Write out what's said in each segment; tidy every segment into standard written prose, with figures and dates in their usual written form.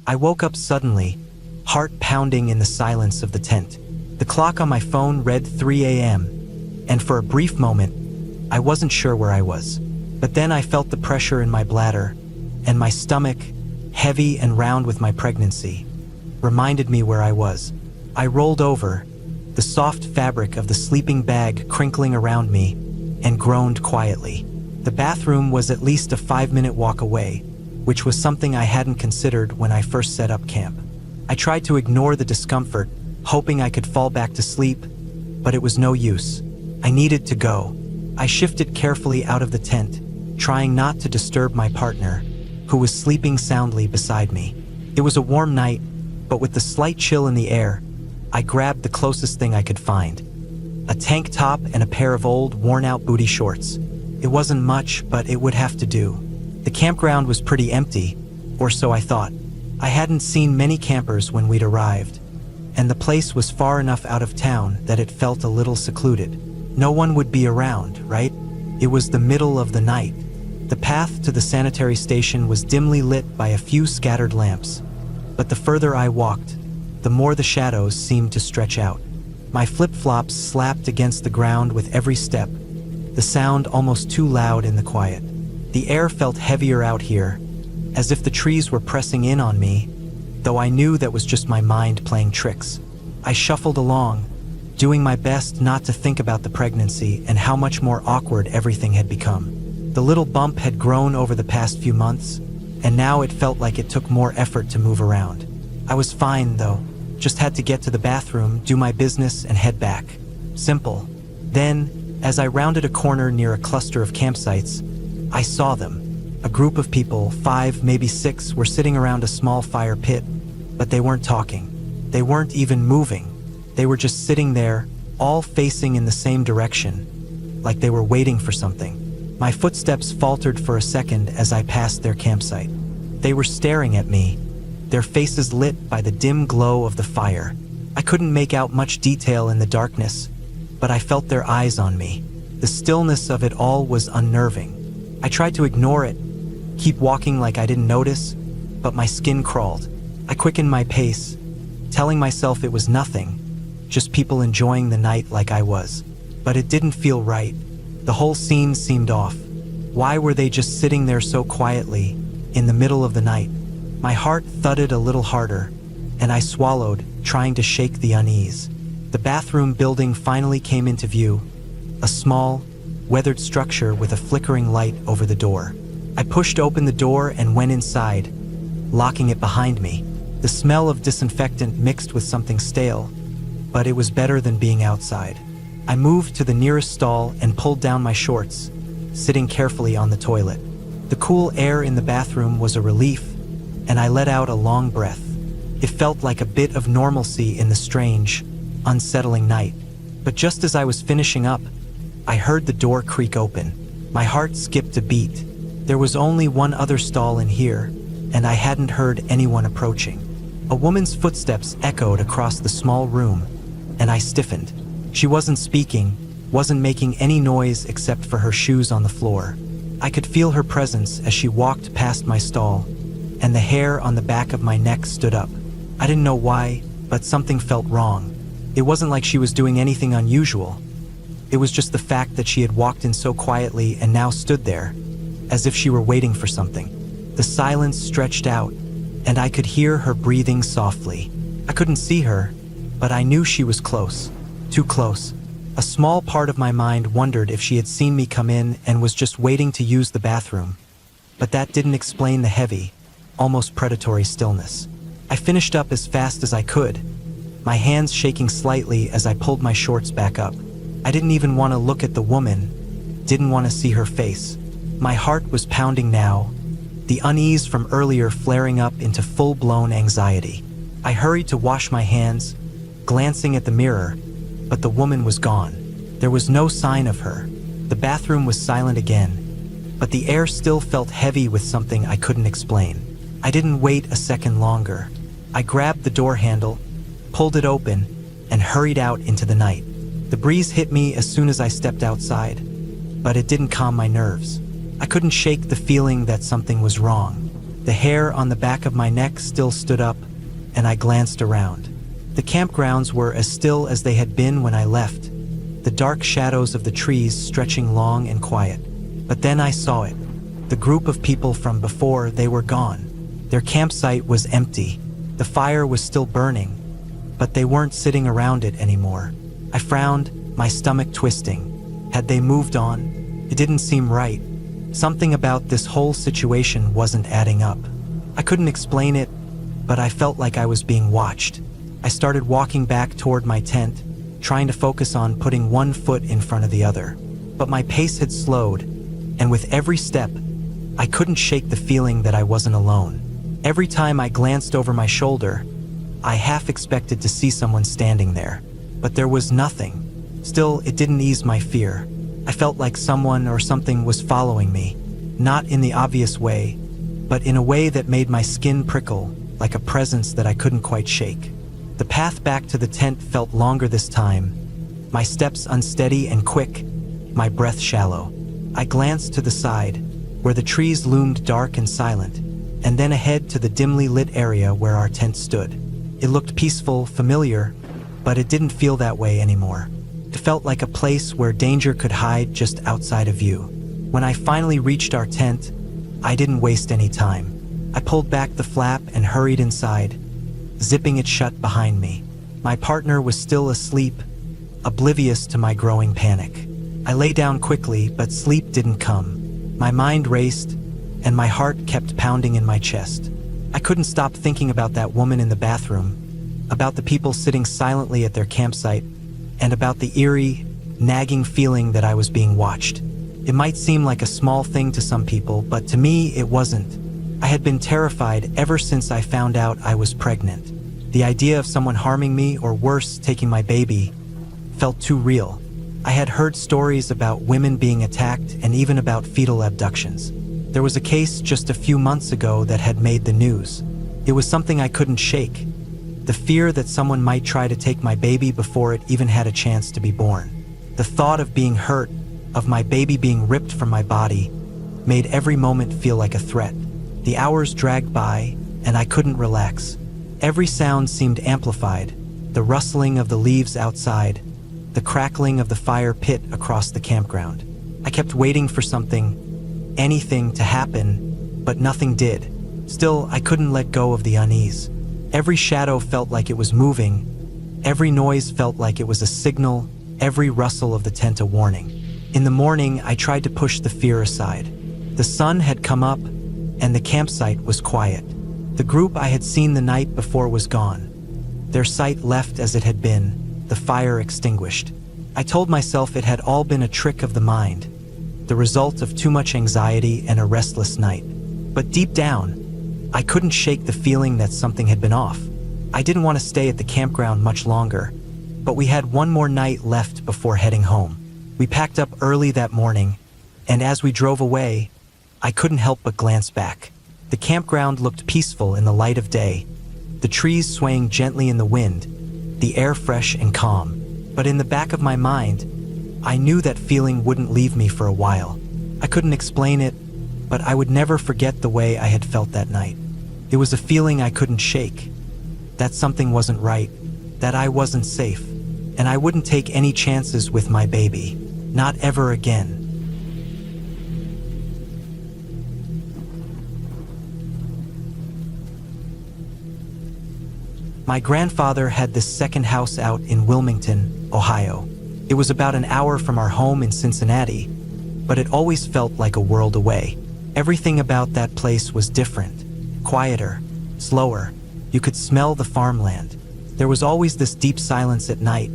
I woke up suddenly, heart pounding in the silence of the tent. The clock on my phone read 3 a.m., and for a brief moment, I wasn't sure where I was. But then I felt the pressure in my bladder, and my stomach, heavy and round with my pregnancy, reminded me where I was. I rolled over, the soft fabric of the sleeping bag crinkling around me, and groaned quietly. The bathroom was at least a 5-minute walk away, which was something I hadn't considered when I first set up camp. I tried to ignore the discomfort, hoping I could fall back to sleep, but it was no use. I needed to go. I shifted carefully out of the tent, trying not to disturb my partner, who was sleeping soundly beside me. It was a warm night, but with the slight chill in the air, I grabbed the closest thing I could find. A tank top and a pair of old, worn-out booty shorts. It wasn't much, but it would have to do. The campground was pretty empty, or so I thought. I hadn't seen many campers when we'd arrived, and the place was far enough out of town that it felt a little secluded. No one would be around, right? It was the middle of the night. The path to the sanitary station was dimly lit by a few scattered lamps, but the further I walked, the more the shadows seemed to stretch out. My flip-flops slapped against the ground with every step, the sound almost too loud in the quiet. The air felt heavier out here, as if the trees were pressing in on me, though I knew that was just my mind playing tricks. I shuffled along, doing my best not to think about the pregnancy and how much more awkward everything had become. The little bump had grown over the past few months, and now it felt like it took more effort to move around. I was fine, though. Just had to get to the bathroom, do my business, and head back. Simple. Then, as I rounded a corner near a cluster of campsites, I saw them. A group of people, 5, maybe 6, were sitting around a small fire pit, but they weren't talking. They weren't even moving. They were just sitting there, all facing in the same direction, like they were waiting for something. My footsteps faltered for a second as I passed their campsite. They were staring at me, their faces lit by the dim glow of the fire. I couldn't make out much detail in the darkness, but I felt their eyes on me. The stillness of it all was unnerving. I tried to ignore it, keep walking like I didn't notice, but my skin crawled. I quickened my pace, telling myself it was nothing, just people enjoying the night like I was. But it didn't feel right. The whole scene seemed off. Why were they just sitting there so quietly, in the middle of the night? My heart thudded a little harder, and I swallowed, trying to shake the unease. The bathroom building finally came into view, a small, weathered structure with a flickering light over the door. I pushed open the door and went inside, locking it behind me. The smell of disinfectant mixed with something stale, but it was better than being outside. I moved to the nearest stall and pulled down my shorts, sitting carefully on the toilet. The cool air in the bathroom was a relief, and I let out a long breath. It felt like a bit of normalcy in the strange, unsettling night. But just as I was finishing up, I heard the door creak open. My heart skipped a beat. There was only one other stall in here, and I hadn't heard anyone approaching. A woman's footsteps echoed across the small room, and I stiffened. She wasn't speaking, wasn't making any noise except for her shoes on the floor. I could feel her presence as she walked past my stall, and the hair on the back of my neck stood up. I didn't know why, but something felt wrong. It wasn't like she was doing anything unusual. It was just the fact that she had walked in so quietly and now stood there, as if she were waiting for something. The silence stretched out, and I could hear her breathing softly. I couldn't see her, but I knew she was close. Too close. A small part of my mind wondered if she had seen me come in and was just waiting to use the bathroom. But that didn't explain the heavy, almost predatory stillness. I finished up as fast as I could, my hands shaking slightly as I pulled my shorts back up. I didn't even want to look at the woman, didn't want to see her face. My heart was pounding now, the unease from earlier flaring up into full-blown anxiety. I hurried to wash my hands, glancing at the mirror, but the woman was gone. There was no sign of her. The bathroom was silent again, but the air still felt heavy with something I couldn't explain. I didn't wait a second longer. I grabbed the door handle, pulled it open, and hurried out into the night. The breeze hit me as soon as I stepped outside, but it didn't calm my nerves. I couldn't shake the feeling that something was wrong. The hair on the back of my neck still stood up, and I glanced around. The campgrounds were as still as they had been when I left, the dark shadows of the trees stretching long and quiet. But then I saw it. The group of people from before, they were gone. Their campsite was empty. The fire was still burning, but they weren't sitting around it anymore. I frowned, my stomach twisting. Had they moved on? It didn't seem right. Something about this whole situation wasn't adding up. I couldn't explain it, but I felt like I was being watched. I started walking back toward my tent, trying to focus on putting one foot in front of the other. But my pace had slowed, and with every step, I couldn't shake the feeling that I wasn't alone. Every time I glanced over my shoulder, I half expected to see someone standing there, but there was nothing. Still, it didn't ease my fear. I felt like someone or something was following me, not in the obvious way, but in a way that made my skin prickle, like a presence that I couldn't quite shake. The path back to the tent felt longer this time, my steps unsteady and quick, my breath shallow. I glanced to the side, where the trees loomed dark and silent, and then ahead to the dimly lit area where our tent stood. It looked peaceful, familiar, but it didn't feel that way anymore. It felt like a place where danger could hide just outside of view. When I finally reached our tent, I didn't waste any time. I pulled back the flap and hurried inside, zipping it shut behind me. My partner was still asleep, oblivious to my growing panic. I lay down quickly, but sleep didn't come. My mind raced, and my heart kept pounding in my chest. I couldn't stop thinking about that woman in the bathroom, about the people sitting silently at their campsite, and about the eerie, nagging feeling that I was being watched. It might seem like a small thing to some people, but to me it wasn't. I had been terrified ever since I found out I was pregnant. The idea of someone harming me, or worse, taking my baby, felt too real. I had heard stories about women being attacked and even about fetal abductions. There was a case just a few months ago that had made the news. It was something I couldn't shake. The fear that someone might try to take my baby before it even had a chance to be born. The thought of being hurt, of my baby being ripped from my body, made every moment feel like a threat. The hours dragged by, and I couldn't relax. Every sound seemed amplified, the rustling of the leaves outside, the crackling of the fire pit across the campground. I kept waiting for something, anything to happen, but nothing did. Still, I couldn't let go of the unease. Every shadow felt like it was moving. Every noise felt like it was a signal, every rustle of the tent a warning. In the morning, I tried to push the fear aside. The sun had come up, and the campsite was quiet. The group I had seen the night before was gone. Their sight left as it had been, the fire extinguished. I told myself it had all been a trick of the mind, the result of too much anxiety and a restless night. But deep down, I couldn't shake the feeling that something had been off. I didn't want to stay at the campground much longer, but we had one more night left before heading home. We packed up early that morning, and as we drove away, I couldn't help but glance back. The campground looked peaceful in the light of day, the trees swaying gently in the wind, the air fresh and calm. But in the back of my mind, I knew that feeling wouldn't leave me for a while. I couldn't explain it, but I would never forget the way I had felt that night. It was a feeling I couldn't shake, that something wasn't right, that I wasn't safe, and I wouldn't take any chances with my baby, not ever again. My grandfather had this second house out in Wilmington, Ohio. It was about an hour from our home in Cincinnati, but it always felt like a world away. Everything about that place was different, quieter, slower. You could smell the farmland. There was always this deep silence at night,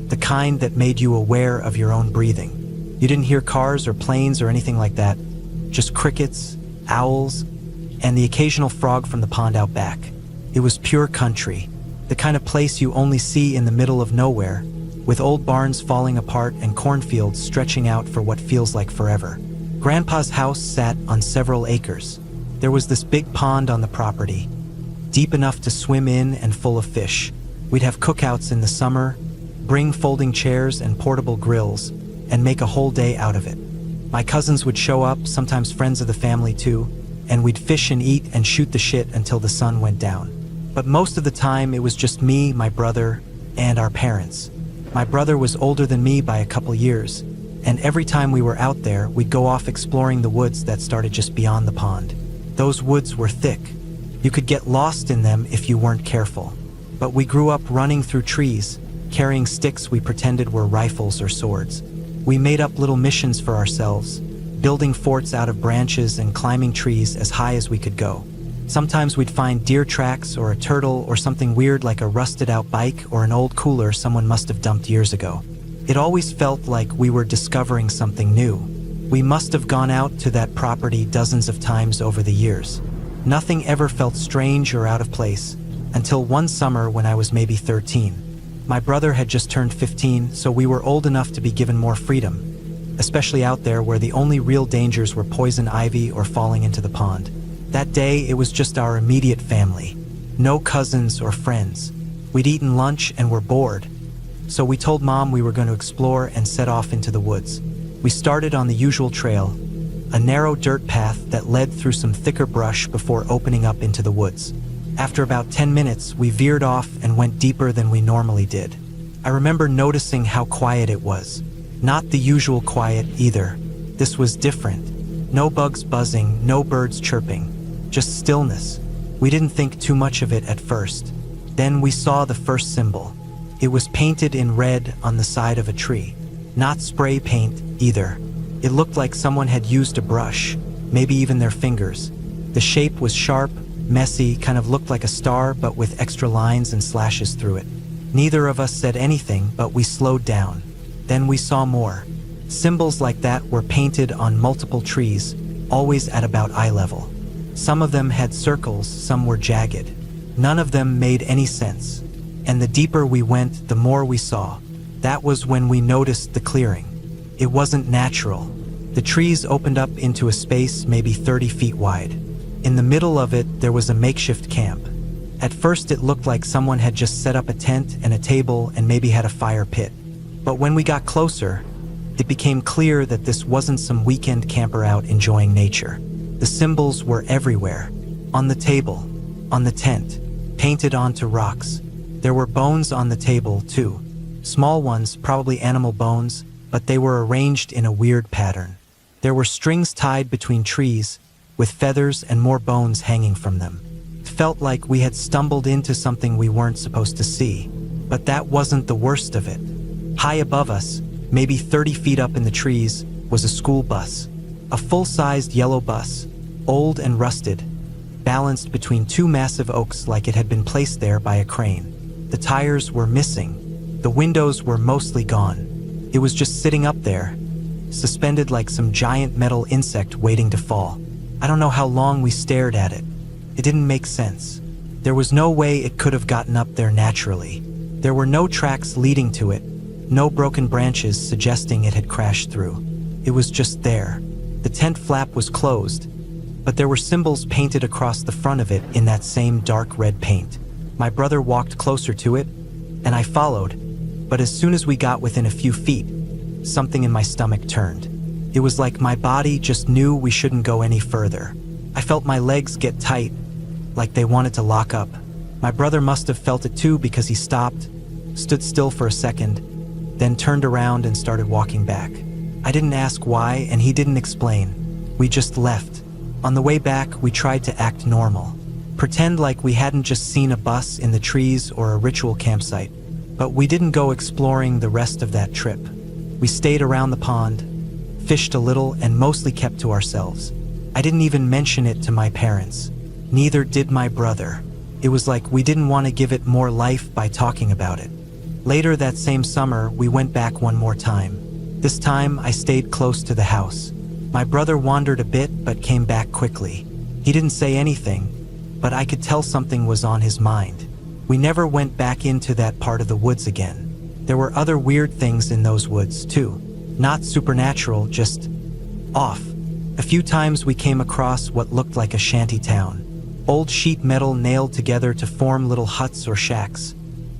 the kind that made you aware of your own breathing. You didn't hear cars or planes or anything like that, just crickets, owls, and the occasional frog from the pond out back. It was pure country, the kind of place you only see in the middle of nowhere, with old barns falling apart and cornfields stretching out for what feels like forever. Grandpa's house sat on several acres. There was this big pond on the property, deep enough to swim in and full of fish. We'd have cookouts in the summer, bring folding chairs and portable grills, and make a whole day out of it. My cousins would show up, sometimes friends of the family too, and we'd fish and eat and shoot the shit until the sun went down. But most of the time, it was just me, my brother, and our parents. My brother was older than me by a couple years, and every time we were out there, we'd go off exploring the woods that started just beyond the pond. Those woods were thick. You could get lost in them if you weren't careful. But we grew up running through trees, carrying sticks we pretended were rifles or swords. We made up little missions for ourselves, building forts out of branches and climbing trees as high as we could go. Sometimes we'd find deer tracks or a turtle or something weird like a rusted-out bike or an old cooler someone must have dumped years ago. It always felt like we were discovering something new. We must have gone out to that property dozens of times over the years. Nothing ever felt strange or out of place, until one summer when I was maybe 13. My brother had just turned 15, so we were old enough to be given more freedom, especially out there where the only real dangers were poison ivy or falling into the pond. That day, it was just our immediate family. No cousins or friends. We'd eaten lunch and were bored, so we told Mom we were going to explore and set off into the woods. We started on the usual trail, a narrow dirt path that led through some thicker brush before opening up into the woods. After about 10 minutes, we veered off and went deeper than we normally did. I remember noticing how quiet it was. Not the usual quiet either. This was different. No bugs buzzing, no birds chirping, just stillness. We didn't think too much of it at first. Then we saw the first symbol. It was painted in red on the side of a tree. Not spray paint either. It looked like someone had used a brush, maybe even their fingers. The shape was sharp, messy, kind of looked like a star but with extra lines and slashes through it. Neither of us said anything, but we slowed down. Then we saw more. Symbols like that were painted on multiple trees, always at about eye level. Some of them had circles, some were jagged. None of them made any sense. And the deeper we went, the more we saw. That was when we noticed the clearing. It wasn't natural. The trees opened up into a space maybe 30 feet wide. In the middle of it, there was a makeshift camp. At first, it looked like someone had just set up a tent and a table and maybe had a fire pit. But when we got closer, it became clear that this wasn't some weekend camper out enjoying nature. The symbols were everywhere. On the table, on the tent, painted onto rocks. There were bones on the table, too. Small ones, probably animal bones, but they were arranged in a weird pattern. There were strings tied between trees, with feathers and more bones hanging from them. It felt like we had stumbled into something we weren't supposed to see. But that wasn't the worst of it. High above us, maybe 30 feet up in the trees, was a school bus. A full-sized yellow bus, old and rusted, balanced between two massive oaks like it had been placed there by a crane. The tires were missing. The windows were mostly gone. It was just sitting up there, suspended like some giant metal insect waiting to fall. I don't know how long we stared at it. It didn't make sense. There was no way it could have gotten up there naturally. There were no tracks leading to it, no broken branches suggesting it had crashed through. It was just there. The tent flap was closed, but there were symbols painted across the front of it in that same dark red paint. My brother walked closer to it, and I followed, but as soon as we got within a few feet, something in my stomach turned. It was like my body just knew we shouldn't go any further. I felt my legs get tight, like they wanted to lock up. My brother must have felt it too because he stopped, stood still for a second, then turned around and started walking back. I didn't ask why, and he didn't explain. We just left. On the way back, we tried to act normal. Pretend like we hadn't just seen a bus in the trees or a ritual campsite. But we didn't go exploring the rest of that trip. We stayed around the pond, fished a little, and mostly kept to ourselves. I didn't even mention it to my parents. Neither did my brother. It was like we didn't want to give it more life by talking about it. Later that same summer, we went back one more time. This time, I stayed close to the house. My brother wandered a bit, but came back quickly. He didn't say anything, but I could tell something was on his mind. We never went back into that part of the woods again. There were other weird things in those woods, too. Not supernatural, just off. A few times we came across what looked like a shanty town. Old sheet metal nailed together to form little huts or shacks,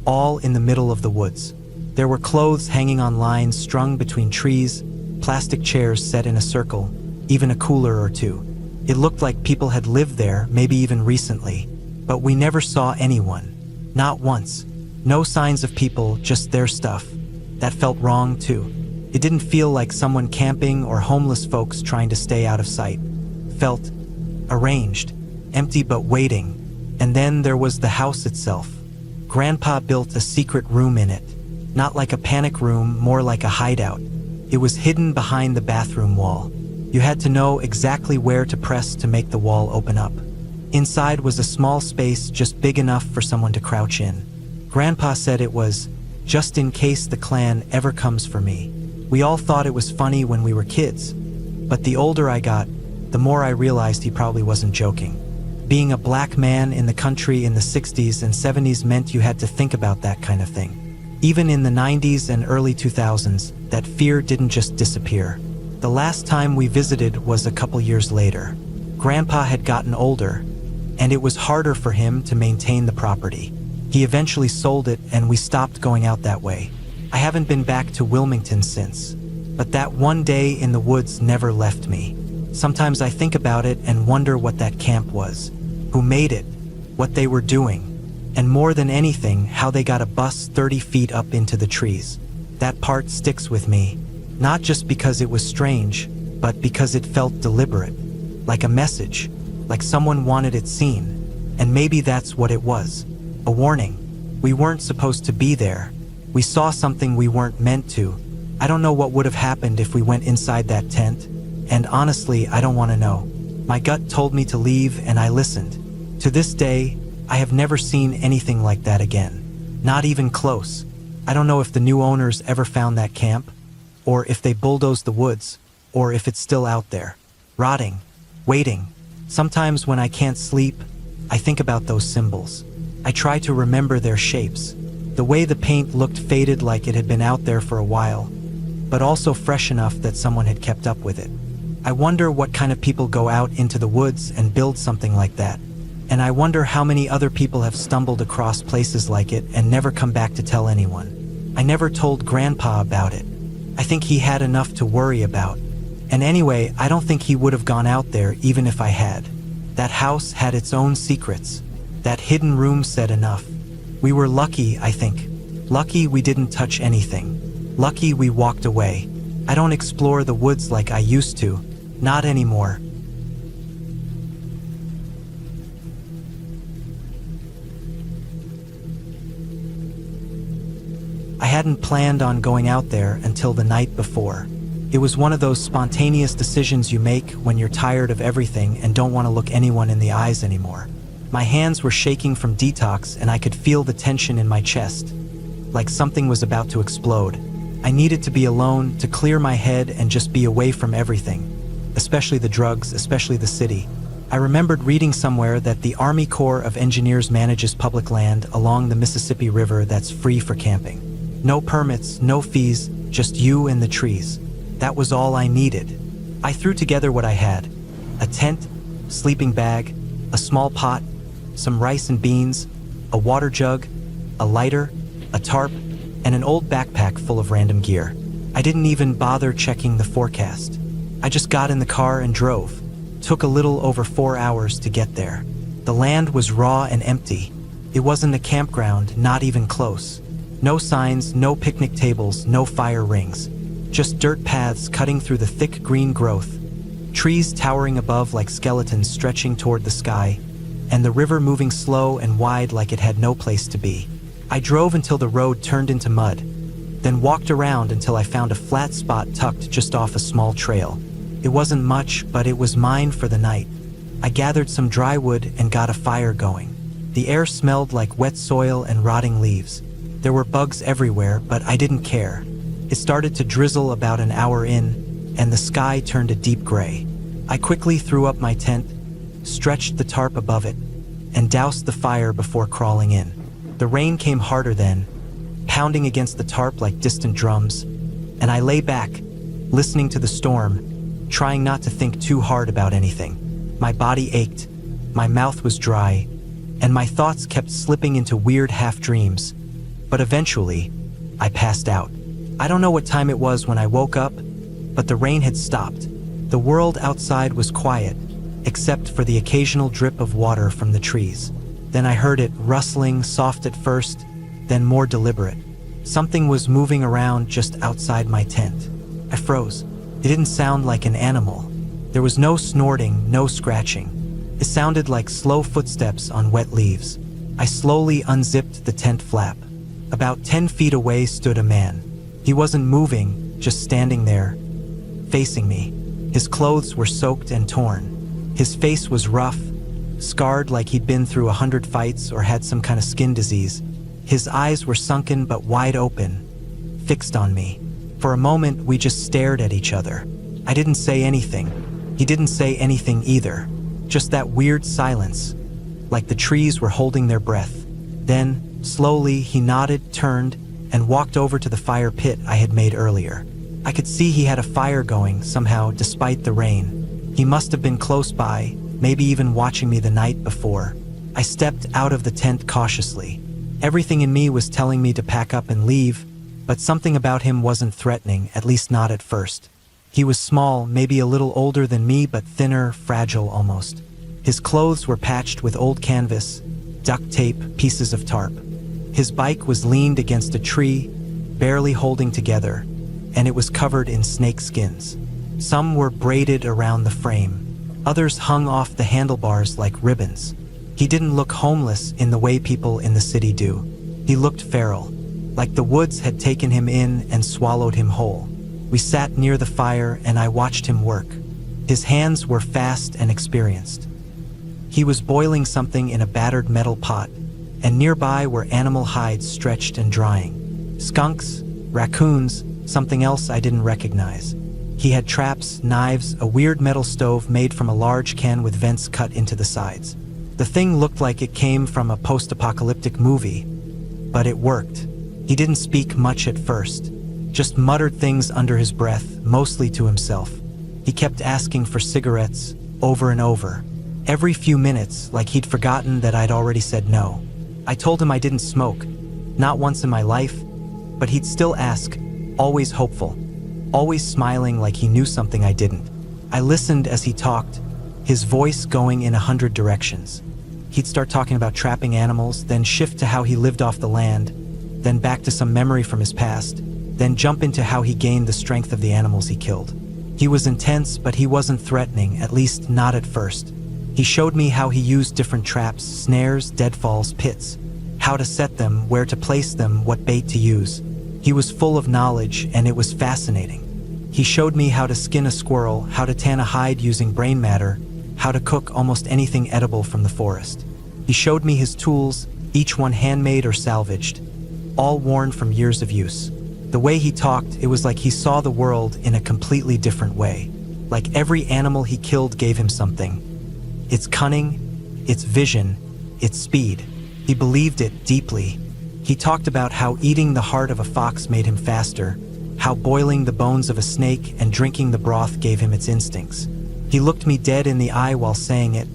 all in the middle of the woods. There were clothes hanging on lines strung between trees, plastic chairs set in a circle, even a cooler or two. It looked like people had lived there, maybe even recently. But we never saw anyone. Not once. No signs of people, just their stuff. That felt wrong, too. It didn't feel like someone camping or homeless folks trying to stay out of sight. Felt arranged, empty but waiting. And then there was the house itself. Grandpa built a secret room in it. Not like a panic room, more like a hideout. It was hidden behind the bathroom wall. You had to know exactly where to press to make the wall open up. Inside was a small space just big enough for someone to crouch in. Grandpa said it was, just in case the clan ever comes for me. We all thought it was funny when we were kids. But the older I got, the more I realized he probably wasn't joking. Being a black man in the country in the 60s and 70s meant you had to think about that kind of thing. Even in the 90s and early 2000s, that fear didn't just disappear. The last time we visited was a couple years later. Grandpa had gotten older, and it was harder for him to maintain the property. He eventually sold it, and we stopped going out that way. I haven't been back to Wilmington since, but that one day in the woods never left me. Sometimes I think about it and wonder what that camp was, who made it, what they were doing, and more than anything, how they got a bus 30 feet up into the trees. That part sticks with me, not just because it was strange, but because it felt deliberate, like a message, like someone wanted it seen. And maybe that's what it was, a warning. We weren't supposed to be there. We saw something we weren't meant to. I don't know what would have happened if we went inside that tent, and honestly, I don't want to know. My gut told me to leave, and I listened. To this day, I have never seen anything like that again. Not even close. I don't know if the new owners ever found that camp, or if they bulldozed the woods, or if it's still out there, rotting, waiting. Sometimes when I can't sleep, I think about those symbols. I try to remember their shapes. The way the paint looked faded like it had been out there for a while, but also fresh enough that someone had kept up with it. I wonder what kind of people go out into the woods and build something like that. And I wonder how many other people have stumbled across places like it and never come back to tell anyone. I never told Grandpa about it. I think he had enough to worry about. And anyway, I don't think he would have gone out there even if I had. That house had its own secrets. That hidden room said enough. We were lucky, I think. Lucky we didn't touch anything. Lucky we walked away. I don't explore the woods like I used to. Not anymore. I hadn't planned on going out there until the night before. It was one of those spontaneous decisions you make when you're tired of everything and don't want to look anyone in the eyes anymore. My hands were shaking from detox and I could feel the tension in my chest, like something was about to explode. I needed to be alone, to clear my head and just be away from everything, especially the drugs, especially the city. I remembered reading somewhere that the Army Corps of Engineers manages public land along the Mississippi River that's free for camping. No permits, no fees, just you and the trees. That was all I needed. I threw together what I had: a tent, sleeping bag, a small pot, some rice and beans, a water jug, a lighter, a tarp, and an old backpack full of random gear. I didn't even bother checking the forecast. I just got in the car and drove. Took a little over 4 hours to get there. The land was raw and empty. It wasn't a campground, not even close. No signs, no picnic tables, no fire rings. Just dirt paths cutting through the thick green growth. Trees towering above like skeletons stretching toward the sky, and the river moving slow and wide like it had no place to be. I drove until the road turned into mud, then walked around until I found a flat spot tucked just off a small trail. It wasn't much, but it was mine for the night. I gathered some dry wood and got a fire going. The air smelled like wet soil and rotting leaves. There were bugs everywhere, but I didn't care. It started to drizzle about an hour in, and the sky turned a deep gray. I quickly threw up my tent, stretched the tarp above it, and doused the fire before crawling in. The rain came harder then, pounding against the tarp like distant drums, and I lay back, listening to the storm, trying not to think too hard about anything. My body ached, my mouth was dry, and my thoughts kept slipping into weird half-dreams. But eventually, I passed out. I don't know what time it was when I woke up, but the rain had stopped. The world outside was quiet, except for the occasional drip of water from the trees. Then I heard it rustling, soft at first, then more deliberate. Something was moving around just outside my tent. I froze. It didn't sound like an animal. There was no snorting, no scratching. It sounded like slow footsteps on wet leaves. I slowly unzipped the tent flap. About 10 feet away stood a man. He wasn't moving, just standing there, facing me. His clothes were soaked and torn. His face was rough, scarred like he'd been through 100 fights or had some kind of skin disease. His eyes were sunken but wide open, fixed on me. For a moment, we just stared at each other. I didn't say anything. He didn't say anything either. Just that weird silence, like the trees were holding their breath. Then, slowly, he nodded, turned, and walked over to the fire pit I had made earlier. I could see he had a fire going somehow despite the rain. He must have been close by, maybe even watching me the night before. I stepped out of the tent cautiously. Everything in me was telling me to pack up and leave, but something about him wasn't threatening, at least not at first. He was small, maybe a little older than me, but thinner, fragile almost. His clothes were patched with old canvas, duct tape, pieces of tarp. His bike was leaned against a tree, barely holding together, and it was covered in snake skins. Some were braided around the frame. Others hung off the handlebars like ribbons. He didn't look homeless in the way people in the city do. He looked feral, like the woods had taken him in and swallowed him whole. We sat near the fire and I watched him work. His hands were fast and experienced. He was boiling something in a battered metal pot, and nearby were animal hides stretched and drying. Skunks, raccoons, something else I didn't recognize. He had traps, knives, a weird metal stove made from a large can with vents cut into the sides. The thing looked like it came from a post-apocalyptic movie, but it worked. He didn't speak much at first, just muttered things under his breath, mostly to himself. He kept asking for cigarettes, over and over. Every few minutes, like he'd forgotten that I'd already said no. I told him I didn't smoke, not once in my life, but he'd still ask, always hopeful, always smiling like he knew something I didn't. I listened as he talked, his voice going in 100 directions. He'd start talking about trapping animals, then shift to how he lived off the land, then back to some memory from his past, then jump into how he gained the strength of the animals he killed. He was intense, but he wasn't threatening, at least not at first. He showed me how he used different traps, snares, deadfalls, pits, how to set them, where to place them, what bait to use. He was full of knowledge, and it was fascinating. He showed me how to skin a squirrel, how to tan a hide using brain matter, how to cook almost anything edible from the forest. He showed me his tools, each one handmade or salvaged, all worn from years of use. The way he talked, it was like he saw the world in a completely different way. Like every animal he killed gave him something. Its cunning, its vision, its speed. He believed it deeply. He talked about how eating the heart of a fox made him faster, how boiling the bones of a snake and drinking the broth gave him its instincts. He looked me dead in the eye while saying it,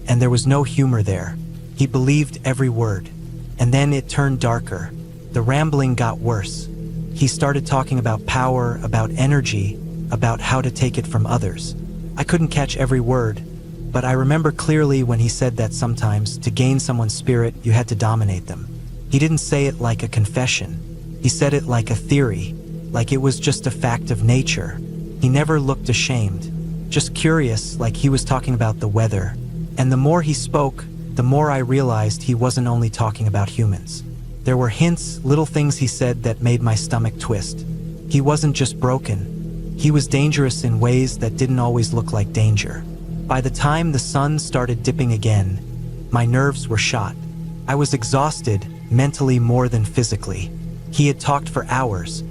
and there was no humor there. He believed every word. And then it turned darker. The rambling got worse. He started talking about power, about energy, about how to take it from others. I couldn't catch every word, but I remember clearly when he said that sometimes, to gain someone's spirit, you had to dominate them. He didn't say it like a confession. He said it like a theory, like it was just a fact of nature. He never looked ashamed, just curious, like he was talking about the weather. And the more he spoke, the more I realized he wasn't only talking about humans. There were hints, little things he said that made my stomach twist. He wasn't just broken. He was dangerous in ways that didn't always look like danger. By the time the sun started dipping again, my nerves were shot. I was exhausted, mentally more than physically. He had talked for hours,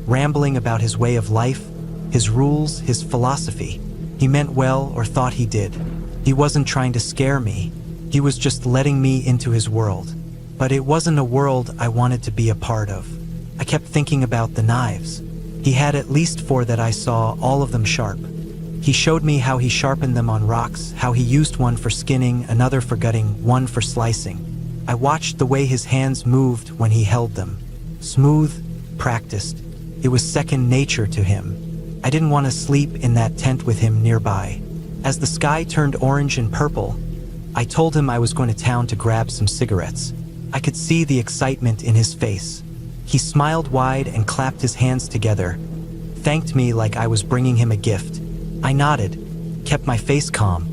rambling about his way of life, his rules, his philosophy. He meant well, or thought he did. He wasn't trying to scare me. He was just letting me into his world. But it wasn't a world I wanted to be a part of. I kept thinking about the knives. He had at least 4 that I saw, all of them sharp. He showed me how he sharpened them on rocks, how he used one for skinning, another for gutting, one for slicing. I watched the way his hands moved when he held them. Smooth, practiced. It was second nature to him. I didn't want to sleep in that tent with him nearby. As the sky turned orange and purple, I told him I was going to town to grab some cigarettes. I could see the excitement in his face. He smiled wide and clapped his hands together, thanked me like I was bringing him a gift. I nodded, kept my face calm,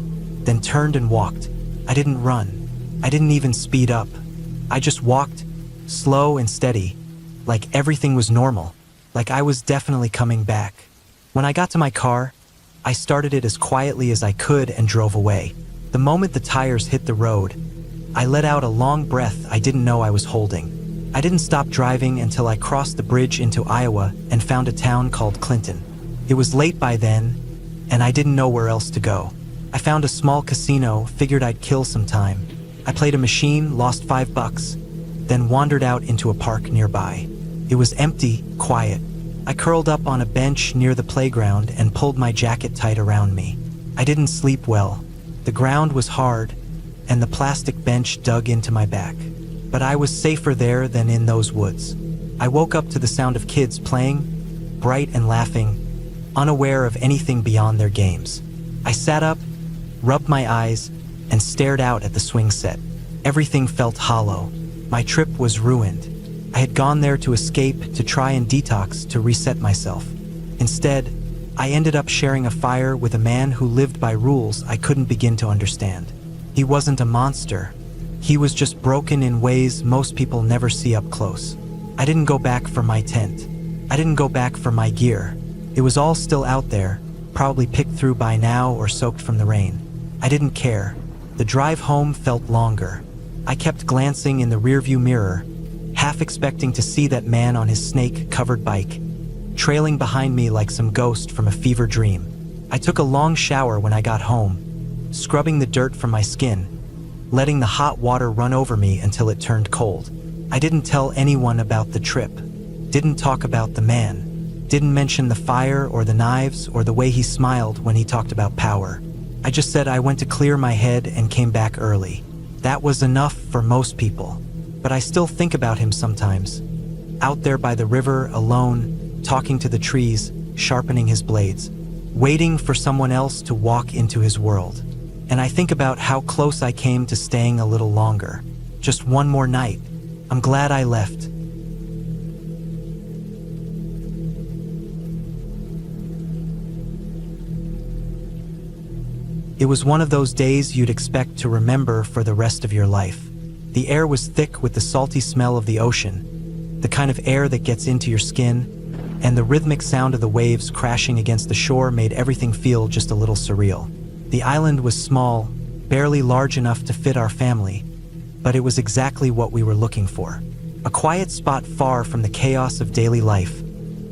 then turned and walked. I didn't run. I didn't even speed up. I just walked, slow and steady, like everything was normal, like I was definitely coming back. When I got to my car, I started it as quietly as I could and drove away. The moment the tires hit the road, I let out a long breath I didn't know I was holding. I didn't stop driving until I crossed the bridge into Iowa and found a town called Clinton. It was late by then, and I didn't know where else to go. I found a small casino, figured I'd kill some time. I played a machine, lost $5, then wandered out into a park nearby. It was empty, quiet. I curled up on a bench near the playground and pulled my jacket tight around me. I didn't sleep well. The ground was hard, and the plastic bench dug into my back. But I was safer there than in those woods. I woke up to the sound of kids playing, bright and laughing, unaware of anything beyond their games. I sat up, rubbed my eyes, and stared out at the swing set. Everything felt hollow. My trip was ruined. I had gone there to escape, to try and detox, to reset myself. Instead, I ended up sharing a fire with a man who lived by rules I couldn't begin to understand. He wasn't a monster. He was just broken in ways most people never see up close. I didn't go back for my tent. I didn't go back for my gear. It was all still out there, probably picked through by now or soaked from the rain. I didn't care. The drive home felt longer. I kept glancing in the rearview mirror, half expecting to see that man on his snake-covered bike, trailing behind me like some ghost from a fever dream. I took a long shower when I got home, scrubbing the dirt from my skin, letting the hot water run over me until it turned cold. I didn't tell anyone about the trip, didn't talk about the man, didn't mention the fire or the knives or the way he smiled when he talked about power. I just said I went to clear my head and came back early. That was enough for most people. But I still think about him sometimes. Out there by the river, alone, talking to the trees, sharpening his blades, waiting for someone else to walk into his world. And I think about how close I came to staying a little longer. Just one more night. I'm glad I left. It was one of those days you'd expect to remember for the rest of your life. The air was thick with the salty smell of the ocean, the kind of air that gets into your skin, and the rhythmic sound of the waves crashing against the shore made everything feel just a little surreal. The island was small, barely large enough to fit our family, but it was exactly what we were looking for. A quiet spot far from the chaos of daily life,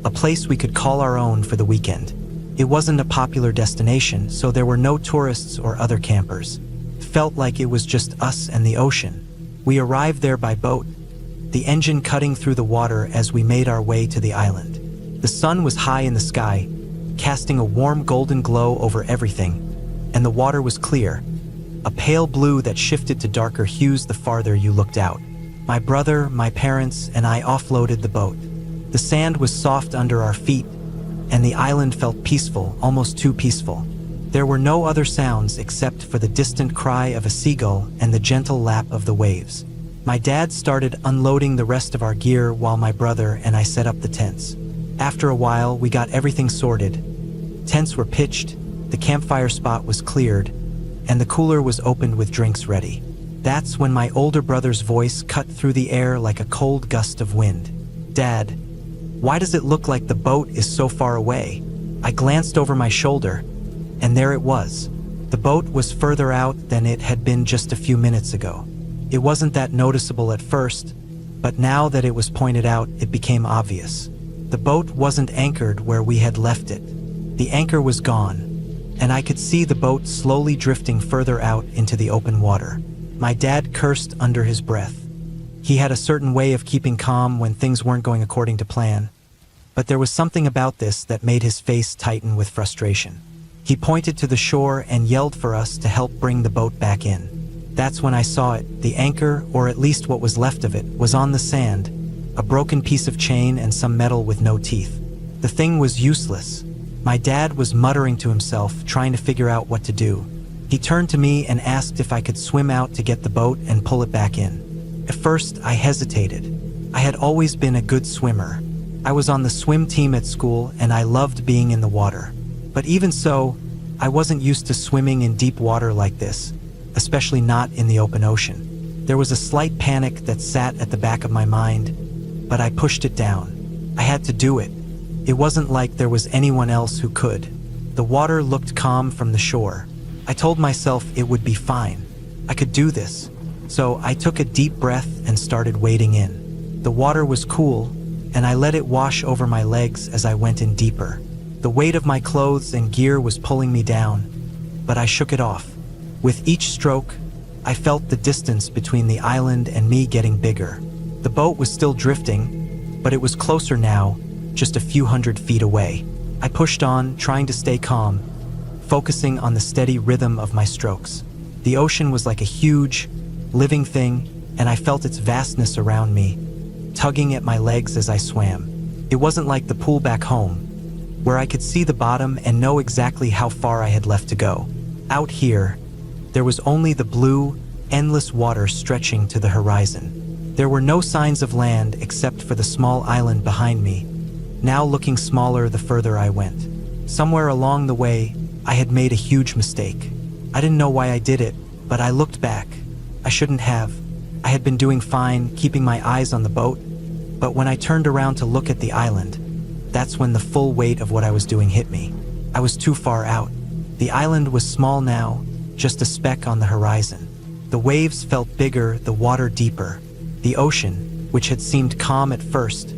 a place we could call our own for the weekend. It wasn't a popular destination, so there were no tourists or other campers. It felt like it was just us and the ocean. We arrived there by boat, the engine cutting through the water as we made our way to the island. The sun was high in the sky, casting a warm golden glow over everything, and the water was clear, a pale blue that shifted to darker hues the farther you looked out. My brother, my parents, and I offloaded the boat. The sand was soft under our feet, and the island felt peaceful, almost too peaceful. There were no other sounds except for the distant cry of a seagull and the gentle lap of the waves. My dad started unloading the rest of our gear while my brother and I set up the tents. After a while, we got everything sorted. Tents were pitched, the campfire spot was cleared, and the cooler was opened with drinks ready. That's when my older brother's voice cut through the air like a cold gust of wind. "Dad, why does it look like the boat is so far away?" I glanced over my shoulder, and there it was. The boat was further out than it had been just a few minutes ago. It wasn't that noticeable at first, but now that it was pointed out, it became obvious. The boat wasn't anchored where we had left it. The anchor was gone, and I could see the boat slowly drifting further out into the open water. My dad cursed under his breath. He had a certain way of keeping calm when things weren't going according to plan, but there was something about this that made his face tighten with frustration. He pointed to the shore and yelled for us to help bring the boat back in. That's when I saw it. The anchor, or at least what was left of it, was on the sand, a broken piece of chain and some metal with no teeth. The thing was useless. My dad was muttering to himself, trying to figure out what to do. He turned to me and asked if I could swim out to get the boat and pull it back in. At first, I hesitated. I had always been a good swimmer. I was on the swim team at school and I loved being in the water. But even so, I wasn't used to swimming in deep water like this, especially not in the open ocean. There was a slight panic that sat at the back of my mind, but I pushed it down. I had to do it. It wasn't like there was anyone else who could. The water looked calm from the shore. I told myself it would be fine. I could do this. So I took a deep breath and started wading in. The water was cool, and I let it wash over my legs as I went in deeper. The weight of my clothes and gear was pulling me down, but I shook it off. With each stroke, I felt the distance between the island and me getting bigger. The boat was still drifting, but it was closer now, just a few hundred feet away. I pushed on, trying to stay calm, focusing on the steady rhythm of my strokes. The ocean was like a huge, living thing, and I felt its vastness around me, tugging at my legs as I swam. It wasn't like the pool back home, where I could see the bottom and know exactly how far I had left to go. Out here, there was only the blue, endless water stretching to the horizon. There were no signs of land except for the small island behind me, now looking smaller the further I went. Somewhere along the way, I had made a huge mistake. I didn't know why I did it, but I looked back. I shouldn't have. I had been doing fine, keeping my eyes on the boat, but when I turned around to look at the island, that's when the full weight of what I was doing hit me. I was too far out. The island was small now, just a speck on the horizon. The waves felt bigger, the water deeper. The ocean, which had seemed calm at first,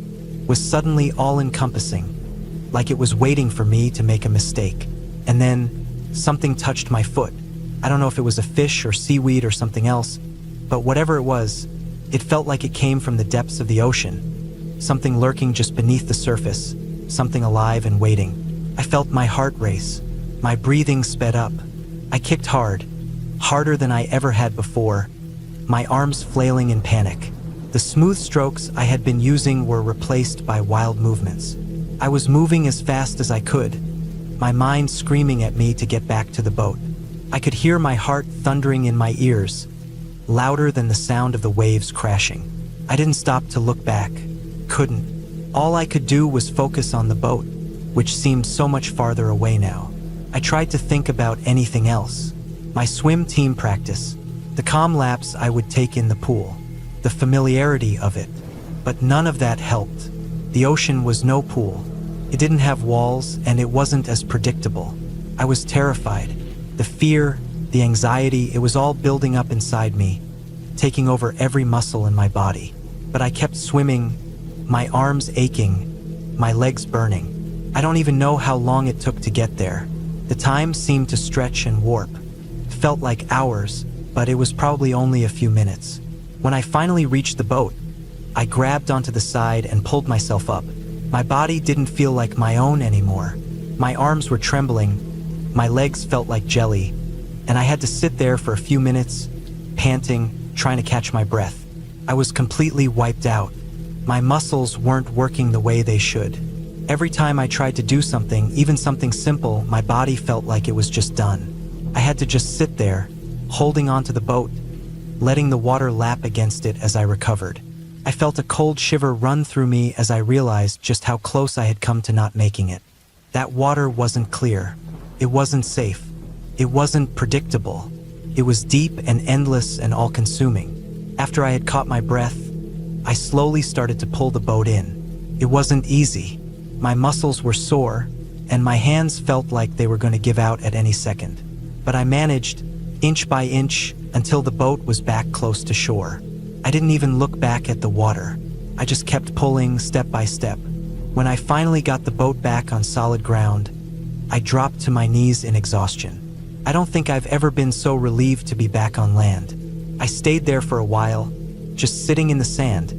was suddenly all-encompassing, like it was waiting for me to make a mistake. And then, something touched my foot. I don't know if it was a fish or seaweed or something else, but whatever it was, it felt like it came from the depths of the ocean, something lurking just beneath the surface, something alive and waiting. I felt my heart race. My breathing sped up. I kicked hard, harder than I ever had before, my arms flailing in panic. The smooth strokes I had been using were replaced by wild movements. I was moving as fast as I could, my mind screaming at me to get back to the boat. I could hear my heart thundering in my ears, louder than the sound of the waves crashing. I didn't stop to look back, couldn't. All I could do was focus on the boat, which seemed so much farther away now. I tried to think about anything else. My swim team practice, the calm laps I would take in the pool, the familiarity of it. But none of that helped. The ocean was no pool. It didn't have walls, and it wasn't as predictable. I was terrified. The fear, the anxiety, it was all building up inside me, taking over every muscle in my body. But I kept swimming, my arms aching, my legs burning. I don't even know how long it took to get there. The time seemed to stretch and warp. It felt like hours, but it was probably only a few minutes. When I finally reached the boat, I grabbed onto the side and pulled myself up. My body didn't feel like my own anymore. My arms were trembling, my legs felt like jelly, and I had to sit there for a few minutes, panting, trying to catch my breath. I was completely wiped out. My muscles weren't working the way they should. Every time I tried to do something, even something simple, my body felt like it was just done. I had to just sit there, holding onto the boat, letting the water lap against it as I recovered. I felt a cold shiver run through me as I realized just how close I had come to not making it. That water wasn't clear. It wasn't safe. It wasn't predictable. It was deep and endless and all-consuming. After I had caught my breath, I slowly started to pull the boat in. It wasn't easy. My muscles were sore, and my hands felt like they were going to give out at any second. But I managed, inch by inch, until the boat was back close to shore. I didn't even look back at the water. I just kept pulling step by step. When I finally got the boat back on solid ground, I dropped to my knees in exhaustion. I don't think I've ever been so relieved to be back on land. I stayed there for a while, just sitting in the sand,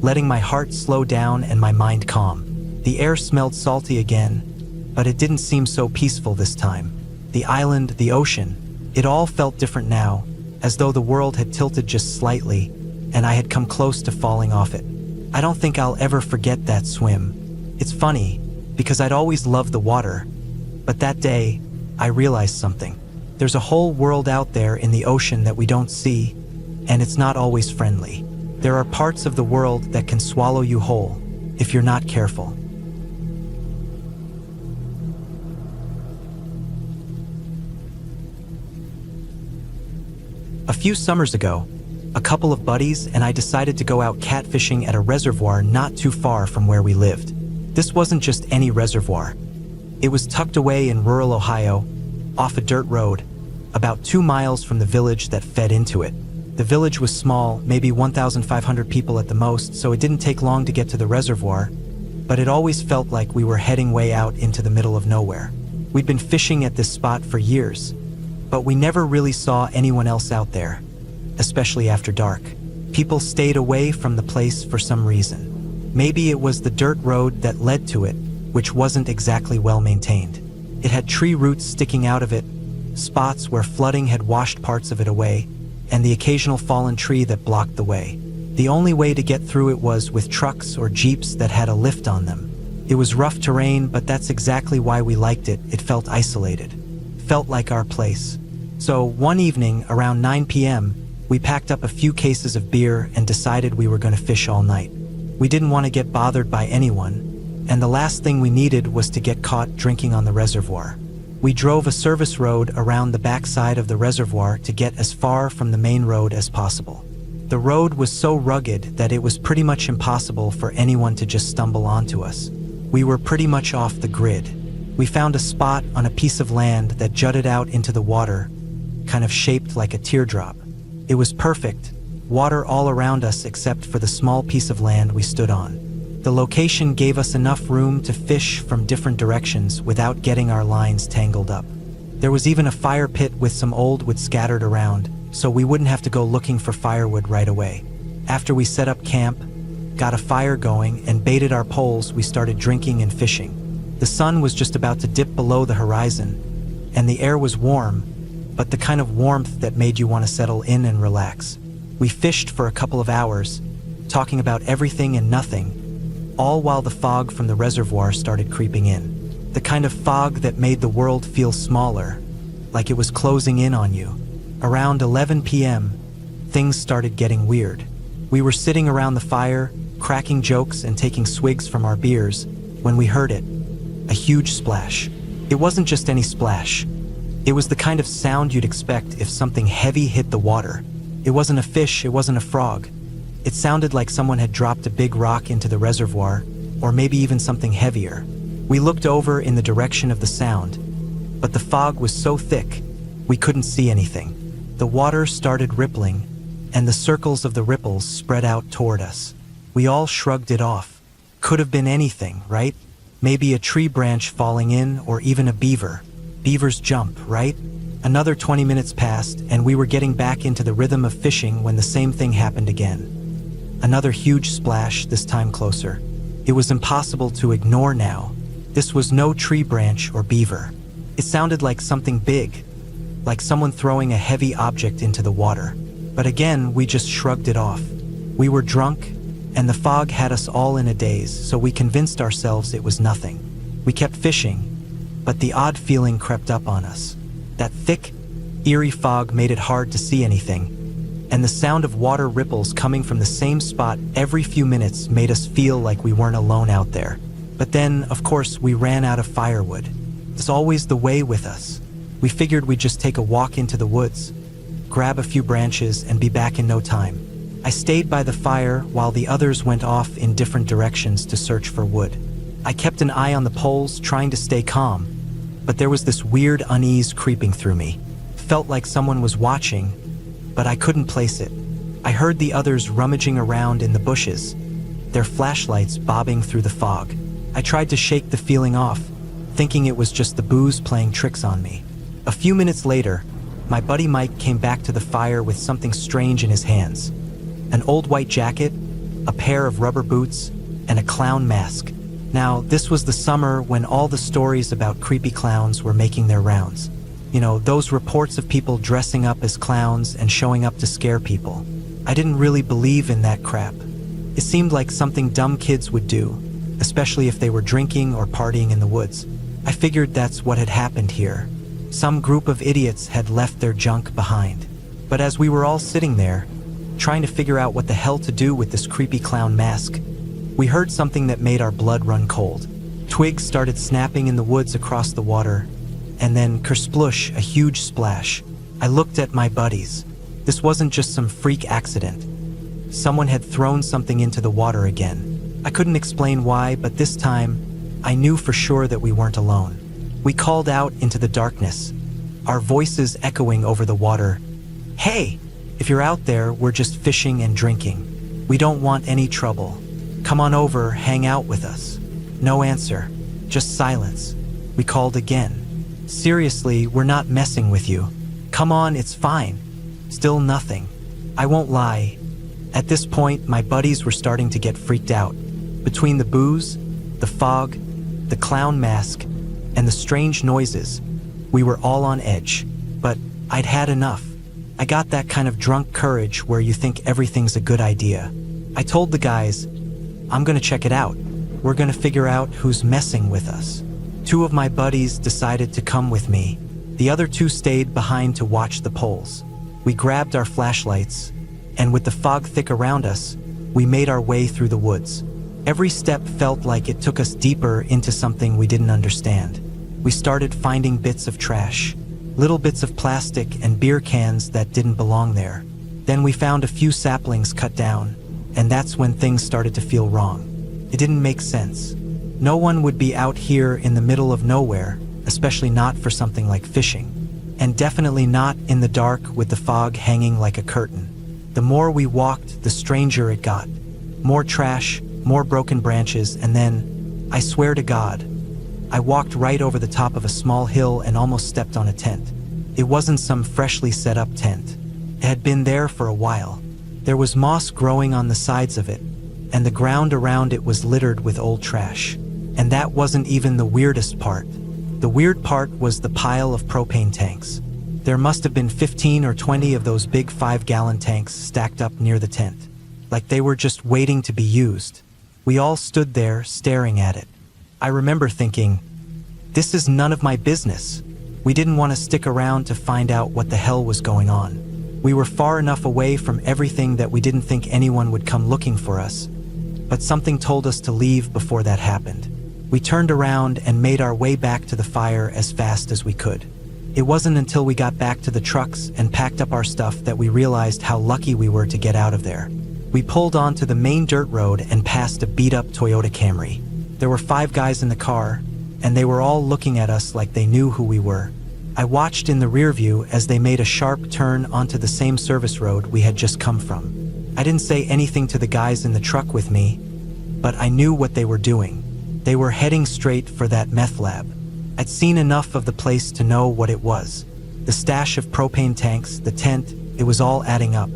letting my heart slow down and my mind calm. The air smelled salty again, but it didn't seem so peaceful this time. The island, the ocean, it all felt different now, as though the world had tilted just slightly, and I had come close to falling off it. I don't think I'll ever forget that swim. It's funny, because I'd always loved the water, But that day, I realized something. There's a whole world out there in the ocean that we don't see, and it's not always friendly. There are parts of the world that can swallow you whole if you're not careful. A few summers ago, a couple of buddies and I decided to go out catfishing at a reservoir not too far from where we lived. This wasn't just any reservoir. It was tucked away in rural Ohio, off a dirt road, about 2 miles from the village that fed into it. The village was small, maybe 1,500 people at the most, so it didn't take long to get to the reservoir, but it always felt like we were heading way out into the middle of nowhere. We'd been fishing at this spot for years, but we never really saw anyone else out there, especially after dark. People stayed away from the place for some reason. Maybe it was the dirt road that led to it, which wasn't exactly well maintained. It had tree roots sticking out of it, spots where flooding had washed parts of it away, and the occasional fallen tree that blocked the way. The only way to get through it was with trucks or jeeps that had a lift on them. It was rough terrain, but that's exactly why we liked it. It felt isolated. Felt like our place. So one evening, around 9 p.m., we packed up a few cases of beer and decided we were going to fish all night. We didn't want to get bothered by anyone, and the last thing we needed was to get caught drinking on the reservoir. We drove a service road around the backside of the reservoir to get as far from the main road as possible. The road was so rugged that it was pretty much impossible for anyone to just stumble onto us. We were pretty much off the grid. We found a spot on a piece of land that jutted out into the water, kind of shaped like a teardrop. It was perfect, water all around us except for the small piece of land we stood on. The location gave us enough room to fish from different directions without getting our lines tangled up. There was even a fire pit with some old wood scattered around, so we wouldn't have to go looking for firewood right away. After we set up camp, got a fire going, and baited our poles, we started drinking and fishing. The sun was just about to dip below the horizon, and the air was warm, but the kind of warmth that made you want to settle in and relax. We fished for a couple of hours, talking about everything and nothing, all while the fog from the reservoir started creeping in. The kind of fog that made the world feel smaller, like it was closing in on you. Around 11 p.m., things started getting weird. We were sitting around the fire, cracking jokes and taking swigs from our beers, when we heard it. A huge splash. It wasn't just any splash. It was the kind of sound you'd expect if something heavy hit the water. It wasn't a fish, it wasn't a frog. It sounded like someone had dropped a big rock into the reservoir, or maybe even something heavier. We looked over in the direction of the sound, but the fog was so thick, we couldn't see anything. The water started rippling, and the circles of the ripples spread out toward us. We all shrugged it off. Could have been anything, right? Maybe a tree branch falling in, or even a beaver. Beavers jump, right? Another 20 minutes passed, and we were getting back into the rhythm of fishing when the same thing happened again. Another huge splash, this time closer. It was impossible to ignore now. This was no tree branch or beaver. It sounded like something big, like someone throwing a heavy object into the water. But again, we just shrugged it off. We were drunk, and the fog had us all in a daze, so we convinced ourselves it was nothing. We kept fishing, but the odd feeling crept up on us. That thick, eerie fog made it hard to see anything, and the sound of water ripples coming from the same spot every few minutes made us feel like we weren't alone out there. But then, of course, we ran out of firewood. It's always the way with us. We figured we'd just take a walk into the woods, grab a few branches, and be back in no time. I stayed by the fire while the others went off in different directions to search for wood. I kept an eye on the poles, trying to stay calm, but there was this weird unease creeping through me. Felt like someone was watching, but I couldn't place it. I heard the others rummaging around in the bushes, their flashlights bobbing through the fog. I tried to shake the feeling off, thinking it was just the booze playing tricks on me. A few minutes later, my buddy Mike came back to the fire with something strange in his hands. An old white jacket, a pair of rubber boots, and a clown mask. Now, this was the summer when all the stories about creepy clowns were making their rounds. You know, those reports of people dressing up as clowns and showing up to scare people. I didn't really believe in that crap. It seemed like something dumb kids would do, especially if they were drinking or partying in the woods. I figured that's what had happened here. Some group of idiots had left their junk behind. But as we were all sitting there, trying to figure out what the hell to do with this creepy clown mask, we heard something that made our blood run cold. Twigs started snapping in the woods across the water, and then kersplush, a huge splash. I looked at my buddies. This wasn't just some freak accident. Someone had thrown something into the water again. I couldn't explain why, but this time, I knew for sure that we weren't alone. We called out into the darkness, our voices echoing over the water. "Hey, if you're out there, we're just fishing and drinking. We don't want any trouble. Come on over, hang out with us." No answer, just silence. We called again. "Seriously, we're not messing with you. Come on, it's fine." Still nothing. I won't lie. At this point, my buddies were starting to get freaked out. Between the booze, the fog, the clown mask, and the strange noises, we were all on edge. But I'd had enough. I got that kind of drunk courage where you think everything's a good idea. I told the guys, "I'm gonna check it out. We're gonna figure out who's messing with us." 2 of my buddies decided to come with me. The other 2 stayed behind to watch the poles. We grabbed our flashlights, and with the fog thick around us, we made our way through the woods. Every step felt like it took us deeper into something we didn't understand. We started finding bits of trash, little bits of plastic and beer cans that didn't belong there. Then we found a few saplings cut down, and that's when things started to feel wrong. It didn't make sense. No one would be out here in the middle of nowhere, especially not for something like fishing. And definitely not in the dark with the fog hanging like a curtain. The more we walked, the stranger it got. More trash, more broken branches, and then, I swear to God, I walked right over the top of a small hill and almost stepped on a tent. It wasn't some freshly set up tent. It had been there for a while. There was moss growing on the sides of it, and the ground around it was littered with old trash. And that wasn't even the weirdest part. The weird part was the pile of propane tanks. There must have been 15 or 20 of those big 5-gallon tanks stacked up near the tent, like they were just waiting to be used. We all stood there staring at it. I remember thinking, this is none of my business. We didn't want to stick around to find out what the hell was going on. We were far enough away from everything that we didn't think anyone would come looking for us. But something told us to leave before that happened. We turned around and made our way back to the fire as fast as we could. It wasn't until we got back to the trucks and packed up our stuff that we realized how lucky we were to get out of there. We pulled onto the main dirt road and passed a beat-up Toyota Camry. There were 5 guys in the car, and they were all looking at us like they knew who we were. I watched in the rear view as they made a sharp turn onto the same service road we had just come from. I didn't say anything to the guys in the truck with me, but I knew what they were doing. They were heading straight for that meth lab. I'd seen enough of the place to know what it was. The stash of propane tanks, the tent, it was all adding up.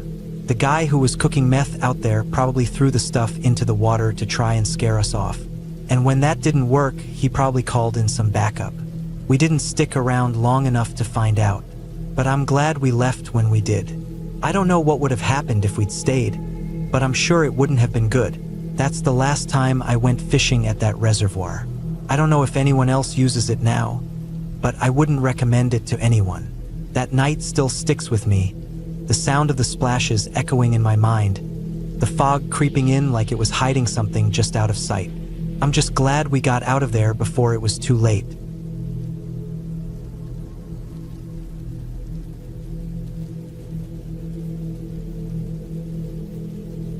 The guy who was cooking meth out there probably threw the stuff into the water to try and scare us off. And when that didn't work, he probably called in some backup. We didn't stick around long enough to find out, but I'm glad we left when we did. I don't know what would have happened if we'd stayed, but I'm sure it wouldn't have been good. That's the last time I went fishing at that reservoir. I don't know if anyone else uses it now, but I wouldn't recommend it to anyone. That night still sticks with me, the sound of the splashes echoing in my mind, the fog creeping in like it was hiding something just out of sight. I'm just glad we got out of there before it was too late.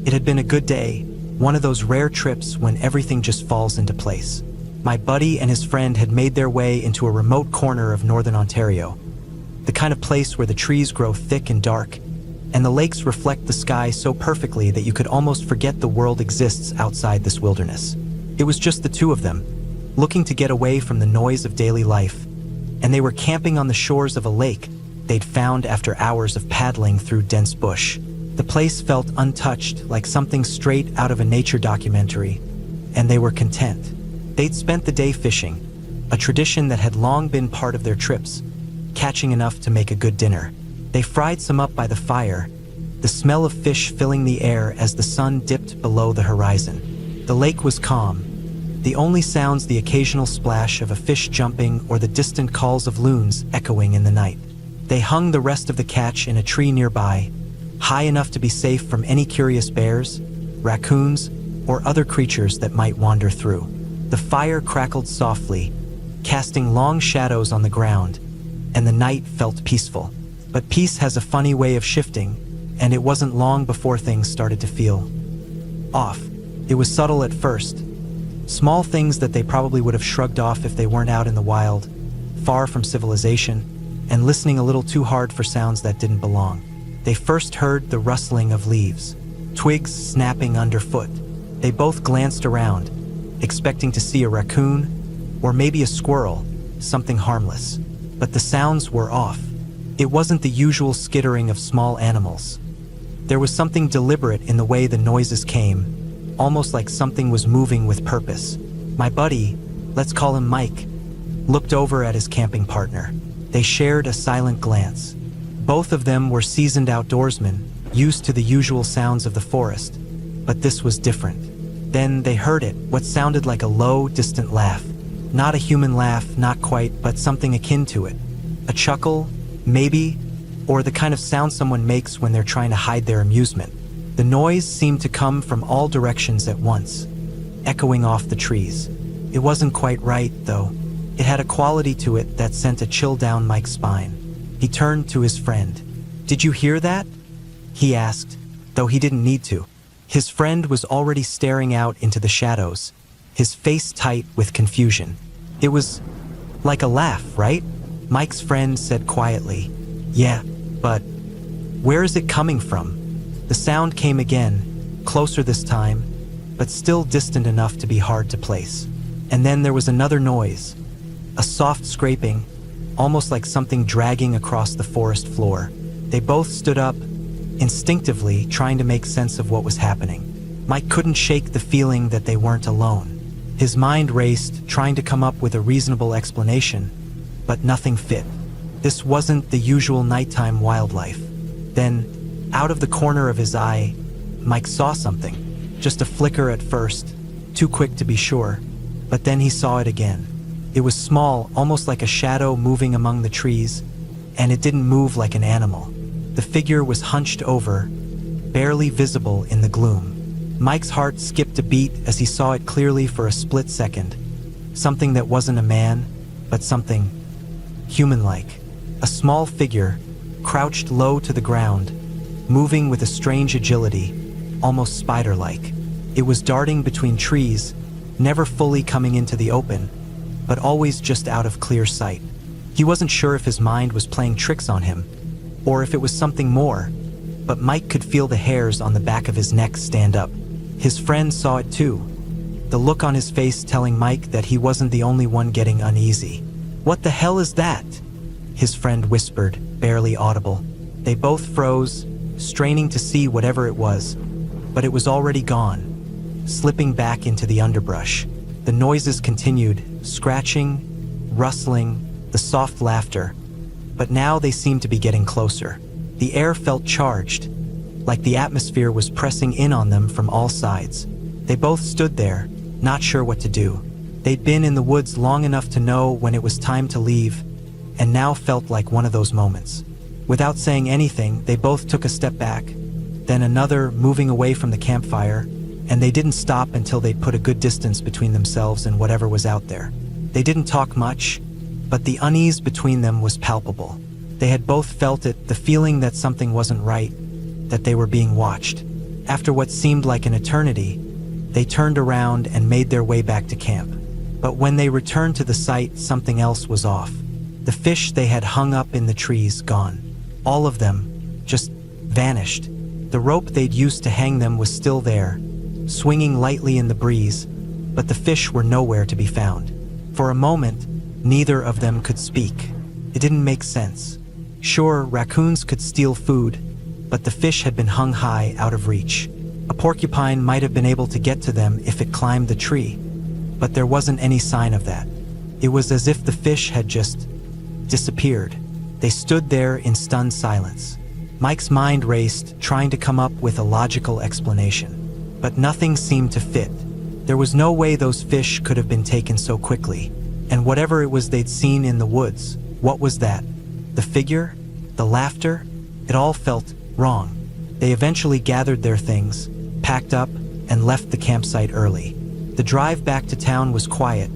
It had been a good day, one of those rare trips when everything just falls into place. My buddy and his friend had made their way into a remote corner of northern Ontario, the kind of place where the trees grow thick and dark, and the lakes reflect the sky so perfectly that you could almost forget the world exists outside this wilderness. It was just the 2 of them, looking to get away from the noise of daily life, and they were camping on the shores of a lake they'd found after hours of paddling through dense bush. The place felt untouched, like something straight out of a nature documentary, and they were content. They'd spent the day fishing, a tradition that had long been part of their trips, catching enough to make a good dinner. They fried some up by the fire, the smell of fish filling the air as the sun dipped below the horizon. The lake was calm, The only sounds the occasional splash of a fish jumping or the distant calls of loons echoing in the night. They hung the rest of the catch in a tree nearby, high enough to be safe from any curious bears, raccoons, or other creatures that might wander through. The fire crackled softly, casting long shadows on the ground, and the night felt peaceful. But peace has a funny way of shifting, and it wasn't long before things started to feel off. It was subtle at first. Small things that they probably would have shrugged off if they weren't out in the wild, far from civilization, and listening a little too hard for sounds that didn't belong. They first heard the rustling of leaves, twigs snapping underfoot. They both glanced around, expecting to see a raccoon, or maybe a squirrel, something harmless. But the sounds were off. It wasn't the usual skittering of small animals. There was something deliberate in the way the noises came, almost like something was moving with purpose. My buddy, let's call him Mike, looked over at his camping partner. They shared a silent glance. Both of them were seasoned outdoorsmen, used to the usual sounds of the forest. But this was different. Then they heard it, what sounded like a low, distant laugh. Not a human laugh, not quite, but something akin to it. A chuckle, maybe, or the kind of sound someone makes when they're trying to hide their amusement. The noise seemed to come from all directions at once, echoing off the trees. It wasn't quite right, though. It had a quality to it that sent a chill down Mike's spine. He turned to his friend. "Did you hear that?" he asked, though he didn't need to. His friend was already staring out into the shadows, his face tight with confusion. "It was like a laugh, right?" Mike's friend said quietly. "Yeah, but where is it coming from?" The sound came again, closer this time, but still distant enough to be hard to place. And then there was another noise, a soft scraping, almost like something dragging across the forest floor. They both stood up, instinctively trying to make sense of what was happening. Mike couldn't shake the feeling that they weren't alone. His mind raced, trying to come up with a reasonable explanation, but nothing fit. This wasn't the usual nighttime wildlife. Then, out of the corner of his eye, Mike saw something. Just a flicker at first, too quick to be sure, but then he saw it again. It was small, almost like a shadow moving among the trees, and it didn't move like an animal. The figure was hunched over, barely visible in the gloom. Mike's heart skipped a beat as he saw it clearly for a split second. Something that wasn't a man, but something human-like. A small figure, crouched low to the ground, moving with a strange agility, almost spider-like. It was darting between trees, never fully coming into the open, but always just out of clear sight. He wasn't sure if his mind was playing tricks on him, or if it was something more, but Mike could feel the hairs on the back of his neck stand up. His friend saw it too, the look on his face telling Mike that he wasn't the only one getting uneasy. "What the hell is that?" his friend whispered, barely audible. They both froze, straining to see whatever it was, but it was already gone, slipping back into the underbrush. The noises continued, scratching, rustling, the soft laughter, but now they seemed to be getting closer. The air felt charged, like the atmosphere was pressing in on them from all sides. They both stood there, not sure what to do. They'd been in the woods long enough to know when it was time to leave, and now felt like one of those moments. Without saying anything, they both took a step back, then another, moving away from the campfire, and they didn't stop until they'd put a good distance between themselves and whatever was out there. They didn't talk much, but the unease between them was palpable. They had both felt it, the feeling that something wasn't right, that they were being watched. After what seemed like an eternity, they turned around and made their way back to camp. But when they returned to the site, something else was off. The fish they had hung up in the trees, gone. All of them, just vanished. The rope they'd used to hang them was still there, swinging lightly in the breeze, but the fish were nowhere to be found. For a moment, neither of them could speak. It didn't make sense. Sure, raccoons could steal food, but the fish had been hung high, out of reach. A porcupine might have been able to get to them if it climbed the tree, but there wasn't any sign of that. It was as if the fish had just disappeared. They stood there in stunned silence. Mike's mind raced, trying to come up with a logical explanation, but nothing seemed to fit. There was no way those fish could have been taken so quickly. And whatever it was they'd seen in the woods, what was that? The figure? The laughter? It all felt wrong. They eventually gathered their things, packed up, and left the campsite early. The drive back to town was quiet,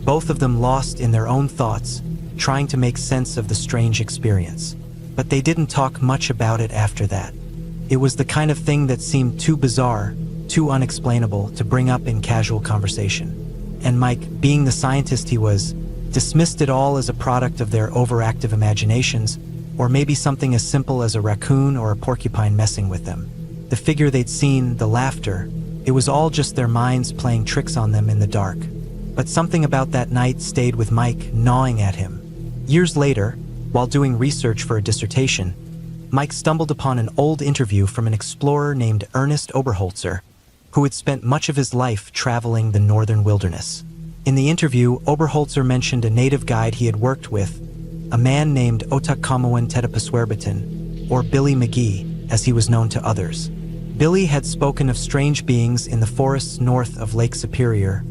both of them lost in their own thoughts, trying to make sense of the strange experience. But they didn't talk much about it after that. It was the kind of thing that seemed too bizarre, too unexplainable to bring up in casual conversation. And Mike, being the scientist he was, dismissed it all as a product of their overactive imaginations, or maybe something as simple as a raccoon or a porcupine messing with them. The figure they'd seen, the laughter, it was all just their minds playing tricks on them in the dark. But something about that night stayed with Mike, gnawing at him. Years later, while doing research for a dissertation, Mike stumbled upon an old interview from an explorer named Ernest Oberholzer, who had spent much of his life traveling the northern wilderness. In the interview, Oberholzer mentioned a native guide he had worked with, a man named Otakamawan Tedapaswerbitan, or Billy McGee, as he was known to others. Billy had spoken of strange beings in the forests north of Lake Superior,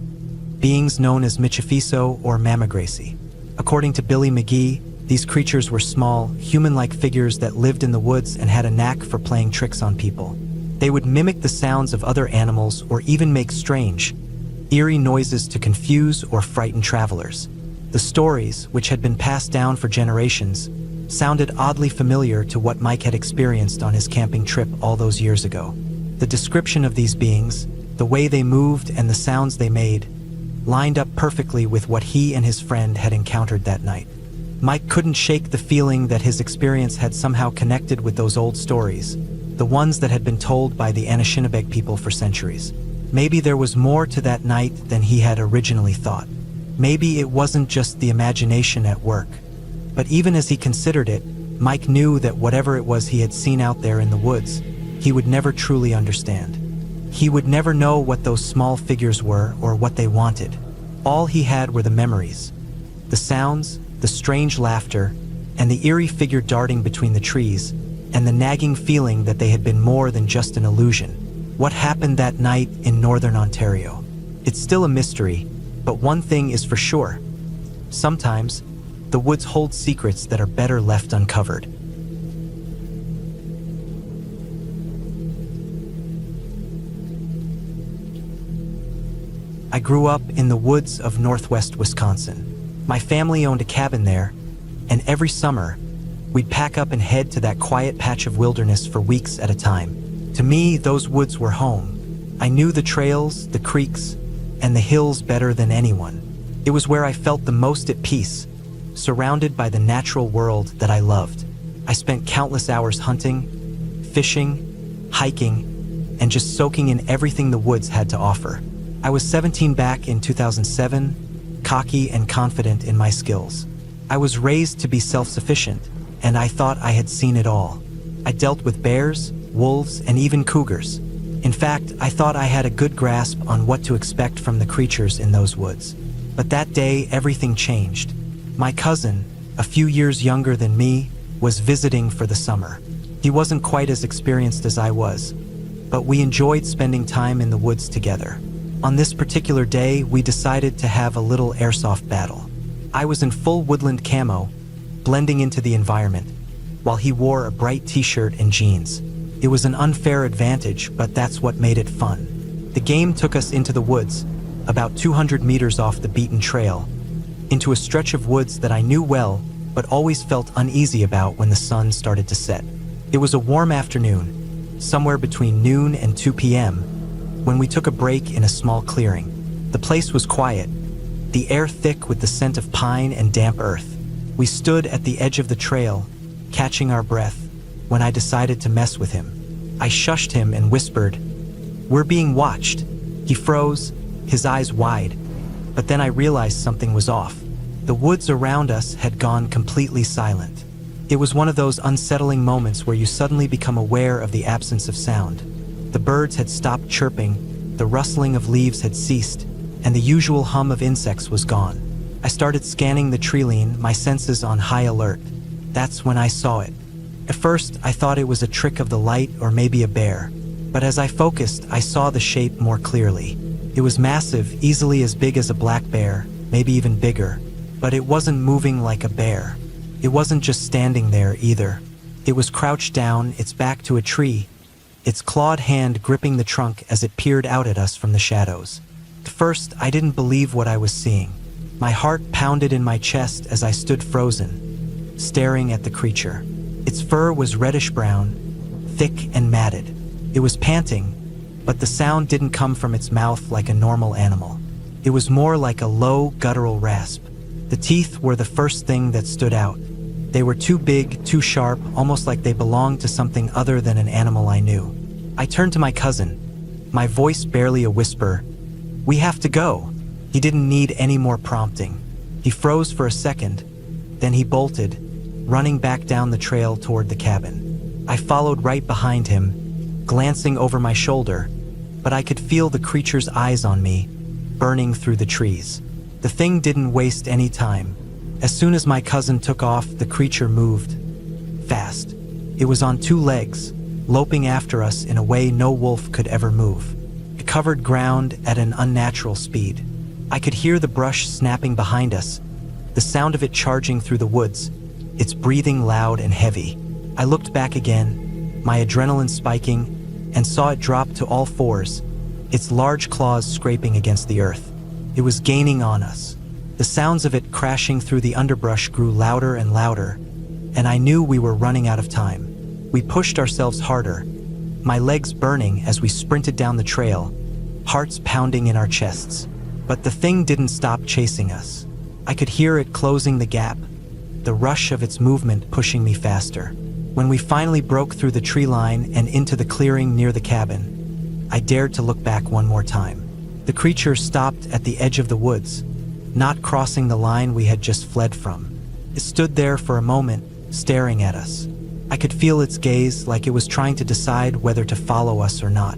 beings known as Michifiso or Mamagracie. According to Billy McGee, these creatures were small, human-like figures that lived in the woods and had a knack for playing tricks on people. They would mimic the sounds of other animals or even make strange, eerie noises to confuse or frighten travelers. The stories, which had been passed down for generations, sounded oddly familiar to what Mike had experienced on his camping trip all those years ago. The description of these beings, the way they moved and the sounds they made, lined up perfectly with what he and his friend had encountered that night. Mike couldn't shake the feeling that his experience had somehow connected with those old stories, the ones that had been told by the Anishinaabe people for centuries. Maybe there was more to that night than he had originally thought. Maybe it wasn't just the imagination at work. But even as he considered it, Mike knew that whatever it was he had seen out there in the woods, he would never truly understand. He would never know what those small figures were or what they wanted. All he had were the memories, the sounds, the strange laughter, and the eerie figure darting between the trees, and the nagging feeling that they had been more than just an illusion. What happened that night in northern Ontario? It's still a mystery, but one thing is for sure. Sometimes, the woods hold secrets that are better left uncovered. I grew up in the woods of northwest Wisconsin. My family owned a cabin there, and every summer, we'd pack up and head to that quiet patch of wilderness for weeks at a time. To me, those woods were home. I knew the trails, the creeks, and the hills better than anyone. It was where I felt the most at peace, surrounded by the natural world that I loved. I spent countless hours hunting, fishing, hiking, and just soaking in everything the woods had to offer. I was 17 back in 2007, cocky and confident in my skills. I was raised to be self-sufficient, and I thought I had seen it all. I dealt with bears, wolves, and even cougars. In fact, I thought I had a good grasp on what to expect from the creatures in those woods. But that day, everything changed. My cousin, a few years younger than me, was visiting for the summer. He wasn't quite as experienced as I was, but we enjoyed spending time in the woods together. On this particular day, we decided to have a little airsoft battle. I was in full woodland camo, blending into the environment, while he wore a bright t-shirt and jeans. It was an unfair advantage, but that's what made it fun. The game took us into the woods, about 200 meters off the beaten trail, into a stretch of woods that I knew well, but always felt uneasy about when the sun started to set. It was a warm afternoon, somewhere between noon and 2 p.m., when we took a break in a small clearing. The place was quiet, the air thick with the scent of pine and damp earth. We stood at the edge of the trail, catching our breath, when I decided to mess with him. I shushed him and whispered, "We're being watched." He froze, his eyes wide, but then I realized something was off. The woods around us had gone completely silent. It was one of those unsettling moments where you suddenly become aware of the absence of sound. The birds had stopped chirping, the rustling of leaves had ceased, and the usual hum of insects was gone. I started scanning the treeline, my senses on high alert. That's when I saw it. At first, I thought it was a trick of the light or maybe a bear, but as I focused, I saw the shape more clearly. It was massive, easily as big as a black bear, maybe even bigger. But it wasn't moving like a bear. It wasn't just standing there either. It was crouched down, its back to a tree, its clawed hand gripping the trunk as it peered out at us from the shadows. At first, I didn't believe what I was seeing. My heart pounded in my chest as I stood frozen, staring at the creature. Its fur was reddish-brown, thick and matted. It was panting, but the sound didn't come from its mouth like a normal animal. It was more like a low, guttural rasp. The teeth were the first thing that stood out. They were too big, too sharp, almost like they belonged to something other than an animal I knew. I turned to my cousin, my voice barely a whisper. "We have to go." He didn't need any more prompting. He froze for a second, then he bolted, running back down the trail toward the cabin. I followed right behind him, glancing over my shoulder, but I could feel the creature's eyes on me, burning through the trees. The thing didn't waste any time. As soon as my cousin took off, the creature moved fast. It was on two legs, loping after us in a way no wolf could ever move. It covered ground at an unnatural speed. I could hear the brush snapping behind us, the sound of it charging through the woods, its breathing loud and heavy. I looked back again, my adrenaline spiking, and saw it drop to all fours, its large claws scraping against the earth. It was gaining on us. The sounds of it crashing through the underbrush grew louder and louder, and I knew we were running out of time. We pushed ourselves harder, my legs burning as we sprinted down the trail, hearts pounding in our chests. But the thing didn't stop chasing us. I could hear it closing the gap, the rush of its movement pushing me faster. When we finally broke through the tree line and into the clearing near the cabin, I dared to look back one more time. The creature stopped at the edge of the woods, not crossing the line we had just fled from. It stood there for a moment, staring at us. I could feel its gaze, like it was trying to decide whether to follow us or not.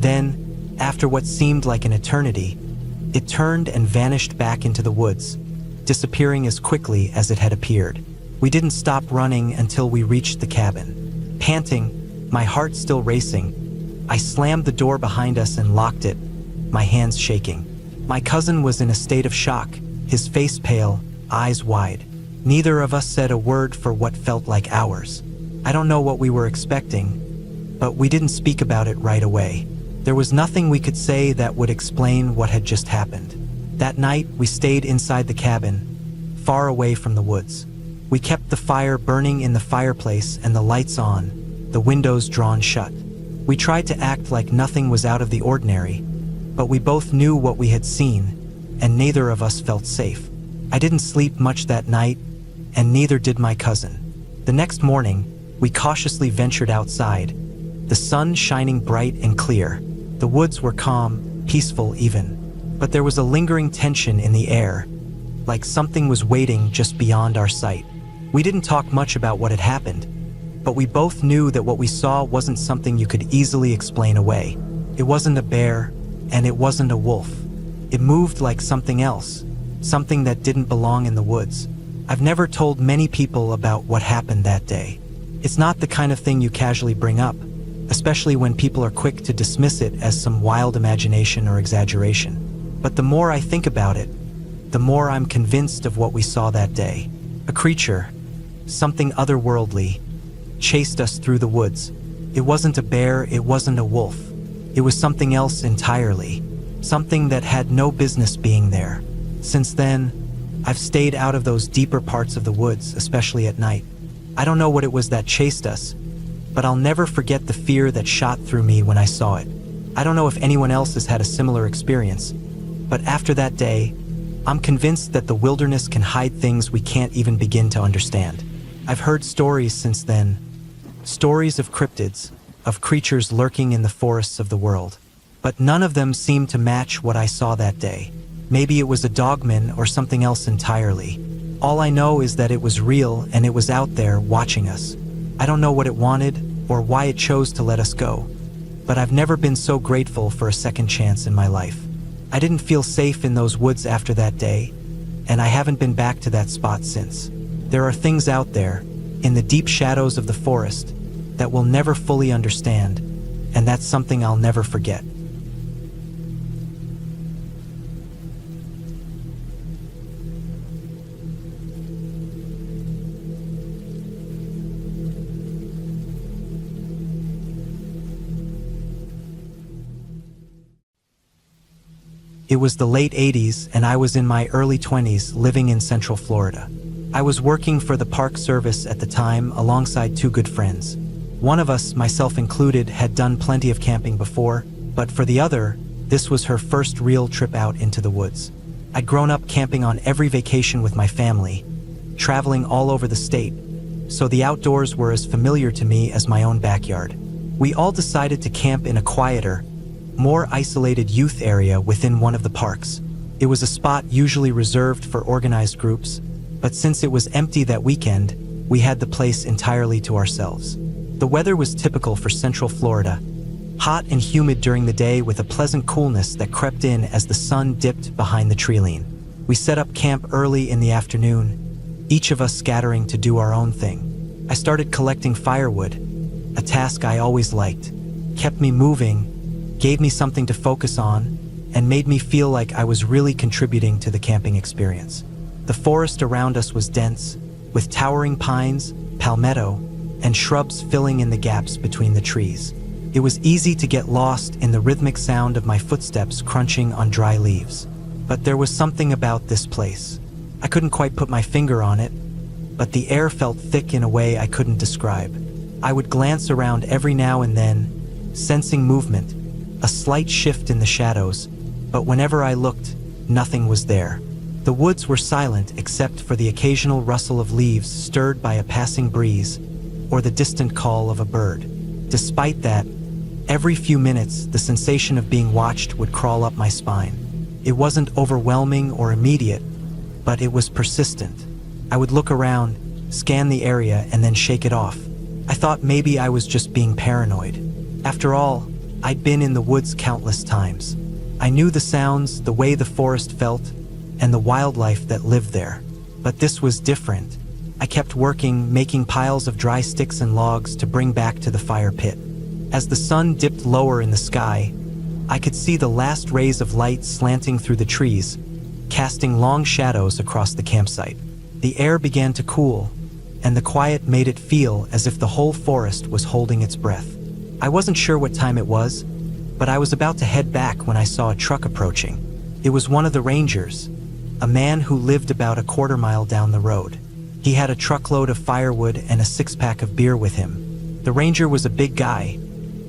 Then, after what seemed like an eternity, it turned and vanished back into the woods, disappearing as quickly as it had appeared. We didn't stop running until we reached the cabin. Panting, my heart still racing, I slammed the door behind us and locked it, my hands shaking. My cousin was in a state of shock, his face pale, eyes wide. Neither of us said a word for what felt like hours. I don't know what we were expecting, but we didn't speak about it right away. There was nothing we could say that would explain what had just happened. That night, we stayed inside the cabin, far away from the woods. We kept the fire burning in the fireplace and the lights on, the windows drawn shut. We tried to act like nothing was out of the ordinary, but we both knew what we had seen, and neither of us felt safe. I didn't sleep much that night, and neither did my cousin. The next morning, we cautiously ventured outside, the sun shining bright and clear. The woods were calm, peaceful even, but there was a lingering tension in the air, like something was waiting just beyond our sight. We didn't talk much about what had happened, but we both knew that what we saw wasn't something you could easily explain away. It wasn't a bear, and it wasn't a wolf. It moved like something else, something that didn't belong in the woods. I've never told many people about what happened that day. It's not the kind of thing you casually bring up, especially when people are quick to dismiss it as some wild imagination or exaggeration. But the more I think about it, the more I'm convinced of what we saw that day. A creature, something otherworldly, chased us through the woods. It wasn't a bear, it wasn't a wolf. It was something else entirely, something that had no business being there. Since then, I've stayed out of those deeper parts of the woods, especially at night. I don't know what it was that chased us, but I'll never forget the fear that shot through me when I saw it. I don't know if anyone else has had a similar experience, but after that day, I'm convinced that the wilderness can hide things we can't even begin to understand. I've heard stories since then, stories of cryptids, of creatures lurking in the forests of the world, but none of them seemed to match what I saw that day. Maybe it was a dogman or something else entirely. All I know is that it was real and it was out there watching us. I don't know what it wanted or why it chose to let us go, but I've never been so grateful for a second chance in my life. I didn't feel safe in those woods after that day, and I haven't been back to that spot since. There are things out there, in the deep shadows of the forest, that we'll never fully understand, and that's something I'll never forget. It was the late 80s and I was in my early 20s living in Central Florida. I was working for the Park Service at the time alongside two good friends. One of us, myself included, had done plenty of camping before, but for the other, this was her first real trip out into the woods. I'd grown up camping on every vacation with my family, traveling all over the state, so the outdoors were as familiar to me as my own backyard. We all decided to camp in a quieter, more isolated youth area within one of the parks. It was a spot usually reserved for organized groups, but since it was empty that weekend, we had the place entirely to ourselves. The weather was typical for Central Florida, hot and humid during the day with a pleasant coolness that crept in as the sun dipped behind the treeline. We set up camp early in the afternoon, each of us scattering to do our own thing. I started collecting firewood, a task I always liked, kept me moving, gave me something to focus on, and made me feel like I was really contributing to the camping experience. The forest around us was dense, with towering pines, palmetto, and shrubs filling in the gaps between the trees. It was easy to get lost in the rhythmic sound of my footsteps crunching on dry leaves. But there was something about this place. I couldn't quite put my finger on it, but the air felt thick in a way I couldn't describe. I would glance around every now and then, sensing movement, a slight shift in the shadows, but whenever I looked, nothing was there. The woods were silent except for the occasional rustle of leaves stirred by a passing breeze or the distant call of a bird. Despite that, every few minutes the sensation of being watched would crawl up my spine. It wasn't overwhelming or immediate, but it was persistent. I would look around, scan the area, and then shake it off. I thought maybe I was just being paranoid. After all, I'd been in the woods countless times. I knew the sounds, the way the forest felt, and the wildlife that lived there. But this was different. I kept working, making piles of dry sticks and logs to bring back to the fire pit. As the sun dipped lower in the sky, I could see the last rays of light slanting through the trees, casting long shadows across the campsite. The air began to cool, and the quiet made it feel as if the whole forest was holding its breath. I wasn't sure what time it was, but I was about to head back when I saw a truck approaching. It was one of the rangers, a man who lived about a quarter-mile down the road. He had a truckload of firewood and a six-pack of beer with him. The ranger was a big guy,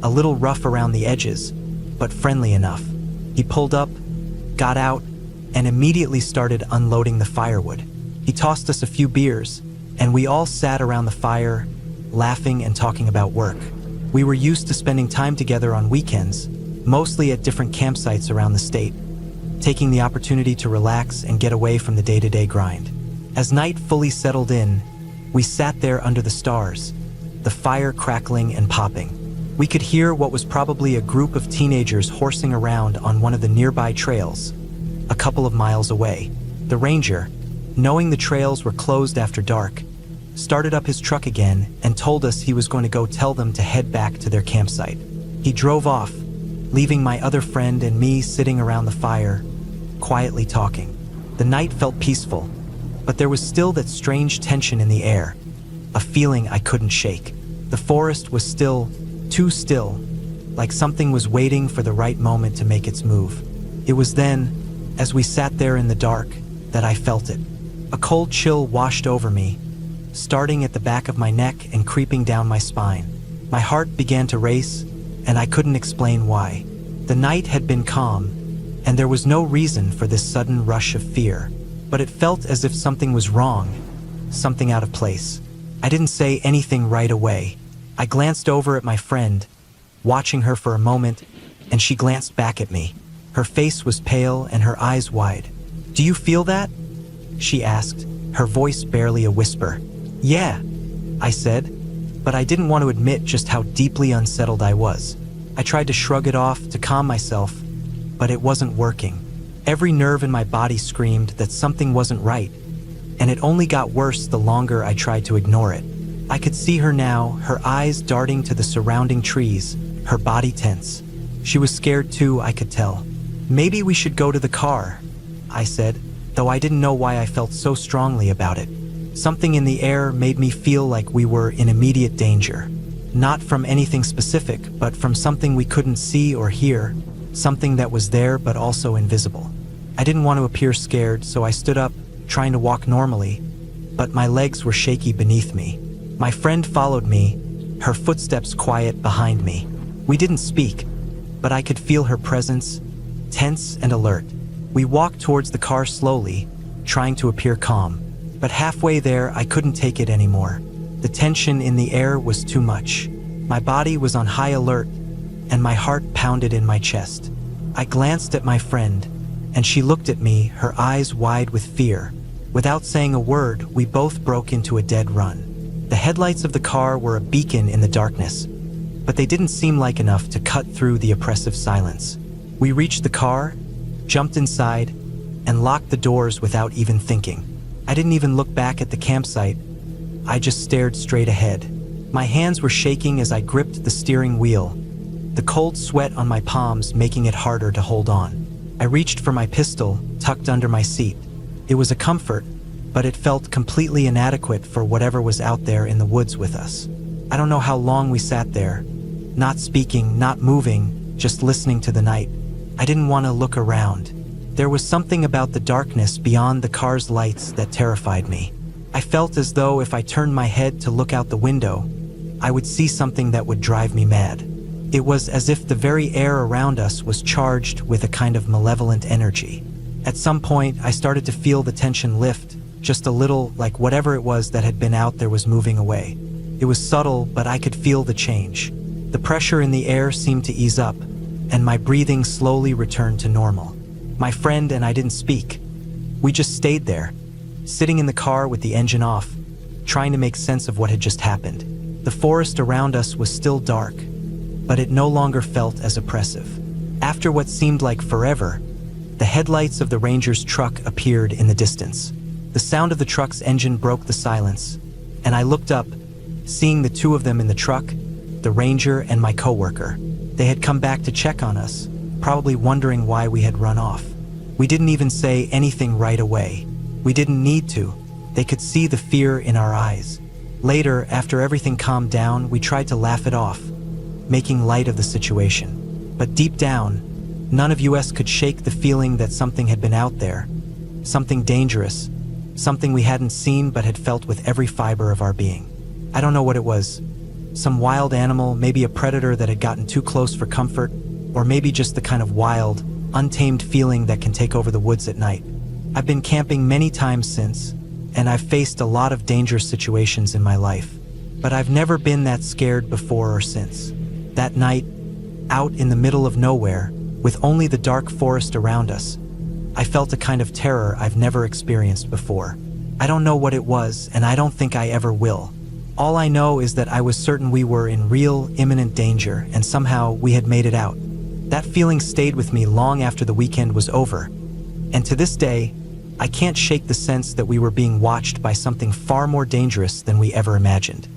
a little rough around the edges, but friendly enough. He pulled up, got out, and immediately started unloading the firewood. He tossed us a few beers, and we all sat around the fire, laughing and talking about work. We were used to spending time together on weekends, mostly at different campsites around the state, taking the opportunity to relax and get away from the day-to-day grind. As night fully settled in, we sat there under the stars, the fire crackling and popping. We could hear what was probably a group of teenagers horsing around on one of the nearby trails, a couple of miles away. The ranger, knowing the trails were closed after dark, started up his truck again and told us he was going to go tell them to head back to their campsite. He drove off, leaving my other friend and me sitting around the fire, quietly talking. The night felt peaceful, but there was still that strange tension in the air, a feeling I couldn't shake. The forest was still, too still, like something was waiting for the right moment to make its move. It was then, as we sat there in the dark, that I felt it. A cold chill washed over me, starting at the back of my neck and creeping down my spine. My heart began to race, and I couldn't explain why. The night had been calm, and there was no reason for this sudden rush of fear, but it felt as if something was wrong, something out of place. I didn't say anything right away. I glanced over at my friend, watching her for a moment, and she glanced back at me. Her face was pale and her eyes wide. "Do you feel that?" she asked, her voice barely a whisper. "Yeah," I said, but I didn't want to admit just how deeply unsettled I was. I tried to shrug it off to calm myself, but it wasn't working. Every nerve in my body screamed that something wasn't right, and it only got worse the longer I tried to ignore it. I could see her now, her eyes darting to the surrounding trees, her body tense. She was scared too, I could tell. "Maybe we should go to the car," I said, though I didn't know why I felt so strongly about it. Something in the air made me feel like we were in immediate danger. Not from anything specific, but from something we couldn't see or hear, something that was there but also invisible. I didn't want to appear scared, so I stood up, trying to walk normally, but my legs were shaky beneath me. My friend followed me, her footsteps quiet behind me. We didn't speak, but I could feel her presence, tense and alert. We walked towards the car slowly, trying to appear calm, but halfway there I couldn't take it anymore. The tension in the air was too much. My body was on high alert, and my heart pounded in my chest. I glanced at my friend, and she looked at me, her eyes wide with fear. Without saying a word, we both broke into a dead run. The headlights of the car were a beacon in the darkness, but they didn't seem like enough to cut through the oppressive silence. We reached the car, jumped inside, and locked the doors without even thinking. I didn't even look back at the campsite. I just stared straight ahead. My hands were shaking as I gripped the steering wheel, the cold sweat on my palms making it harder to hold on. I reached for my pistol, tucked under my seat. It was a comfort, but it felt completely inadequate for whatever was out there in the woods with us. I don't know how long we sat there, not speaking, not moving, just listening to the night. I didn't want to look around. There was something about the darkness beyond the car's lights that terrified me. I felt as though if I turned my head to look out the window, I would see something that would drive me mad. It was as if the very air around us was charged with a kind of malevolent energy. At some point, I started to feel the tension lift, just a little, like whatever it was that had been out there was moving away. It was subtle, but I could feel the change. The pressure in the air seemed to ease up, and my breathing slowly returned to normal. My friend and I didn't speak. We just stayed there, sitting in the car with the engine off, trying to make sense of what had just happened. The forest around us was still dark, but it no longer felt as oppressive. After what seemed like forever, the headlights of the ranger's truck appeared in the distance. The sound of the truck's engine broke the silence, and I looked up, seeing the two of them in the truck, the ranger and my coworker. They had come back to check on us, probably wondering why we had run off. We didn't even say anything right away. We didn't need to. They could see the fear in our eyes. Later, after everything calmed down, we tried to laugh it off, making light of the situation. But deep down, none of us could shake the feeling that something had been out there, something dangerous, something we hadn't seen but had felt with every fiber of our being. I don't know what it was. Some wild animal, maybe a predator that had gotten too close for comfort, or maybe just the kind of wild, untamed feeling that can take over the woods at night. I've been camping many times since, and I've faced a lot of dangerous situations in my life, but I've never been that scared before or since. That night, out in the middle of nowhere, with only the dark forest around us, I felt a kind of terror I've never experienced before. I don't know what it was, and I don't think I ever will. All I know is that I was certain we were in real, imminent danger, and somehow we had made it out. That feeling stayed with me long after the weekend was over, and to this day, I can't shake the sense that we were being watched by something far more dangerous than we ever imagined.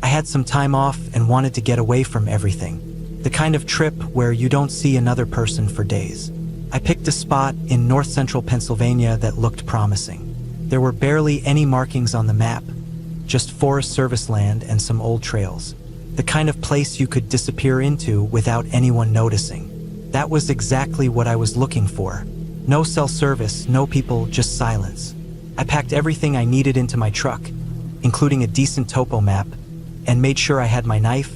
I had some time off and wanted to get away from everything. The kind of trip where you don't see another person for days. I picked a spot in north-central Pennsylvania that looked promising. There were barely any markings on the map, just Forest Service land and some old trails. The kind of place you could disappear into without anyone noticing. That was exactly what I was looking for. No cell service, no people, just silence. I packed everything I needed into my truck, including a decent topo map, and made sure I had my knife,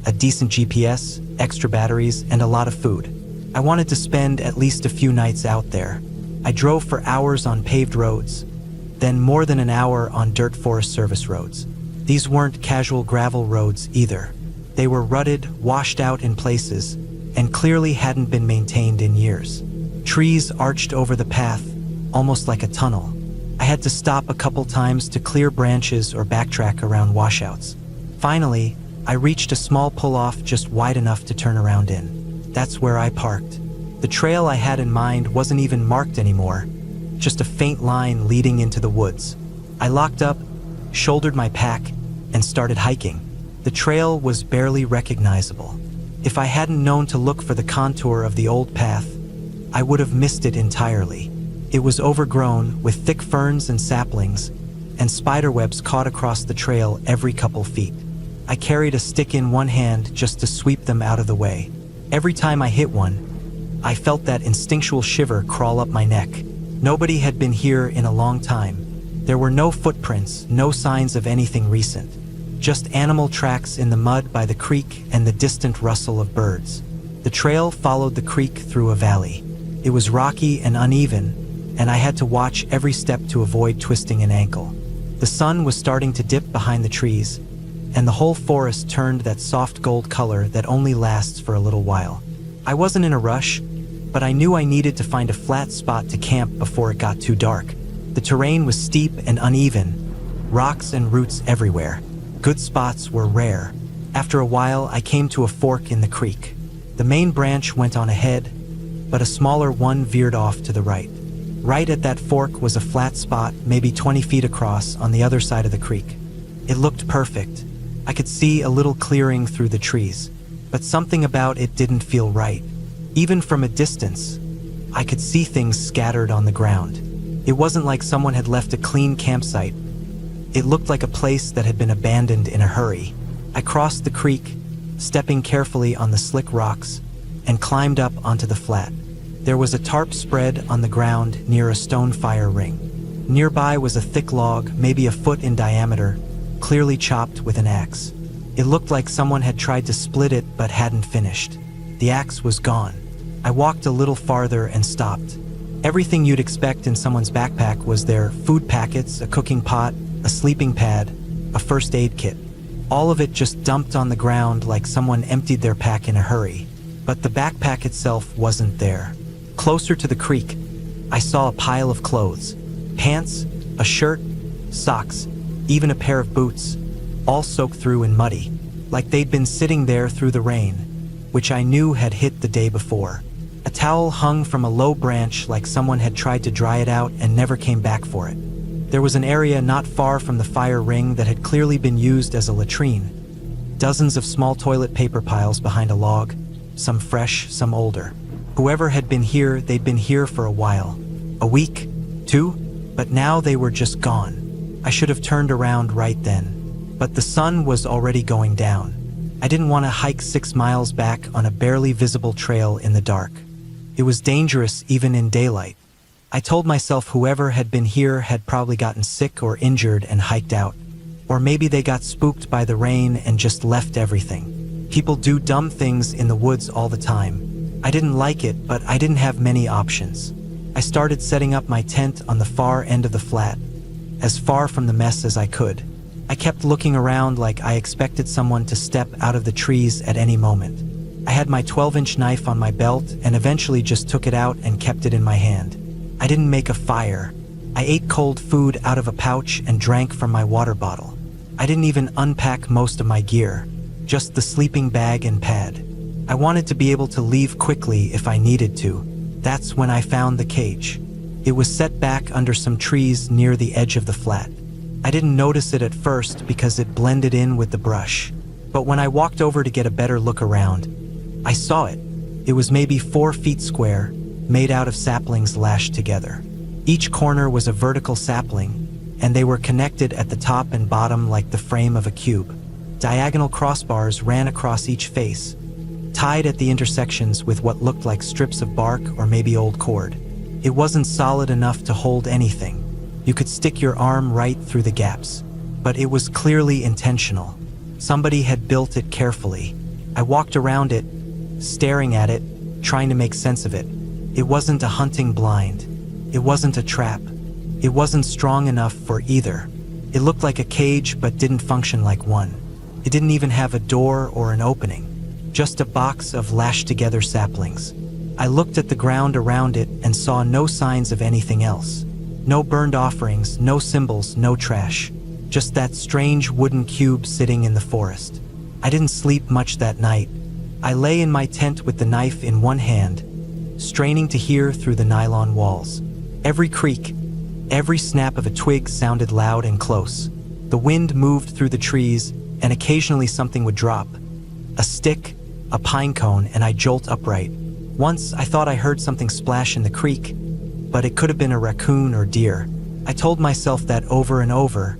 a decent GPS, extra batteries, and a lot of food. I wanted to spend at least a few nights out there. I drove for hours on paved roads, then more than an hour on dirt Forest Service roads. These weren't casual gravel roads either. They were rutted, washed out in places, and clearly hadn't been maintained in years. Trees arched over the path, almost like a tunnel. I had to stop a couple times to clear branches or backtrack around washouts. Finally, I reached a small pull-off just wide enough to turn around in. That's where I parked. The trail I had in mind wasn't even marked anymore, just a faint line leading into the woods. I locked up, shouldered my pack, and started hiking. The trail was barely recognizable. If I hadn't known to look for the contour of the old path, I would have missed it entirely. It was overgrown with thick ferns and saplings, and spiderwebs caught across the trail every couple feet. I carried a stick in one hand just to sweep them out of the way. Every time I hit one, I felt that instinctual shiver crawl up my neck. Nobody had been here in a long time. There were no footprints, no signs of anything recent. Just animal tracks in the mud by the creek and the distant rustle of birds. The trail followed the creek through a valley. It was rocky and uneven, and I had to watch every step to avoid twisting an ankle. The sun was starting to dip behind the trees, and the whole forest turned that soft gold color that only lasts for a little while. I wasn't in a rush, but I knew I needed to find a flat spot to camp before it got too dark. The terrain was steep and uneven, rocks and roots everywhere. Good spots were rare. After a while, I came to a fork in the creek. The main branch went on ahead, but a smaller one veered off to the right. Right at that fork was a flat spot, maybe 20 feet across, on the other side of the creek. It looked perfect. I could see a little clearing through the trees, but something about it didn't feel right. Even from a distance, I could see things scattered on the ground. It wasn't like someone had left a clean campsite. It looked like a place that had been abandoned in a hurry. I crossed the creek, stepping carefully on the slick rocks, and climbed up onto the flat. There was a tarp spread on the ground near a stone fire ring. Nearby was a thick log, maybe a foot in diameter, clearly chopped with an axe. It looked like someone had tried to split it but hadn't finished. The axe was gone. I walked a little farther and stopped. Everything you'd expect in someone's backpack was there: food packets, a cooking pot, a sleeping pad, a first aid kit. All of it just dumped on the ground like someone emptied their pack in a hurry. But the backpack itself wasn't there. Closer to the creek, I saw a pile of clothes. Pants, a shirt, socks, even a pair of boots, all soaked through and muddy, like they'd been sitting there through the rain, which I knew had hit the day before. A towel hung from a low branch like someone had tried to dry it out and never came back for it. There was an area not far from the fire ring that had clearly been used as a latrine. Dozens of small toilet paper piles behind a log, some fresh, some older. Whoever had been here, they'd been here for a while. A week, 2, but now they were just gone. I should have turned around right then. But the sun was already going down. I didn't want to hike 6 miles back on a barely visible trail in the dark. It was dangerous even in daylight. I told myself whoever had been here had probably gotten sick or injured and hiked out. Or maybe they got spooked by the rain and just left everything. People do dumb things in the woods all the time. I didn't like it, but I didn't have many options. I started setting up my tent on the far end of the flat, as far from the mess as I could. I kept looking around like I expected someone to step out of the trees at any moment. I had my 12-inch knife on my belt and eventually just took it out and kept it in my hand. I didn't make a fire. I ate cold food out of a pouch and drank from my water bottle. I didn't even unpack most of my gear, just the sleeping bag and pad. I wanted to be able to leave quickly if I needed to. That's when I found the cage. It was set back under some trees near the edge of the flat. I didn't notice it at first because it blended in with the brush. But when I walked over to get a better look around, I saw it. It was maybe 4 feet square, made out of saplings lashed together. Each corner was a vertical sapling, and they were connected at the top and bottom like the frame of a cube. Diagonal crossbars ran across each face, tied at the intersections with what looked like strips of bark or maybe old cord. It wasn't solid enough to hold anything. You could stick your arm right through the gaps, but it was clearly intentional. Somebody had built it carefully. I walked around it, staring at it, trying to make sense of it. It wasn't a hunting blind. It wasn't a trap. It wasn't strong enough for either. It looked like a cage but didn't function like one. It didn't even have a door or an opening, just a box of lashed together saplings. I looked at the ground around it and saw no signs of anything else. No burned offerings, no symbols, no trash. Just that strange wooden cube sitting in the forest. I didn't sleep much that night. I lay in my tent with the knife in one hand, straining to hear through the nylon walls. Every creak, every snap of a twig sounded loud and close. The wind moved through the trees, and occasionally something would drop. A stick, a pine cone, and I jolt upright. Once I thought I heard something splash in the creek, but it could have been a raccoon or deer. I told myself that over and over,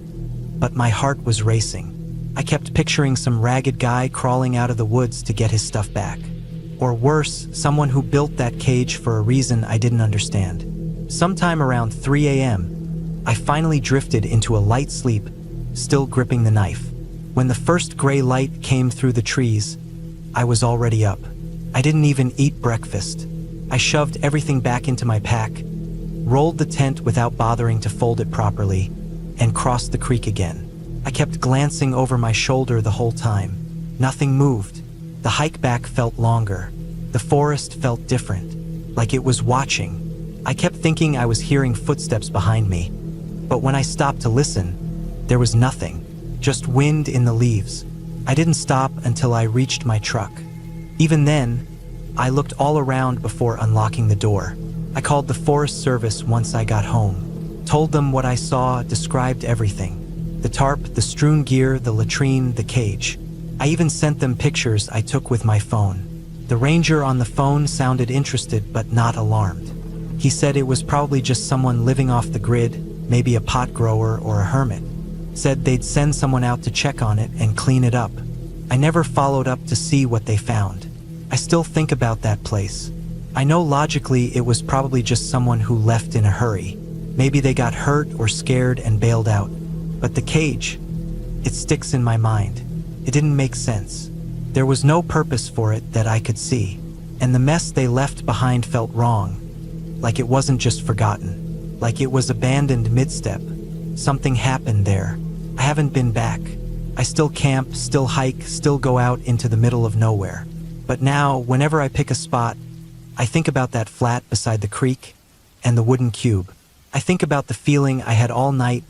but my heart was racing. I kept picturing some ragged guy crawling out of the woods to get his stuff back. Or worse, someone who built that cage for a reason I didn't understand. Sometime around 3 a.m., I finally drifted into a light sleep, still gripping the knife. When the first gray light came through the trees, I was already up. I didn't even eat breakfast. I shoved everything back into my pack, rolled the tent without bothering to fold it properly, and crossed the creek again. I kept glancing over my shoulder the whole time. Nothing moved. The hike back felt longer. The forest felt different, like it was watching. I kept thinking I was hearing footsteps behind me, but when I stopped to listen, there was nothing, just wind in the leaves. I didn't stop until I reached my truck. Even then, I looked all around before unlocking the door. I called the Forest Service once I got home, told them what I saw, described everything. The tarp, the strewn gear, the latrine, the cage. I even sent them pictures I took with my phone. The ranger on the phone sounded interested but not alarmed. He said it was probably just someone living off the grid, maybe a pot grower or a hermit. Said they'd send someone out to check on it and clean it up. I never followed up to see what they found. I still think about that place. I know logically it was probably just someone who left in a hurry. Maybe they got hurt or scared and bailed out. But the cage, it sticks in my mind. It didn't make sense. There was no purpose for it that I could see. And the mess they left behind felt wrong. Like it wasn't just forgotten. Like it was abandoned mid-step. Something happened there. I haven't been back. I still camp, still hike, still go out into the middle of nowhere. But now, whenever I pick a spot, I think about that flat beside the creek and the wooden cube. I think about the feeling I had all night,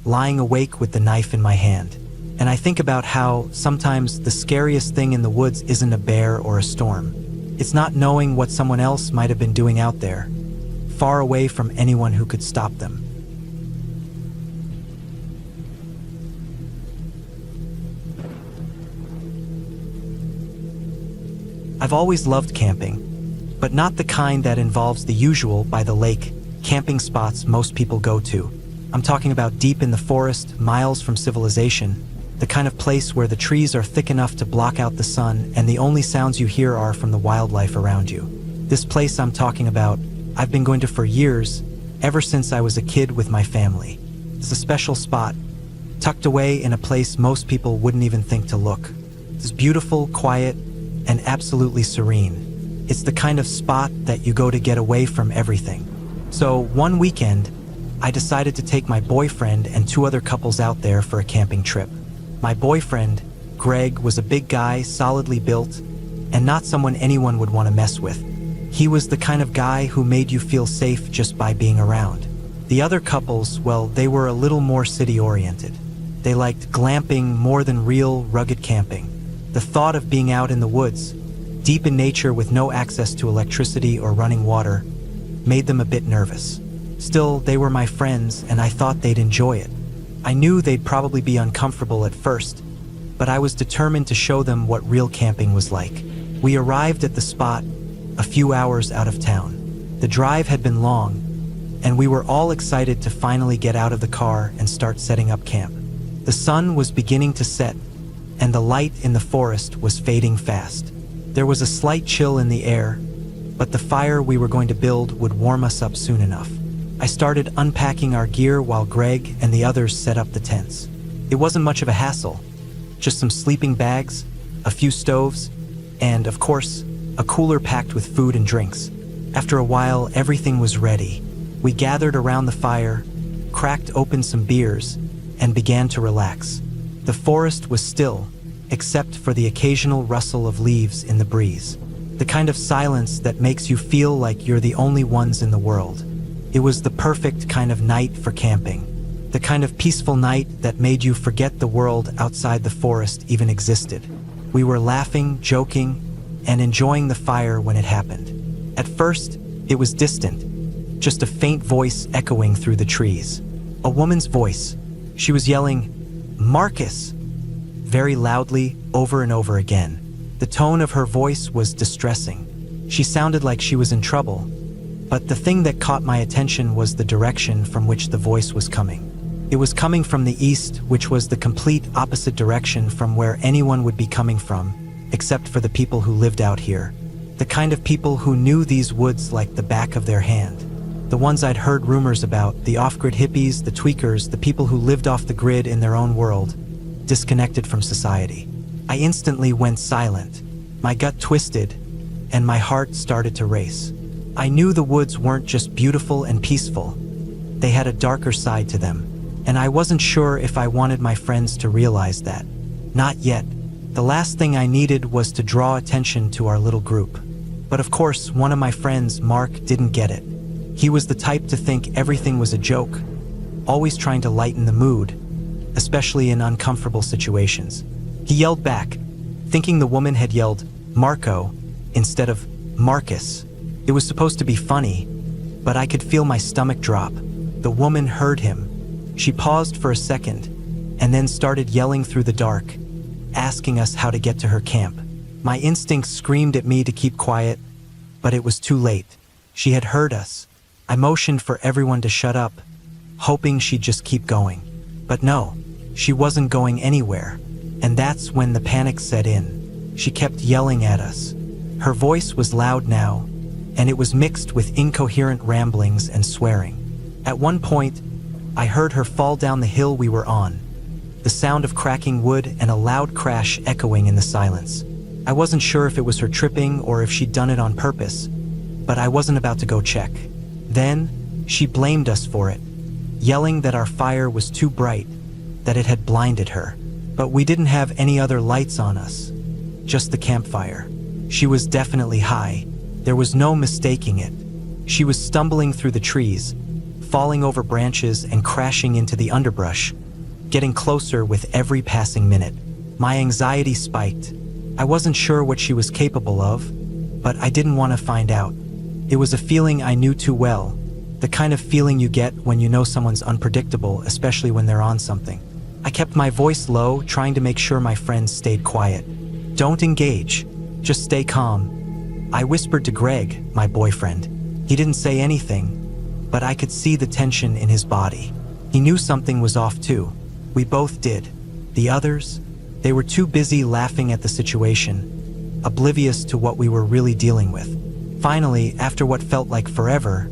lying awake with the knife in my hand. And I think about how sometimes the scariest thing in the woods isn't a bear or a storm. It's not knowing what someone else might have been doing out there, far away from anyone who could stop them. I've always loved camping, but not the kind that involves the usual by the lake camping spots most people go to. I'm talking about deep in the forest, miles from civilization, the kind of place where the trees are thick enough to block out the sun and the only sounds you hear are from the wildlife around you. This place I'm talking about, I've been going to for years, ever since I was a kid with my family. It's a special spot, tucked away in a place most people wouldn't even think to look. It's beautiful, quiet, and absolutely serene. It's the kind of spot that you go to get away from everything. So one weekend, I decided to take my boyfriend and 2 other couples out there for a camping trip. My boyfriend, Greg, was a big guy, solidly built, and not someone anyone would want to mess with. He was the kind of guy who made you feel safe just by being around. The other couples, well, they were a little more city-oriented. They liked glamping more than real, rugged camping. The thought of being out in the woods, deep in nature with no access to electricity or running water, made them a bit nervous. Still, they were my friends, and I thought they'd enjoy it. I knew they'd probably be uncomfortable at first, but I was determined to show them what real camping was like. We arrived at the spot a few hours out of town. The drive had been long, and we were all excited to finally get out of the car and start setting up camp. The sun was beginning to set, and the light in the forest was fading fast. There was a slight chill in the air, but the fire we were going to build would warm us up soon enough. I started unpacking our gear while Greg and the others set up the tents. It wasn't much of a hassle, just some sleeping bags, a few stoves, and, of course, a cooler packed with food and drinks. After a while, everything was ready. We gathered around the fire, cracked open some beers, and began to relax. The forest was still, except for the occasional rustle of leaves in the breeze. The kind of silence that makes you feel like you're the only ones in the world. It was the perfect kind of night for camping. The kind of peaceful night that made you forget the world outside the forest even existed. We were laughing, joking, and enjoying the fire when it happened. At first, it was distant, just a faint voice echoing through the trees. A woman's voice. She was yelling, "Marcus!" very loudly, over and over again. The tone of her voice was distressing. She sounded like she was in trouble, But the thing that caught my attention was the direction from which the voice was coming. It was coming from the east, which was the complete opposite direction from where anyone would be coming from, except for the people who lived out here. The kind of people who knew these woods like the back of their hand. The ones I'd heard rumors about, the off-grid hippies, the tweakers, the people who lived off the grid in their own world, disconnected from society. I instantly went silent. My gut twisted, and my heart started to race. I knew the woods weren't just beautiful and peaceful. They had a darker side to them, and I wasn't sure if I wanted my friends to realize that. Not yet. The last thing I needed was to draw attention to our little group. But of course, one of my friends, Mark, didn't get it. He was the type to think everything was a joke, always trying to lighten the mood, especially in uncomfortable situations. He yelled back, thinking the woman had yelled Marco instead of Marcus. It was supposed to be funny, but I could feel my stomach drop. The woman heard him. She paused for a second, and then started yelling through the dark, asking us how to get to her camp. My instincts screamed at me to keep quiet, but it was too late. She had heard us. I motioned for everyone to shut up, hoping she'd just keep going. But no, she wasn't going anywhere, and that's when the panic set in. She kept yelling at us. Her voice was loud now, and it was mixed with incoherent ramblings and swearing. At one point, I heard her fall down the hill we were on, the sound of cracking wood and a loud crash echoing in the silence. I wasn't sure if it was her tripping or if she'd done it on purpose, but I wasn't about to go check. Then, she blamed us for it, yelling that our fire was too bright, that it had blinded her. But we didn't have any other lights on us, just the campfire. She was definitely high. There was no mistaking it. She was stumbling through the trees, falling over branches and crashing into the underbrush, getting closer with every passing minute. My anxiety spiked. I wasn't sure what she was capable of, but I didn't want to find out. It was a feeling I knew too well, the kind of feeling you get when you know someone's unpredictable, especially when they're on something. I kept my voice low, trying to make sure my friends stayed quiet. Don't engage, just stay calm. I whispered to Greg, my boyfriend. He didn't say anything, but I could see the tension in his body. He knew something was off too. We both did. The others? They were too busy laughing at the situation, oblivious to what we were really dealing with. Finally, after what felt like forever,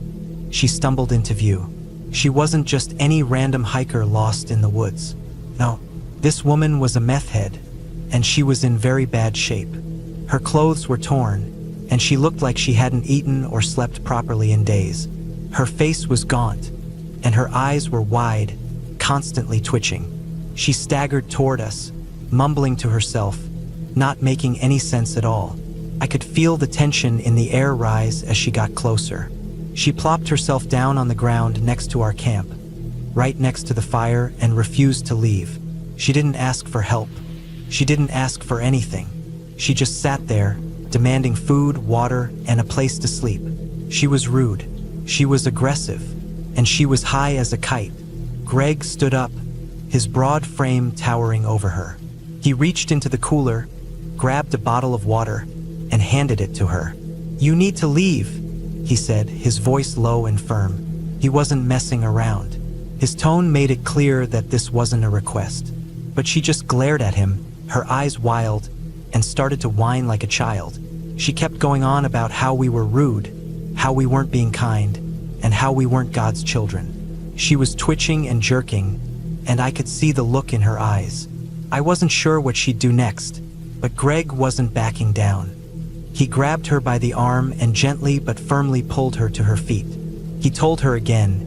she stumbled into view. She wasn't just any random hiker lost in the woods. No, this woman was a meth head, and she was in very bad shape. Her clothes were torn, and she looked like she hadn't eaten or slept properly in days. Her face was gaunt, and her eyes were wide, constantly twitching. She staggered toward us, mumbling to herself, not making any sense at all. I could feel the tension in the air rise as she got closer. She plopped herself down on the ground next to our camp, right next to the fire, and refused to leave. She didn't ask for help. She didn't ask for anything. She just sat there, demanding food, water, and a place to sleep. She was rude. She was aggressive. And she was high as a kite. Greg stood up, his broad frame towering over her. He reached into the cooler, grabbed a bottle of water, and handed it to her. "You need to leave," he said, his voice low and firm. He wasn't messing around. His tone made it clear that this wasn't a request. But she just glared at him, her eyes wild, and started to whine like a child. She kept going on about how we were rude, how we weren't being kind, and how we weren't God's children. She was twitching and jerking, and I could see the look in her eyes. I wasn't sure what she'd do next, but Greg wasn't backing down. He grabbed her by the arm and gently but firmly pulled her to her feet. He told her again,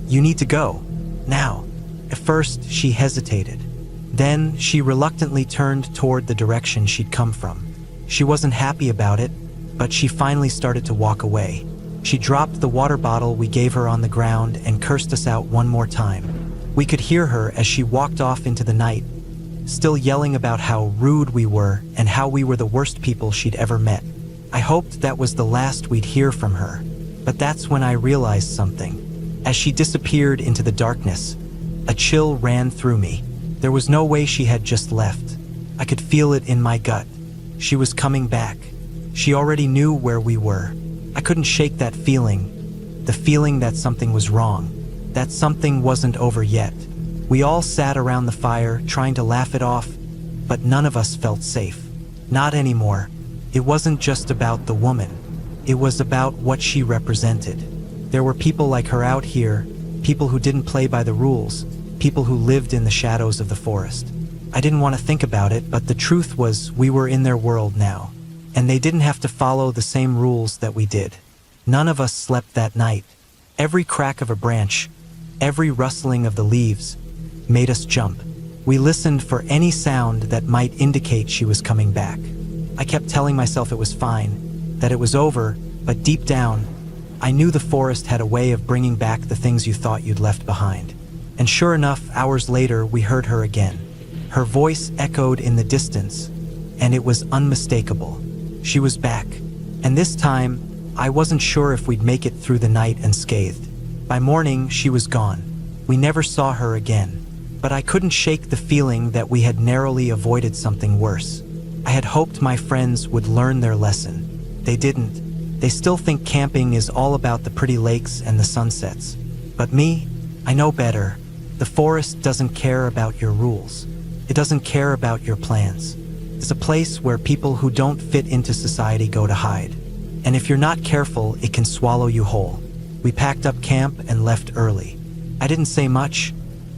"You need to go, now." At first, she hesitated. Then, she reluctantly turned toward the direction she'd come from. She wasn't happy about it, but she finally started to walk away. She dropped the water bottle we gave her on the ground and cursed us out one more time. We could hear her as she walked off into the night, still yelling about how rude we were and how we were the worst people she'd ever met. I hoped that was the last we'd hear from her, but that's when I realized something. As she disappeared into the darkness, a chill ran through me. There was no way she had just left. I could feel it in my gut. She was coming back. She already knew where we were. I couldn't shake that feeling, the feeling that something was wrong, that something wasn't over yet. We all sat around the fire trying to laugh it off, but none of us felt safe. Not anymore. It wasn't just about the woman. It was about what she represented. There were people like her out here, people who didn't play by the rules, people who lived in the shadows of the forest. I didn't want to think about it, but the truth was we were in their world now, and they didn't have to follow the same rules that we did. None of us slept that night. Every crack of a branch, every rustling of the leaves, made us jump. We listened for any sound that might indicate she was coming back. I kept telling myself it was fine, that it was over, but deep down, I knew the forest had a way of bringing back the things you thought you'd left behind. And sure enough, hours later, we heard her again. Her voice echoed in the distance, and it was unmistakable. She was back, and this time, I wasn't sure if we'd make it through the night unscathed. By morning, she was gone. We never saw her again. But I couldn't shake the feeling that we had narrowly avoided something worse. I had hoped my friends would learn their lesson. They didn't. They still think camping is all about the pretty lakes and the sunsets. But me, I know better. The forest doesn't care about your rules. It doesn't care about your plans. It's a place where people who don't fit into society go to hide. And if you're not careful, it can swallow you whole. We packed up camp and left early. I didn't say much,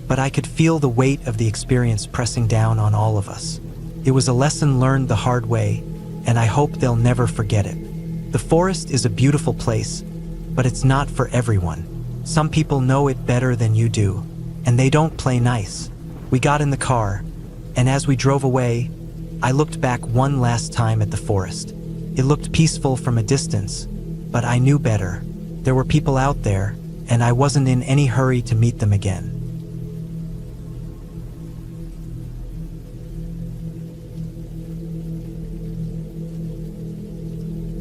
but I could feel the weight of the experience pressing down on all of us. It was a lesson learned the hard way, and I hope they'll never forget it. The forest is a beautiful place, but it's not for everyone. Some people know it better than you do, and they don't play nice. We got in the car, and as we drove away, I looked back one last time at the forest. It looked peaceful from a distance, but I knew better. There were people out there, and I wasn't in any hurry to meet them again.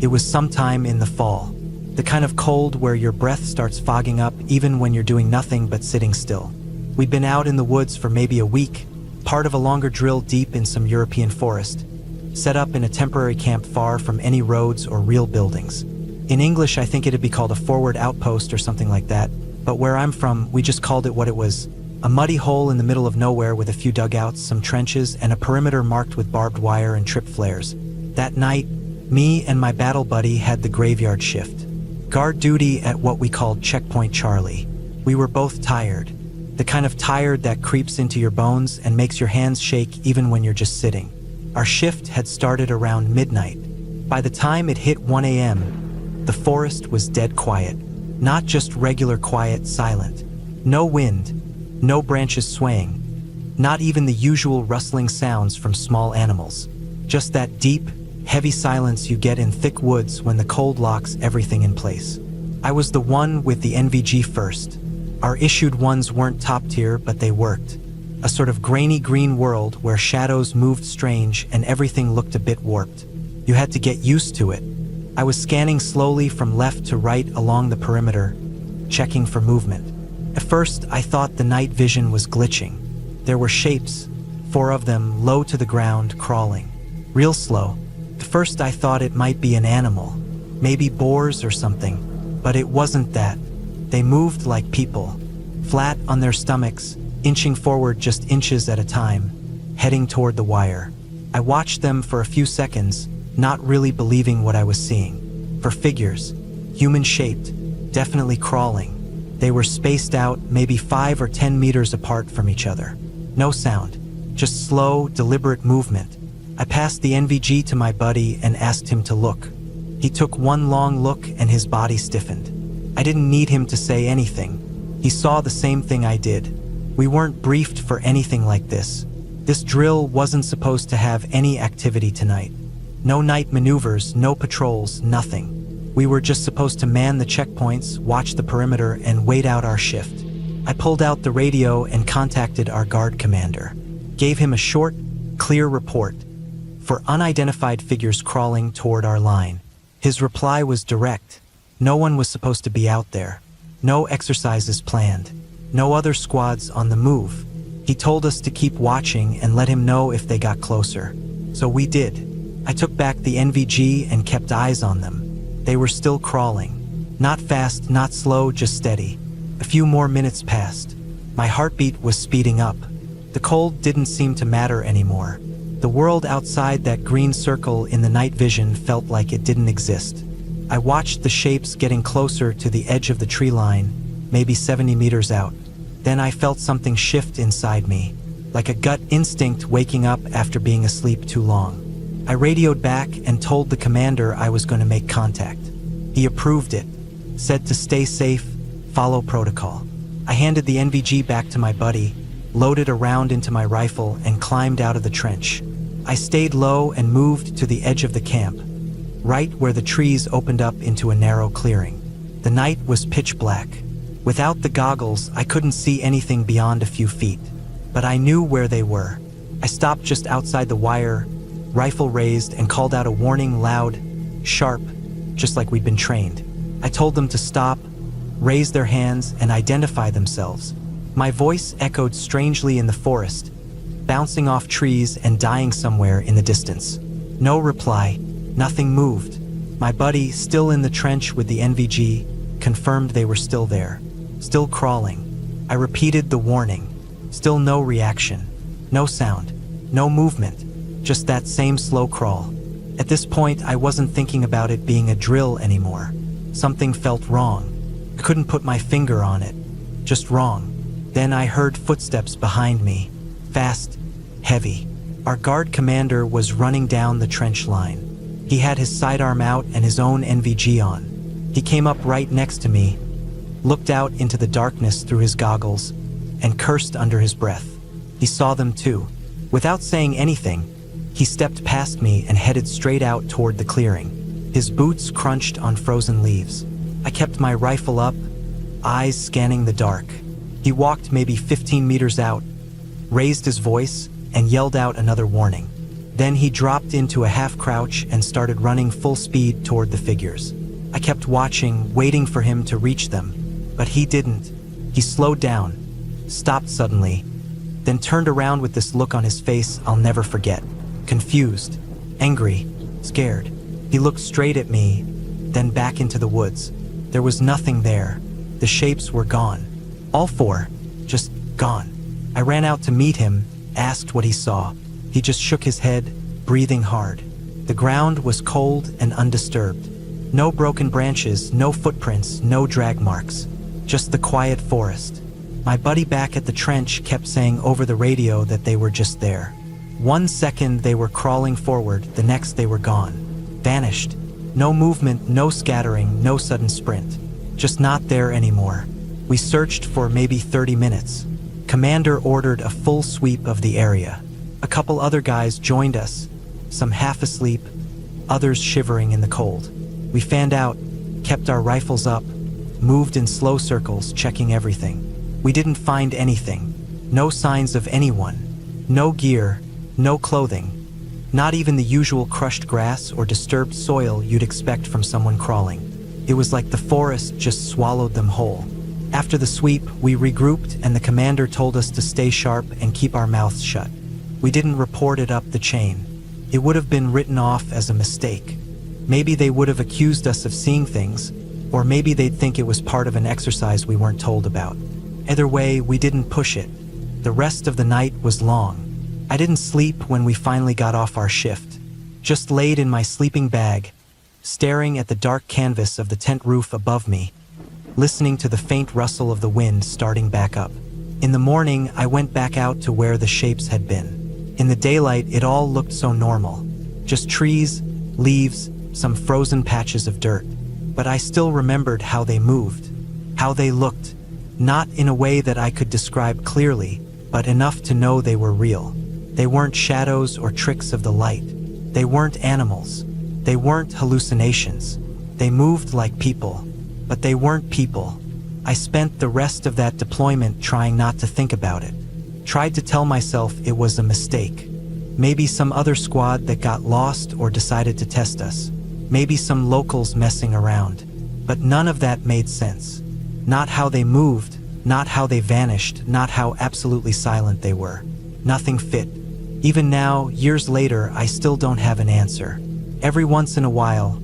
It was sometime in the fall, the kind of cold where your breath starts fogging up even when you're doing nothing but sitting still. We'd been out in the woods for maybe a week, part of a longer drill deep in some European forest, set up in a temporary camp far from any roads or real buildings. In English, I think it'd be called a forward outpost or something like that, but where I'm from, we just called it what it was: a muddy hole in the middle of nowhere with a few dugouts, some trenches, and a perimeter marked with barbed wire and trip flares. That night, me and my battle buddy had the graveyard shift, guard duty at what we called Checkpoint Charlie. We were both tired, the kind of tired that creeps into your bones and makes your hands shake even when you're just sitting. Our shift had started around midnight. By the time it hit 1 a.m., the forest was dead quiet. Not just regular quiet, silent. No wind, no branches swaying, not even the usual rustling sounds from small animals. Just that deep, heavy silence you get in thick woods when the cold locks everything in place. I was the one with the NVG first. Our issued ones weren't top tier, but they worked. A sort of grainy green world where shadows moved strange and everything looked a bit warped. You had to get used to it. I was scanning slowly from left to right along the perimeter, checking for movement. At first, I thought the night vision was glitching. There were shapes, 4 of them low to the ground, crawling. Real slow. At first I thought it might be an animal, maybe boars or something, but it wasn't that. They moved like people, flat on their stomachs, inching forward just inches at a time, heading toward the wire. I watched them for a few seconds, not really believing what I was seeing. For figures, human-shaped, definitely crawling. They were spaced out maybe 5 or 10 meters apart from each other. No sound, just slow, deliberate movement. I passed the NVG to my buddy and asked him to look. He took one long look and his body stiffened. I didn't need him to say anything. He saw the same thing I did. We weren't briefed for anything like this. This drill wasn't supposed to have any activity tonight. No night maneuvers, no patrols, nothing. We were just supposed to man the checkpoints, watch the perimeter, and wait out our shift. I pulled out the radio and contacted our guard commander. Gave him a short, clear report for unidentified figures crawling toward our line. His reply was direct. No one was supposed to be out there. No exercises planned. No other squads on the move. He told us to keep watching and let him know if they got closer. So we did. I took back the NVG and kept eyes on them. They were still crawling. Not fast, not slow, just steady. A few more minutes passed. My heartbeat was speeding up. The cold didn't seem to matter anymore. The world outside that green circle in the night vision felt like it didn't exist. I watched the shapes getting closer to the edge of the tree line, maybe 70 meters out. Then I felt something shift inside me, like a gut instinct waking up after being asleep too long. I radioed back and told the commander I was going to make contact. He approved it, said to stay safe, follow protocol. I handed the NVG back to my buddy, loaded a round into my rifle, and climbed out of the trench. I stayed low and moved to the edge of the camp, right where the trees opened up into a narrow clearing. The night was pitch black. Without the goggles, I couldn't see anything beyond a few feet, but I knew where they were. I stopped just outside the wire, rifle raised, and called out a warning, loud, sharp, just like we'd been trained. I told them to stop, raise their hands, and identify themselves. My voice echoed strangely in the forest, bouncing off trees and dying somewhere in the distance. No reply, nothing moved. My buddy, still in the trench with the NVG, confirmed they were still there, still crawling. I repeated the warning. Still no reaction, no sound, no movement, just that same slow crawl. At this point, I wasn't thinking about it being a drill anymore. Something felt wrong. I couldn't put my finger on it, just wrong. Then I heard footsteps behind me, fast, heavy. Our guard commander was running down the trench line. He had his sidearm out and his own NVG on. He came up right next to me, looked out into the darkness through his goggles, and cursed under his breath. He saw them too. Without saying anything, he stepped past me and headed straight out toward the clearing. His boots crunched on frozen leaves. I kept my rifle up, eyes scanning the dark. He walked maybe 15 meters out, raised his voice, and yelled out another warning. Then he dropped into a half crouch and started running full speed toward the figures. I kept watching, waiting for him to reach them, but he didn't. He slowed down, stopped suddenly, then turned around with this look on his face I'll never forget. Confused, angry, scared. He looked straight at me, then back into the woods. There was nothing there. The shapes were gone. All four, just gone. I ran out to meet him, asked what he saw. He just shook his head, breathing hard. The ground was cold and undisturbed. No broken branches, no footprints, no drag marks. Just the quiet forest. My buddy back at the trench kept saying over the radio that they were just there. 1 second they were crawling forward, the next they were gone. Vanished. No movement, no scattering, no sudden sprint. Just not there anymore. We searched for maybe 30 minutes. Commander ordered a full sweep of the area. A couple other guys joined us, some half asleep, others shivering in the cold. We fanned out, kept our rifles up, moved in slow circles, checking everything. We didn't find anything. No signs of anyone. No gear, no clothing. Not even the usual crushed grass or disturbed soil you'd expect from someone crawling. It was like the forest just swallowed them whole. After the sweep, we regrouped and the commander told us to stay sharp and keep our mouths shut. We didn't report it up the chain. It would have been written off as a mistake. Maybe they would have accused us of seeing things, or maybe they'd think it was part of an exercise we weren't told about. Either way, we didn't push it. The rest of the night was long. I didn't sleep when we finally got off our shift. Just laid in my sleeping bag, staring at the dark canvas of the tent roof above me, listening to the faint rustle of the wind starting back up. In the morning, I went back out to where the shapes had been. In the daylight, it all looked so normal. Just trees, leaves, some frozen patches of dirt. But I still remembered how they moved, how they looked. Not in a way that I could describe clearly, but enough to know they were real. They weren't shadows or tricks of the light. They weren't animals. They weren't hallucinations. They moved like people, but they weren't people. I spent the rest of that deployment trying not to think about it. Tried to tell myself it was a mistake. Maybe some other squad that got lost or decided to test us. Maybe some locals messing around. But none of that made sense. Not how they moved, not how they vanished, not how absolutely silent they were. Nothing fit. Even now, years later, I still don't have an answer. Every once in a while,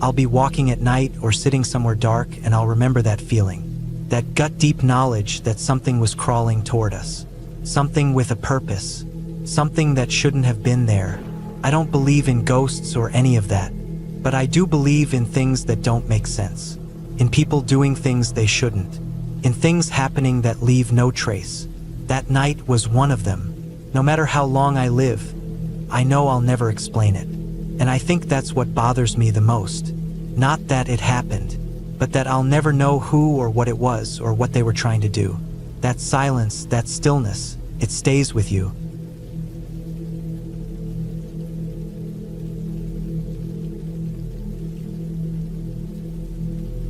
I'll be walking at night or sitting somewhere dark, and I'll remember that feeling. That gut-deep knowledge that something was crawling toward us. Something with a purpose. Something that shouldn't have been there. I don't believe in ghosts or any of that. But I do believe in things that don't make sense. In people doing things they shouldn't. In things happening that leave no trace. That night was one of them. No matter how long I live, I know I'll never explain it. And I think that's what bothers me the most. Not that it happened, but that I'll never know who or what it was or what they were trying to do. That silence, that stillness, it stays with you.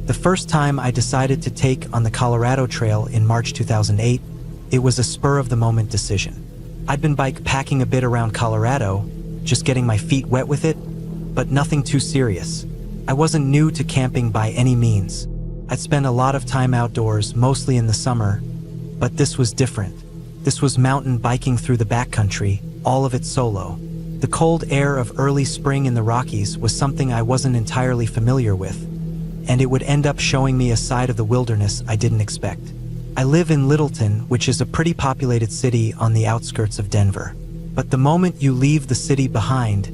The first time I decided to take on the Colorado Trail in March 2008, it was a spur-of-the-moment decision. I'd been bike packing a bit around Colorado, just getting my feet wet with it, but nothing too serious. I wasn't new to camping by any means. I'd spent a lot of time outdoors, mostly in the summer, but this was different. This was mountain biking through the backcountry, all of it solo. The cold air of early spring in the Rockies was something I wasn't entirely familiar with, and it would end up showing me a side of the wilderness I didn't expect. I live in Littleton, which is a pretty populated city on the outskirts of Denver. But the moment you leave the city behind,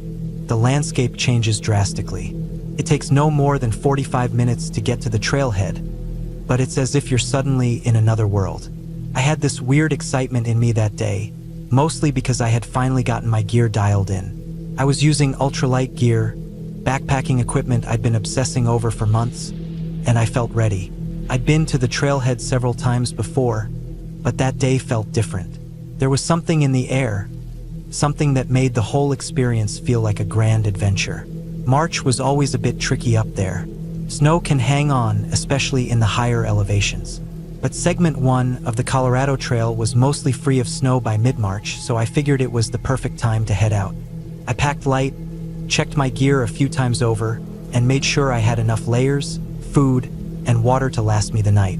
the landscape changes drastically. It takes no more than 45 minutes to get to the trailhead, but it's as if you're suddenly in another world. I had this weird excitement in me that day, mostly because I had finally gotten my gear dialed in. I was using ultralight gear, backpacking equipment I'd been obsessing over for months, and I felt ready. I'd been to the trailhead several times before, but that day felt different. There was something in the air, something that made the whole experience feel like a grand adventure. March was always a bit tricky up there. Snow can hang on, especially in the higher elevations. But segment 1 of the Colorado Trail was mostly free of snow by mid-March, so I figured it was the perfect time to head out. I packed light, checked my gear a few times over, and made sure I had enough layers, food, and water to last me the night.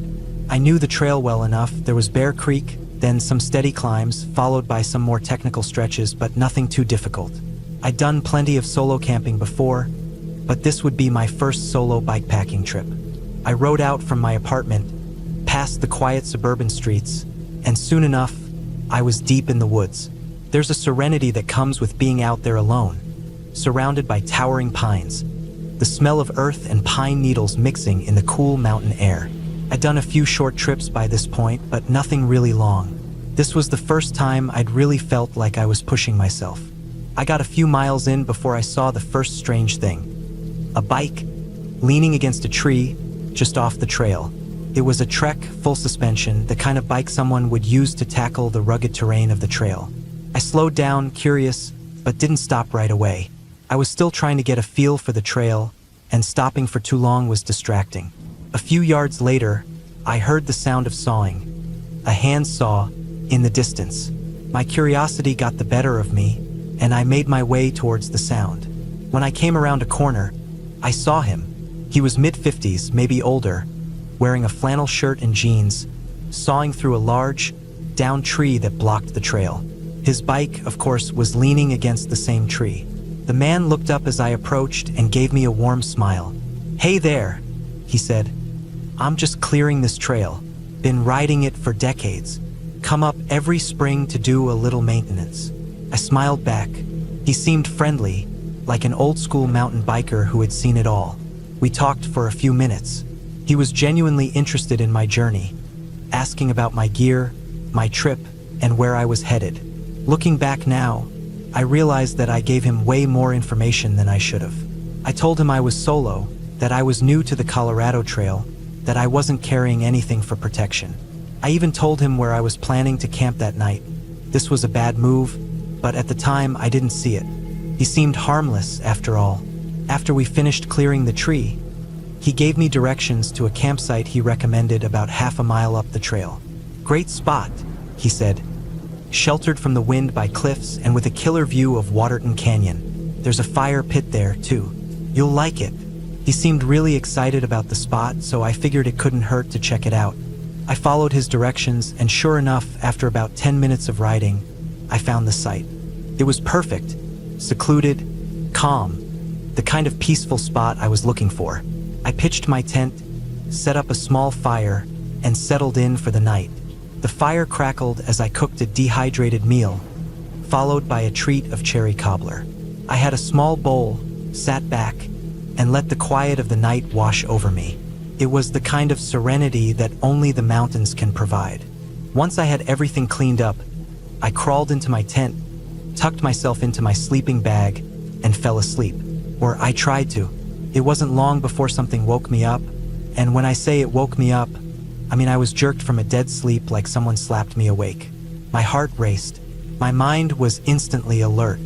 I knew the trail well enough. There was Bear Creek, then some steady climbs, followed by some more technical stretches, but nothing too difficult. I'd done plenty of solo camping before, but this would be my first solo bikepacking trip. I rode out from my apartment, past the quiet suburban streets, and soon enough, I was deep in the woods. There's a serenity that comes with being out there alone, surrounded by towering pines, the smell of earth and pine needles mixing in the cool mountain air. I'd done a few short trips by this point, but nothing really long. This was the first time I'd really felt like I was pushing myself. I got a few miles in before I saw the first strange thing. A bike, leaning against a tree, just off the trail. It was a Trek, full suspension, the kind of bike someone would use to tackle the rugged terrain of the trail. I slowed down, curious, but didn't stop right away. I was still trying to get a feel for the trail, and stopping for too long was distracting. A few yards later, I heard the sound of sawing, a hand saw, in the distance. My curiosity got the better of me, and I made my way towards the sound. When I came around a corner, I saw him. He was mid-50s, maybe older, wearing a flannel shirt and jeans, sawing through a large, downed tree that blocked the trail. His bike, of course, was leaning against the same tree. The man looked up as I approached and gave me a warm smile. "Hey there," he said. "I'm just clearing this trail. Been riding it for decades. Come up every spring to do a little maintenance." I smiled back. He seemed friendly, like an old-school mountain biker who had seen it all. We talked for a few minutes. He was genuinely interested in my journey, asking about my gear, my trip, and where I was headed. Looking back now, I realized that I gave him way more information than I should have. I told him I was solo, that I was new to the Colorado Trail, that I wasn't carrying anything for protection. I even told him where I was planning to camp that night. This was a bad move, but at the time I didn't see it. He seemed harmless, after all. After we finished clearing the tree, he gave me directions to a campsite he recommended about half a mile up the trail. "Great spot," he said. "Sheltered from the wind by cliffs and with a killer view of Waterton Canyon. There's a fire pit there, too. You'll like it." He seemed really excited about the spot, so I figured it couldn't hurt to check it out. I followed his directions, and sure enough, after about 10 minutes of riding, I found the site. It was perfect, secluded, calm, the kind of peaceful spot I was looking for. I pitched my tent, set up a small fire, and settled in for the night. The fire crackled as I cooked a dehydrated meal, followed by a treat of cherry cobbler. I had a small bowl, sat back, and let the quiet of the night wash over me. It was the kind of serenity that only the mountains can provide. Once I had everything cleaned up, I crawled into my tent, tucked myself into my sleeping bag, and fell asleep. Or I tried to. It wasn't long before something woke me up, and when I say it woke me up, I mean I was jerked from a dead sleep like someone slapped me awake. My heart raced. My mind was instantly alert.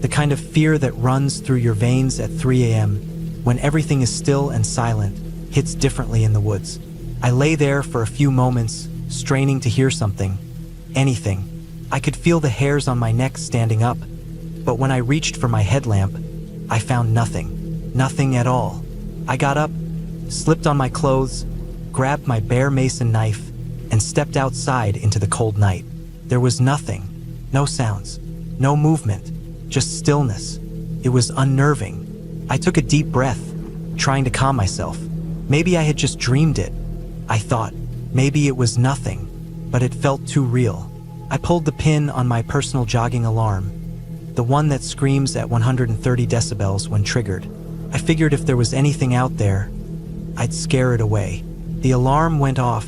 The kind of fear that runs through your veins at 3 a.m. when everything is still and silent hits differently in the woods. I lay there for a few moments, straining to hear something, anything. I could feel the hairs on my neck standing up, but when I reached for my headlamp, I found nothing. Nothing at all. I got up, slipped on my clothes, grabbed my bare mason knife, and stepped outside into the cold night. There was nothing. No sounds. No movement. Just stillness. It was unnerving. I took a deep breath, trying to calm myself. Maybe I had just dreamed it. I thought, maybe it was nothing, but it felt too real. I pulled the pin on my personal jogging alarm, the one that screams at 130 decibels when triggered. I figured if there was anything out there, I'd scare it away. The alarm went off,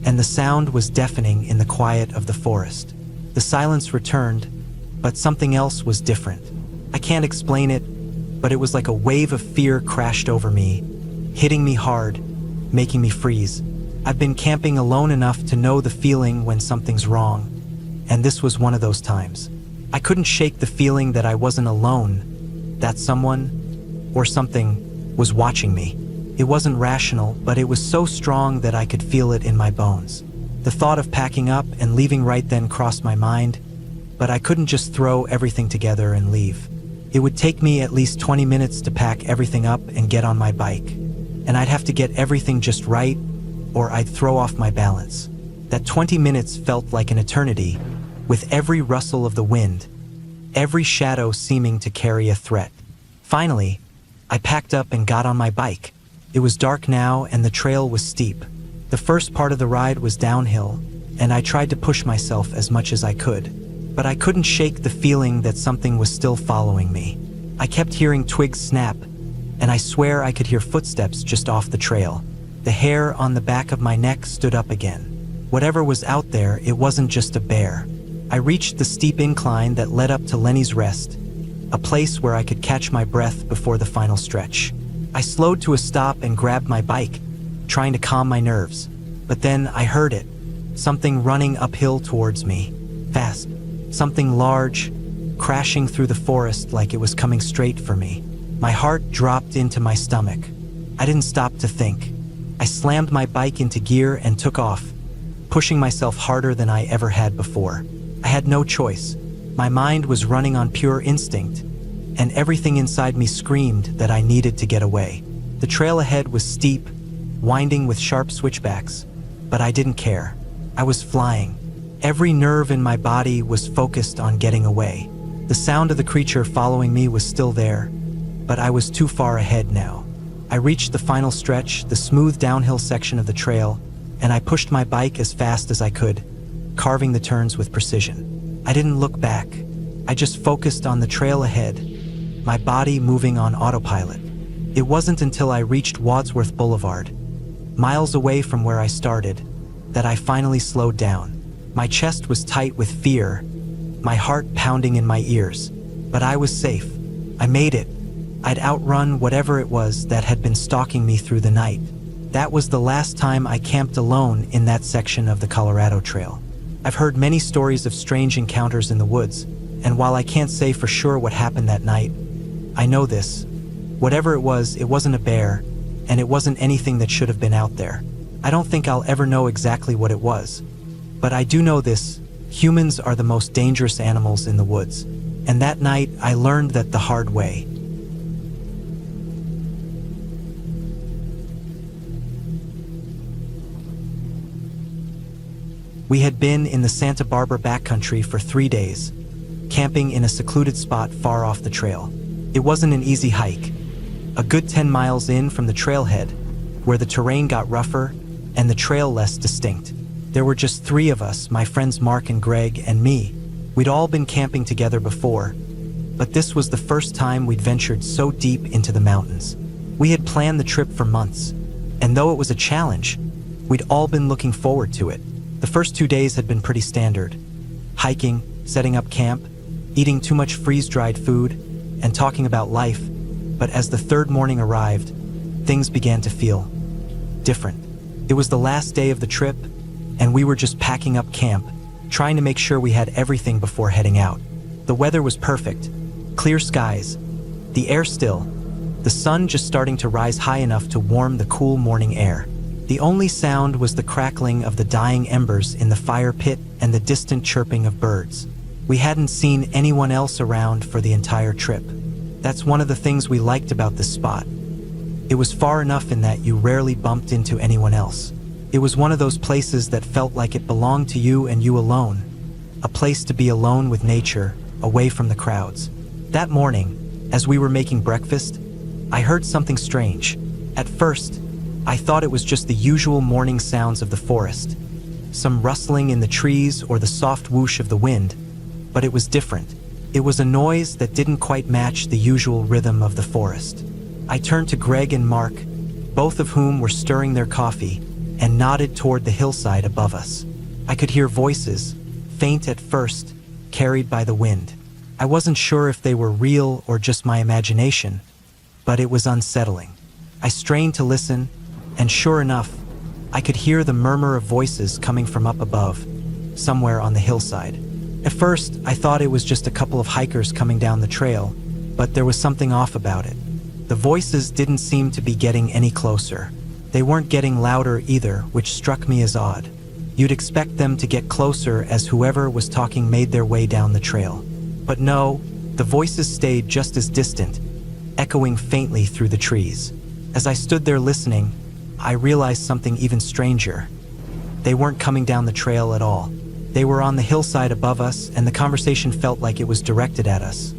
and the sound was deafening in the quiet of the forest. The silence returned, but something else was different. I can't explain it, but it was like a wave of fear crashed over me, hitting me hard, making me freeze. I've been camping alone enough to know the feeling when something's wrong, and this was one of those times. I couldn't shake the feeling that I wasn't alone, that someone, or something, was watching me. It wasn't rational, but it was so strong that I could feel it in my bones. The thought of packing up and leaving right then crossed my mind, but I couldn't just throw everything together and leave. It would take me at least 20 minutes to pack everything up and get on my bike, and I'd have to get everything just right, or I'd throw off my balance. That 20 minutes felt like an eternity, with every rustle of the wind, every shadow seeming to carry a threat. Finally, I packed up and got on my bike. It was dark now and the trail was steep. The first part of the ride was downhill, and I tried to push myself as much as I could. But I couldn't shake the feeling that something was still following me. I kept hearing twigs snap, and I swear I could hear footsteps just off the trail. The hair on the back of my neck stood up again. Whatever was out there, it wasn't just a bear. I reached the steep incline that led up to Lenny's Rest, a place where I could catch my breath before the final stretch. I slowed to a stop and grabbed my bike, trying to calm my nerves. But then I heard it, something running uphill towards me, fast. Something large, crashing through the forest like it was coming straight for me. My heart dropped into my stomach. I didn't stop to think. I slammed my bike into gear and took off, pushing myself harder than I ever had before. I had no choice. My mind was running on pure instinct, and everything inside me screamed that I needed to get away. The trail ahead was steep, winding with sharp switchbacks, but I didn't care. I was flying. Every nerve in my body was focused on getting away. The sound of the creature following me was still there, but I was too far ahead now. I reached the final stretch, the smooth downhill section of the trail, and I pushed my bike as fast as I could, carving the turns with precision. I didn't look back. I just focused on the trail ahead, my body moving on autopilot. It wasn't until I reached Wadsworth Boulevard, miles away from where I started, that I finally slowed down. My chest was tight with fear, my heart pounding in my ears. But I was safe. I made it. I'd outrun whatever it was that had been stalking me through the night. That was the last time I camped alone in that section of the Colorado Trail. I've heard many stories of strange encounters in the woods, and while I can't say for sure what happened that night, I know this. Whatever it wasn't a bear, and it wasn't anything that should have been out there. I don't think I'll ever know exactly what it was. But I do know this: humans are the most dangerous animals in the woods. And that night, I learned that the hard way. We had been in the Santa Barbara backcountry for 3 days, camping in a secluded spot far off the trail. It wasn't an easy hike, A good 10 miles in from the trailhead, where the terrain got rougher and the trail less distinct. There were just 3 of us, my friends Mark and Greg and me. We'd all been camping together before, but this was the first time we'd ventured so deep into the mountains. We had planned the trip for months, and though it was a challenge, we'd all been looking forward to it. The first 2 days had been pretty standard. Hiking, setting up camp, eating too much freeze-dried food, and talking about life. But as the 3rd morning arrived, things began to feel different. It was the last day of the trip, and we were just packing up camp, trying to make sure we had everything before heading out. The weather was perfect. Clear skies, the air still, the sun just starting to rise high enough to warm the cool morning air. The only sound was the crackling of the dying embers in the fire pit and the distant chirping of birds. We hadn't seen anyone else around for the entire trip. That's one of the things we liked about this spot. It was far enough in that you rarely bumped into anyone else. It was one of those places that felt like it belonged to you and you alone. A place to be alone with nature, away from the crowds. That morning, as we were making breakfast, I heard something strange. At first, I thought it was just the usual morning sounds of the forest. Some rustling in the trees or the soft whoosh of the wind, but it was different. It was a noise that didn't quite match the usual rhythm of the forest. I turned to Greg and Mark, both of whom were stirring their coffee, and nodded toward the hillside above us. I could hear voices, faint at first, carried by the wind. I wasn't sure if they were real or just my imagination, but it was unsettling. I strained to listen, and sure enough, I could hear the murmur of voices coming from up above, somewhere on the hillside. At first, I thought it was just a couple of hikers coming down the trail, but there was something off about it. The voices didn't seem to be getting any closer. They weren't getting louder either, which struck me as odd. You'd expect them to get closer as whoever was talking made their way down the trail. But no, the voices stayed just as distant, echoing faintly through the trees. As I stood there listening, I realized something even stranger. They weren't coming down the trail at all. They were on the hillside above us, and the conversation felt like it was directed at us.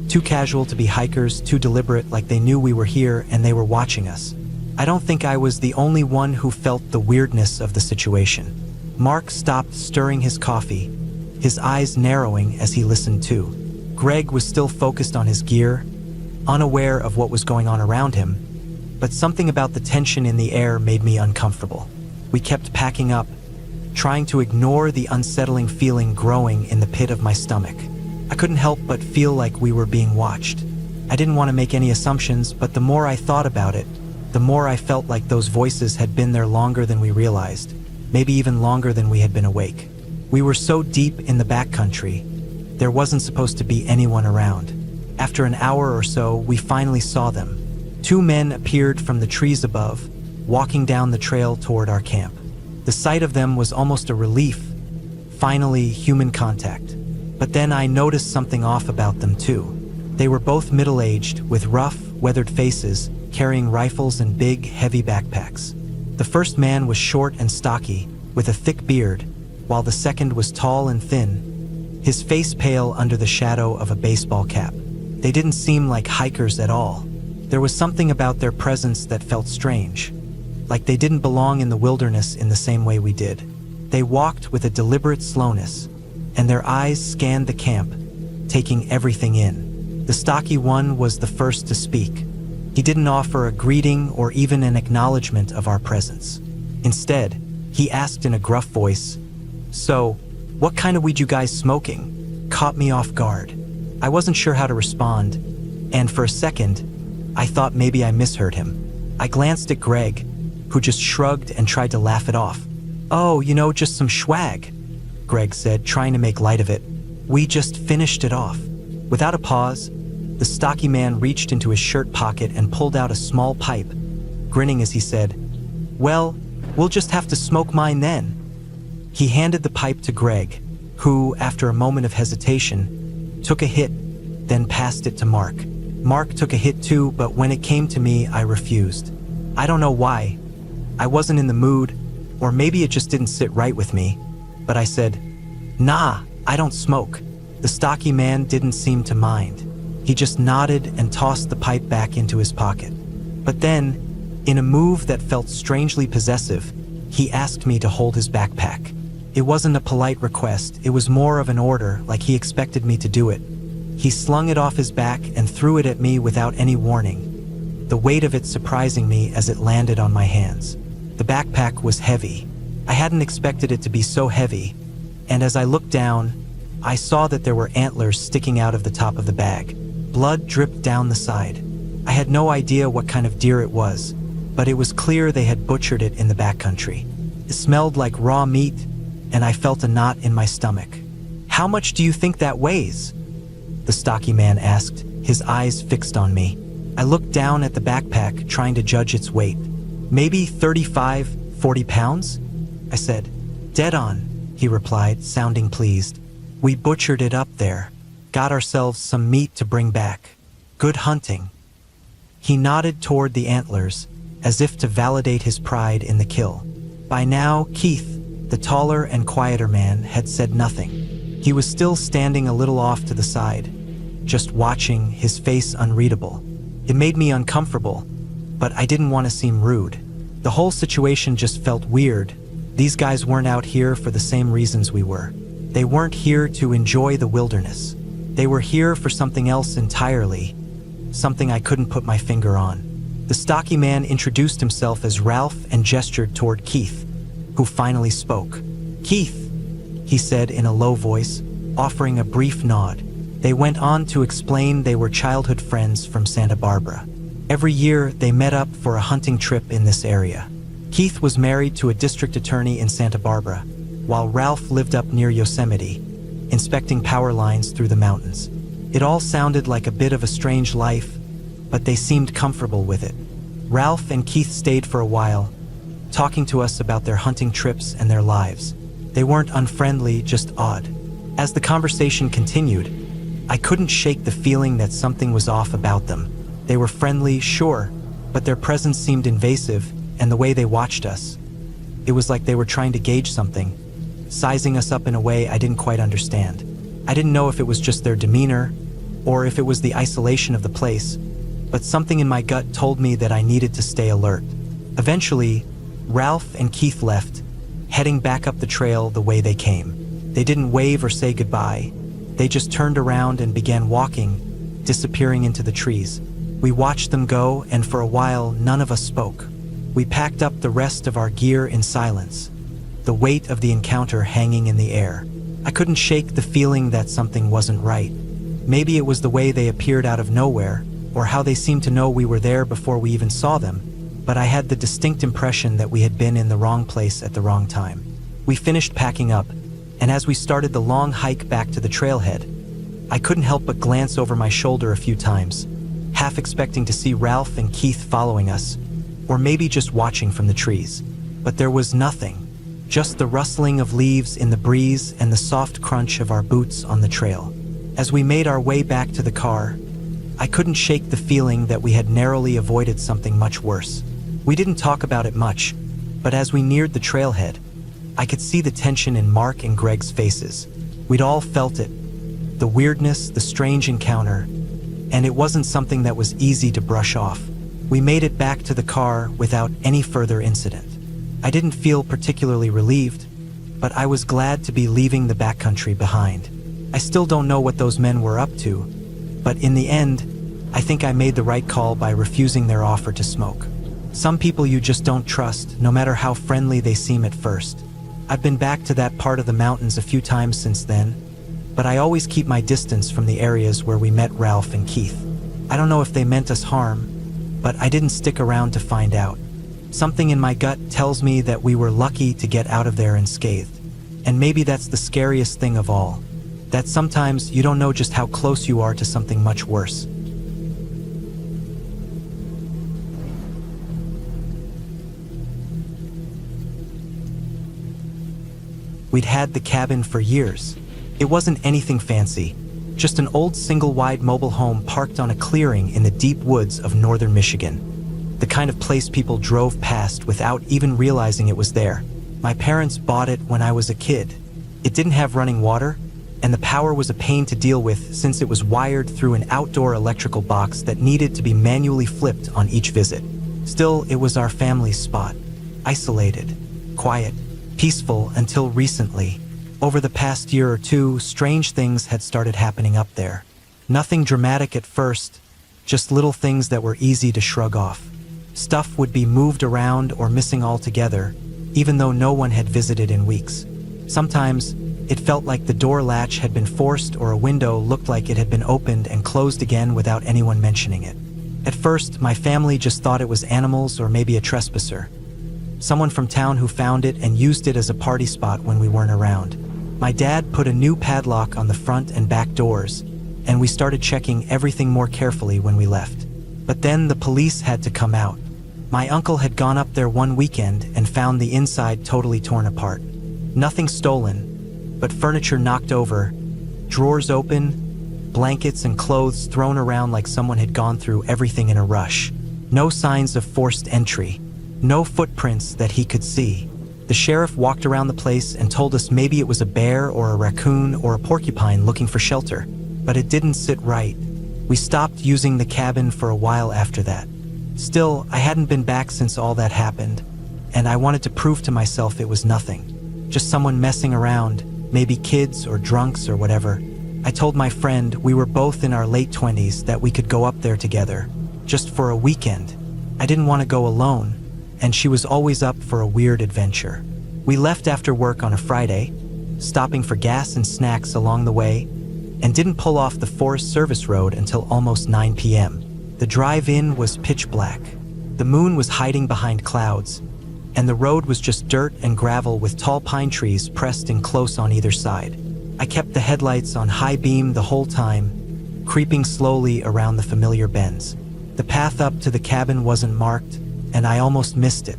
Too casual to be hikers, too deliberate, like they knew we were here and they were watching us. I don't think I was the only one who felt the weirdness of the situation. Mark stopped stirring his coffee, his eyes narrowing as he listened too. Greg was still focused on his gear, unaware of what was going on around him, but something about the tension in the air made me uncomfortable. We kept packing up, trying to ignore the unsettling feeling growing in the pit of my stomach. I couldn't help but feel like we were being watched. I didn't want to make any assumptions, but the more I thought about it, the more I felt like those voices had been there longer than we realized, maybe even longer than we had been awake. We were so deep in the backcountry, there wasn't supposed to be anyone around. After an hour or so, we finally saw them. 2 men appeared from the trees above, walking down the trail toward our camp. The sight of them was almost a relief. Finally, human contact. But then I noticed something off about them too. They were both middle-aged, with rough, weathered faces, carrying rifles and big, heavy backpacks. The first man was short and stocky, with a thick beard, while the second was tall and thin, his face pale under the shadow of a baseball cap. They didn't seem like hikers at all. There was something about their presence that felt strange, like they didn't belong in the wilderness in the same way we did. They walked with a deliberate slowness, and their eyes scanned the camp, taking everything in. The stocky one was the first to speak. He didn't offer a greeting or even an acknowledgement of our presence. Instead, he asked in a gruff voice, "So, what kind of weed you guys smoking?" Caught me off guard. I wasn't sure how to respond, and for a second, I thought maybe I misheard him. I glanced at Greg, who just shrugged and tried to laugh it off. "Oh, just some swag," Greg said, trying to make light of it. "We just finished it off." Without a pause, the stocky man reached into his shirt pocket and pulled out a small pipe, grinning as he said, "Well, we'll just have to smoke mine then." He handed the pipe to Greg, who, after a moment of hesitation, took a hit, then passed it to Mark. Mark took a hit too, but when it came to me, I refused. I don't know why. I wasn't in the mood, or maybe it just didn't sit right with me, but I said, "Nah, I don't smoke." The stocky man didn't seem to mind. He just nodded and tossed the pipe back into his pocket. But then, in a move that felt strangely possessive, he asked me to hold his backpack. It wasn't a polite request, it was more of an order, like he expected me to do it. He slung it off his back and threw it at me without any warning, the weight of it surprising me as it landed on my hands. The backpack was heavy. I hadn't expected it to be so heavy, and as I looked down, I saw that there were antlers sticking out of the top of the bag. Blood dripped down the side. I had no idea what kind of deer it was, but it was clear they had butchered it in the backcountry. It smelled like raw meat, and I felt a knot in my stomach. "How much do you think that weighs?" the stocky man asked, his eyes fixed on me. I looked down at the backpack, trying to judge its weight. "Maybe 35, 40 pounds? I said. "Dead on," he replied, sounding pleased. "We butchered it up there. Got ourselves some meat to bring back. Good hunting." He nodded toward the antlers, as if to validate his pride in the kill. By now, Keith, the taller and quieter man, had said nothing. He was still standing a little off to the side, just watching, his face unreadable. It made me uncomfortable, but I didn't want to seem rude. The whole situation just felt weird. These guys weren't out here for the same reasons we were. They weren't here to enjoy the wilderness. They were here for something else entirely, something I couldn't put my finger on. The stocky man introduced himself as Ralph and gestured toward Keith, who finally spoke. "Keith," he said in a low voice, offering a brief nod. They went on to explain they were childhood friends from Santa Barbara. Every year, they met up for a hunting trip in this area. Keith was married to a district attorney in Santa Barbara, while Ralph lived up near Yosemite, inspecting power lines through the mountains. It all sounded like a bit of a strange life, but they seemed comfortable with it. Ralph and Keith stayed for a while, talking to us about their hunting trips and their lives. They weren't unfriendly, just odd. As the conversation continued, I couldn't shake the feeling that something was off about them. They were friendly, sure, but their presence seemed invasive, and the way they watched us. It was like they were trying to gauge something, sizing us up in a way I didn't quite understand. I didn't know if it was just their demeanor, or if it was the isolation of the place, but something in my gut told me that I needed to stay alert. Eventually, Ralph and Keith left, heading back up the trail the way they came. They didn't wave or say goodbye. They just turned around and began walking, disappearing into the trees. We watched them go, and for a while, none of us spoke. We packed up the rest of our gear in silence, the weight of the encounter hanging in the air. I couldn't shake the feeling that something wasn't right. Maybe it was the way they appeared out of nowhere, or how they seemed to know we were there before we even saw them, but I had the distinct impression that we had been in the wrong place at the wrong time. We finished packing up, and as we started the long hike back to the trailhead, I couldn't help but glance over my shoulder a few times, half expecting to see Ralph and Keith following us, or maybe just watching from the trees. But there was nothing, just the rustling of leaves in the breeze and the soft crunch of our boots on the trail. As we made our way back to the car, I couldn't shake the feeling that we had narrowly avoided something much worse. We didn't talk about it much, but as we neared the trailhead, I could see the tension in Mark and Greg's faces. We'd all felt it, the weirdness, the strange encounter, and it wasn't something that was easy to brush off. We made it back to the car without any further incident. I didn't feel particularly relieved, but I was glad to be leaving the backcountry behind. I still don't know what those men were up to, but in the end, I think I made the right call by refusing their offer to smoke. Some people you just don't trust, no matter how friendly they seem at first. I've been back to that part of the mountains a few times since then, but I always keep my distance from the areas where we met Ralph and Keith. I don't know if they meant us harm, but I didn't stick around to find out. Something in my gut tells me that we were lucky to get out of there unscathed. And maybe that's the scariest thing of all, that sometimes you don't know just how close you are to something much worse. We'd had the cabin for years. It wasn't anything fancy, just an old single-wide mobile home parked on a clearing in the deep woods of northern Michigan. The kind of place people drove past without even realizing it was there. My parents bought it when I was a kid. It didn't have running water, and the power was a pain to deal with since it was wired through an outdoor electrical box that needed to be manually flipped on each visit. Still, it was our family's spot. Isolated, quiet, peaceful until recently. Over the past year or two, strange things had started happening up there. Nothing dramatic at first, just little things that were easy to shrug off. Stuff would be moved around or missing altogether, even though no one had visited in weeks. Sometimes, it felt like the door latch had been forced or a window looked like it had been opened and closed again without anyone mentioning it. At first, my family just thought it was animals or maybe a trespasser. Someone from town who found it and used it as a party spot when we weren't around. My dad put a new padlock on the front and back doors, and we started checking everything more carefully when we left. But then the police had to come out. My uncle had gone up there one weekend and found the inside totally torn apart. Nothing stolen, but furniture knocked over, drawers open, blankets and clothes thrown around like someone had gone through everything in a rush. No signs of forced entry. No footprints that he could see. The sheriff walked around the place and told us maybe it was a bear or a raccoon or a porcupine looking for shelter, but it didn't sit right. We stopped using the cabin for a while after that. Still, I hadn't been back since all that happened, and I wanted to prove to myself it was nothing. Just someone messing around, maybe kids or drunks or whatever. I told my friend, we were both in our late 20s, that we could go up there together, just for a weekend. I didn't want to go alone, and she was always up for a weird adventure. We left after work on a Friday, stopping for gas and snacks along the way, and didn't pull off the Forest Service Road until almost 9 p.m. The drive-in was pitch black. The moon was hiding behind clouds, and the road was just dirt and gravel with tall pine trees pressed in close on either side. I kept the headlights on high beam the whole time, creeping slowly around the familiar bends. The path up to the cabin wasn't marked, and I almost missed it.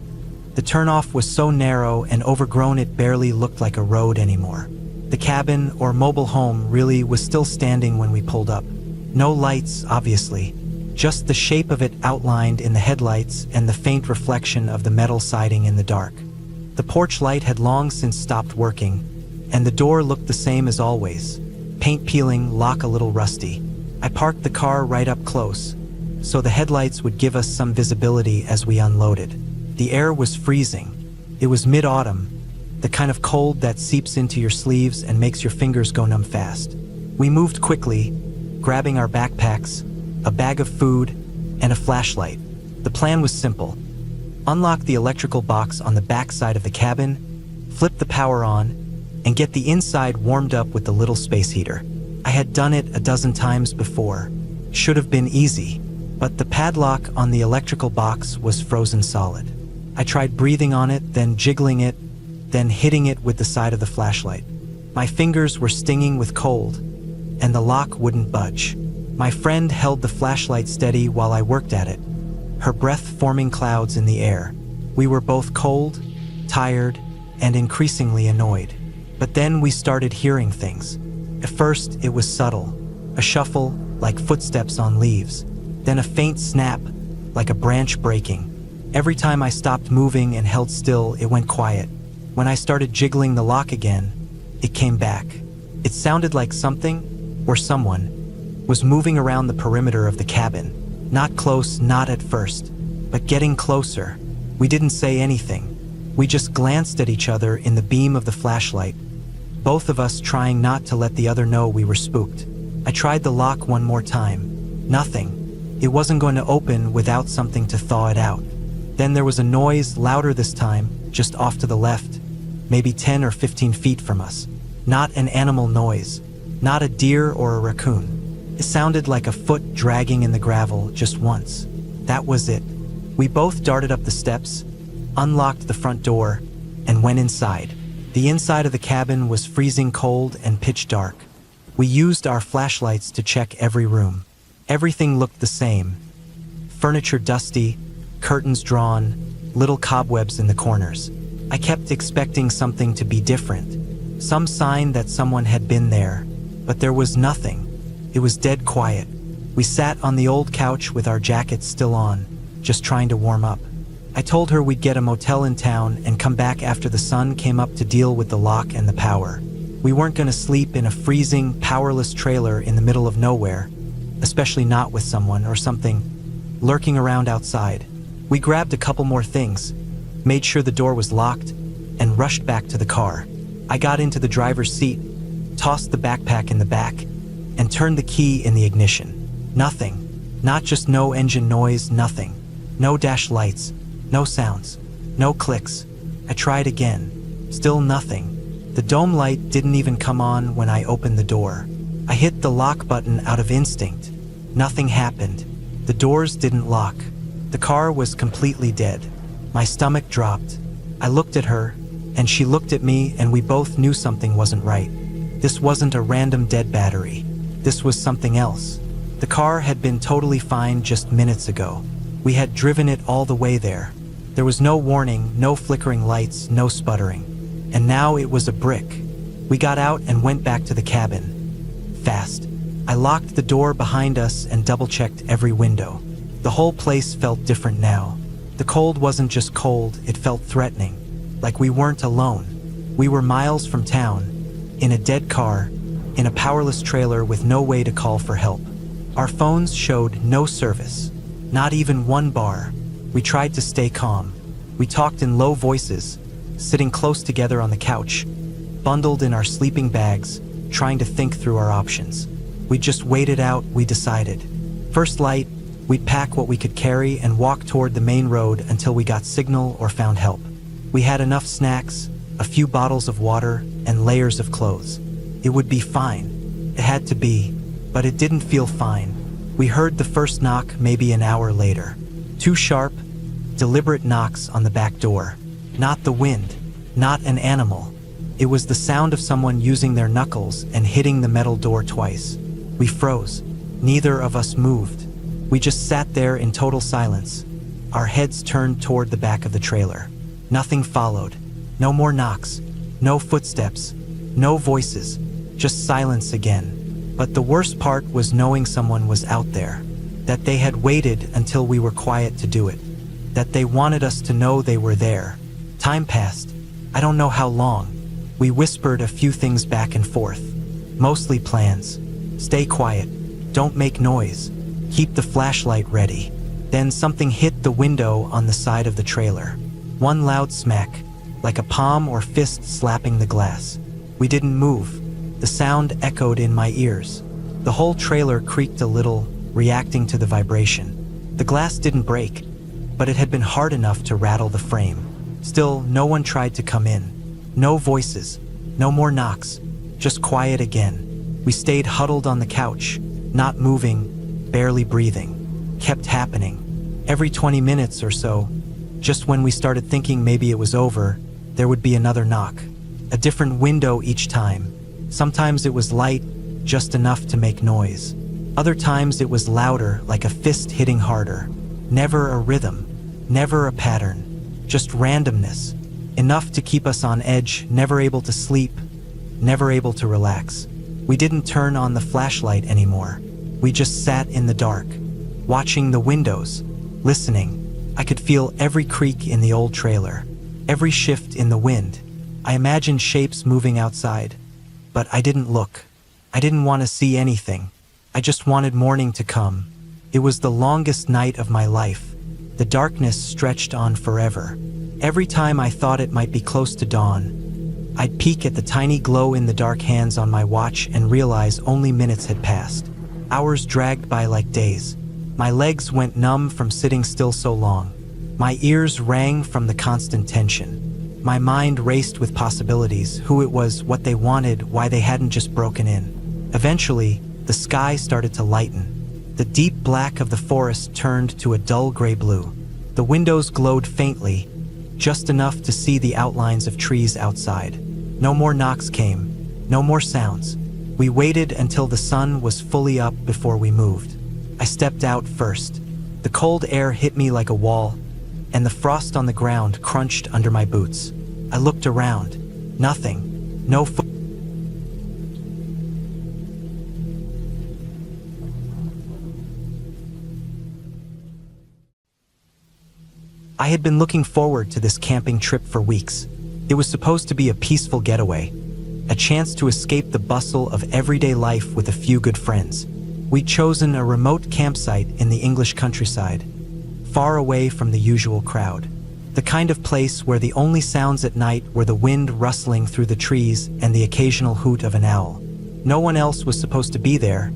The turnoff was so narrow and overgrown it barely looked like a road anymore. The cabin, or mobile home, really was still standing when we pulled up. No lights, obviously, just the shape of it outlined in the headlights and the faint reflection of the metal siding in the dark. The porch light had long since stopped working, and the door looked the same as always, paint peeling, lock a little rusty. I parked the car right up close, so the headlights would give us some visibility as we unloaded. The air was freezing. It was mid-autumn, the kind of cold that seeps into your sleeves and makes your fingers go numb fast. We moved quickly, grabbing our backpacks, a bag of food, and a flashlight. The plan was simple. Unlock the electrical box on the back side of the cabin, flip the power on, and get the inside warmed up with the little space heater. I had done it a dozen times before. Should have been easy. But the padlock on the electrical box was frozen solid. I tried breathing on it, then jiggling it, then hitting it with the side of the flashlight. My fingers were stinging with cold, and the lock wouldn't budge. My friend held the flashlight steady while I worked at it, her breath forming clouds in the air. We were both cold, tired, and increasingly annoyed. But then we started hearing things. At first, it was subtle, a shuffle like footsteps on leaves. Then a faint snap, like a branch breaking. Every time I stopped moving and held still, it went quiet. When I started jiggling the lock again, it came back. It sounded like something, or someone, was moving around the perimeter of the cabin. Not close, not at first, but getting closer. We didn't say anything. We just glanced at each other in the beam of the flashlight, both of us trying not to let the other know we were spooked. I tried the lock one more time. Nothing. It wasn't going to open without something to thaw it out. Then there was a noise, louder this time, just off to the left, maybe 10 or 15 feet from us. Not an animal noise, not a deer or a raccoon. It sounded like a foot dragging in the gravel just once. That was it. We both darted up the steps, unlocked the front door, and went inside. The inside of the cabin was freezing cold and pitch dark. We used our flashlights to check every room. Everything looked the same. Furniture dusty, curtains drawn, little cobwebs in the corners. I kept expecting something to be different, some sign that someone had been there, but there was nothing. It was dead quiet. We sat on the old couch with our jackets still on, just trying to warm up. I told her we'd get a motel in town and come back after the sun came up to deal with the lock and the power. We weren't going to sleep in a freezing, powerless trailer in the middle of nowhere, especially not with someone or something lurking around outside. We grabbed a couple more things, made sure the door was locked, and rushed back to the car. I got into the driver's seat, tossed the backpack in the back, and turned the key in the ignition. Nothing. Not just no engine noise, nothing. No dash lights, no sounds, no clicks. I tried again. Still nothing. The dome light didn't even come on when I opened the door. I hit the lock button out of instinct. Nothing happened. The doors didn't lock. The car was completely dead. My stomach dropped. I looked at her, and she looked at me, and we both knew something wasn't right. This wasn't a random dead battery. This was something else. The car had been totally fine just minutes ago. We had driven it all the way there. There was no warning, no flickering lights, no sputtering. And now it was a brick. We got out and went back to the cabin. Fast. I locked the door behind us and double-checked every window. The whole place felt different now. The cold wasn't just cold, it felt threatening. Like we weren't alone. We were miles from town, in a dead car, in a powerless trailer with no way to call for help. Our phones showed no service, not even one bar. We tried to stay calm. We talked in low voices, sitting close together on the couch, bundled in our sleeping bags, trying to think through our options. We just waited out, we decided. First light, we'd pack what we could carry and walk toward the main road until we got signal or found help. We had enough snacks, a few bottles of water, and layers of clothes. It would be fine. It had to be, but it didn't feel fine. We heard the first knock maybe an hour later. 2 sharp, deliberate knocks on the back door. Not the wind, not an animal. It was the sound of someone using their knuckles and hitting the metal door twice. We froze. Neither of us moved. We just sat there in total silence, our heads turned toward the back of the trailer. Nothing followed. No more knocks, no footsteps, no voices, just silence again. But the worst part was knowing someone was out there, that they had waited until we were quiet to do it, that they wanted us to know they were there. Time passed. I don't know how long. We whispered a few things back and forth, mostly plans. Stay quiet, don't make noise, keep the flashlight ready. Then something hit the window on the side of the trailer. One loud smack, like a palm or fist slapping the glass. We didn't move. The sound echoed in my ears. The whole trailer creaked a little, reacting to the vibration. The glass didn't break, but it had been hard enough to rattle the frame. Still, no one tried to come in. No voices, no more knocks, just quiet again. We stayed huddled on the couch, not moving, barely breathing. Kept happening. Every 20 minutes or so, just when we started thinking maybe it was over, there would be another knock. A different window each time. Sometimes it was light, just enough to make noise. Other times it was louder, like a fist hitting harder. Never a rhythm, never a pattern, just randomness. Enough to keep us on edge, never able to sleep, never able to relax. We didn't turn on the flashlight anymore. We just sat in the dark, watching the windows, listening. I could feel every creak in the old trailer, every shift in the wind. I imagined shapes moving outside, but I didn't look. I didn't want to see anything. I just wanted morning to come. It was the longest night of my life. The darkness stretched on forever. Every time I thought it might be close to dawn, I'd peek at the tiny glow in the dark hands on my watch and realize only minutes had passed. Hours dragged by like days. My legs went numb from sitting still so long. My ears rang from the constant tension. My mind raced with possibilities, who it was, what they wanted, why they hadn't just broken in. Eventually, the sky started to lighten. The deep black of the forest turned to a dull gray blue. The windows glowed faintly, just enough to see the outlines of trees outside. No more knocks came, no more sounds. We waited until the sun was fully up before we moved. I stepped out first. The cold air hit me like a wall, and the frost on the ground crunched under my boots. I looked around. Nothing. No foot. I had been looking forward to this camping trip for weeks. It was supposed to be a peaceful getaway, a chance to escape the bustle of everyday life with a few good friends. We'd chosen a remote campsite in the English countryside, far away from the usual crowd. The kind of place where the only sounds at night were the wind rustling through the trees and the occasional hoot of an owl. No one else was supposed to be there,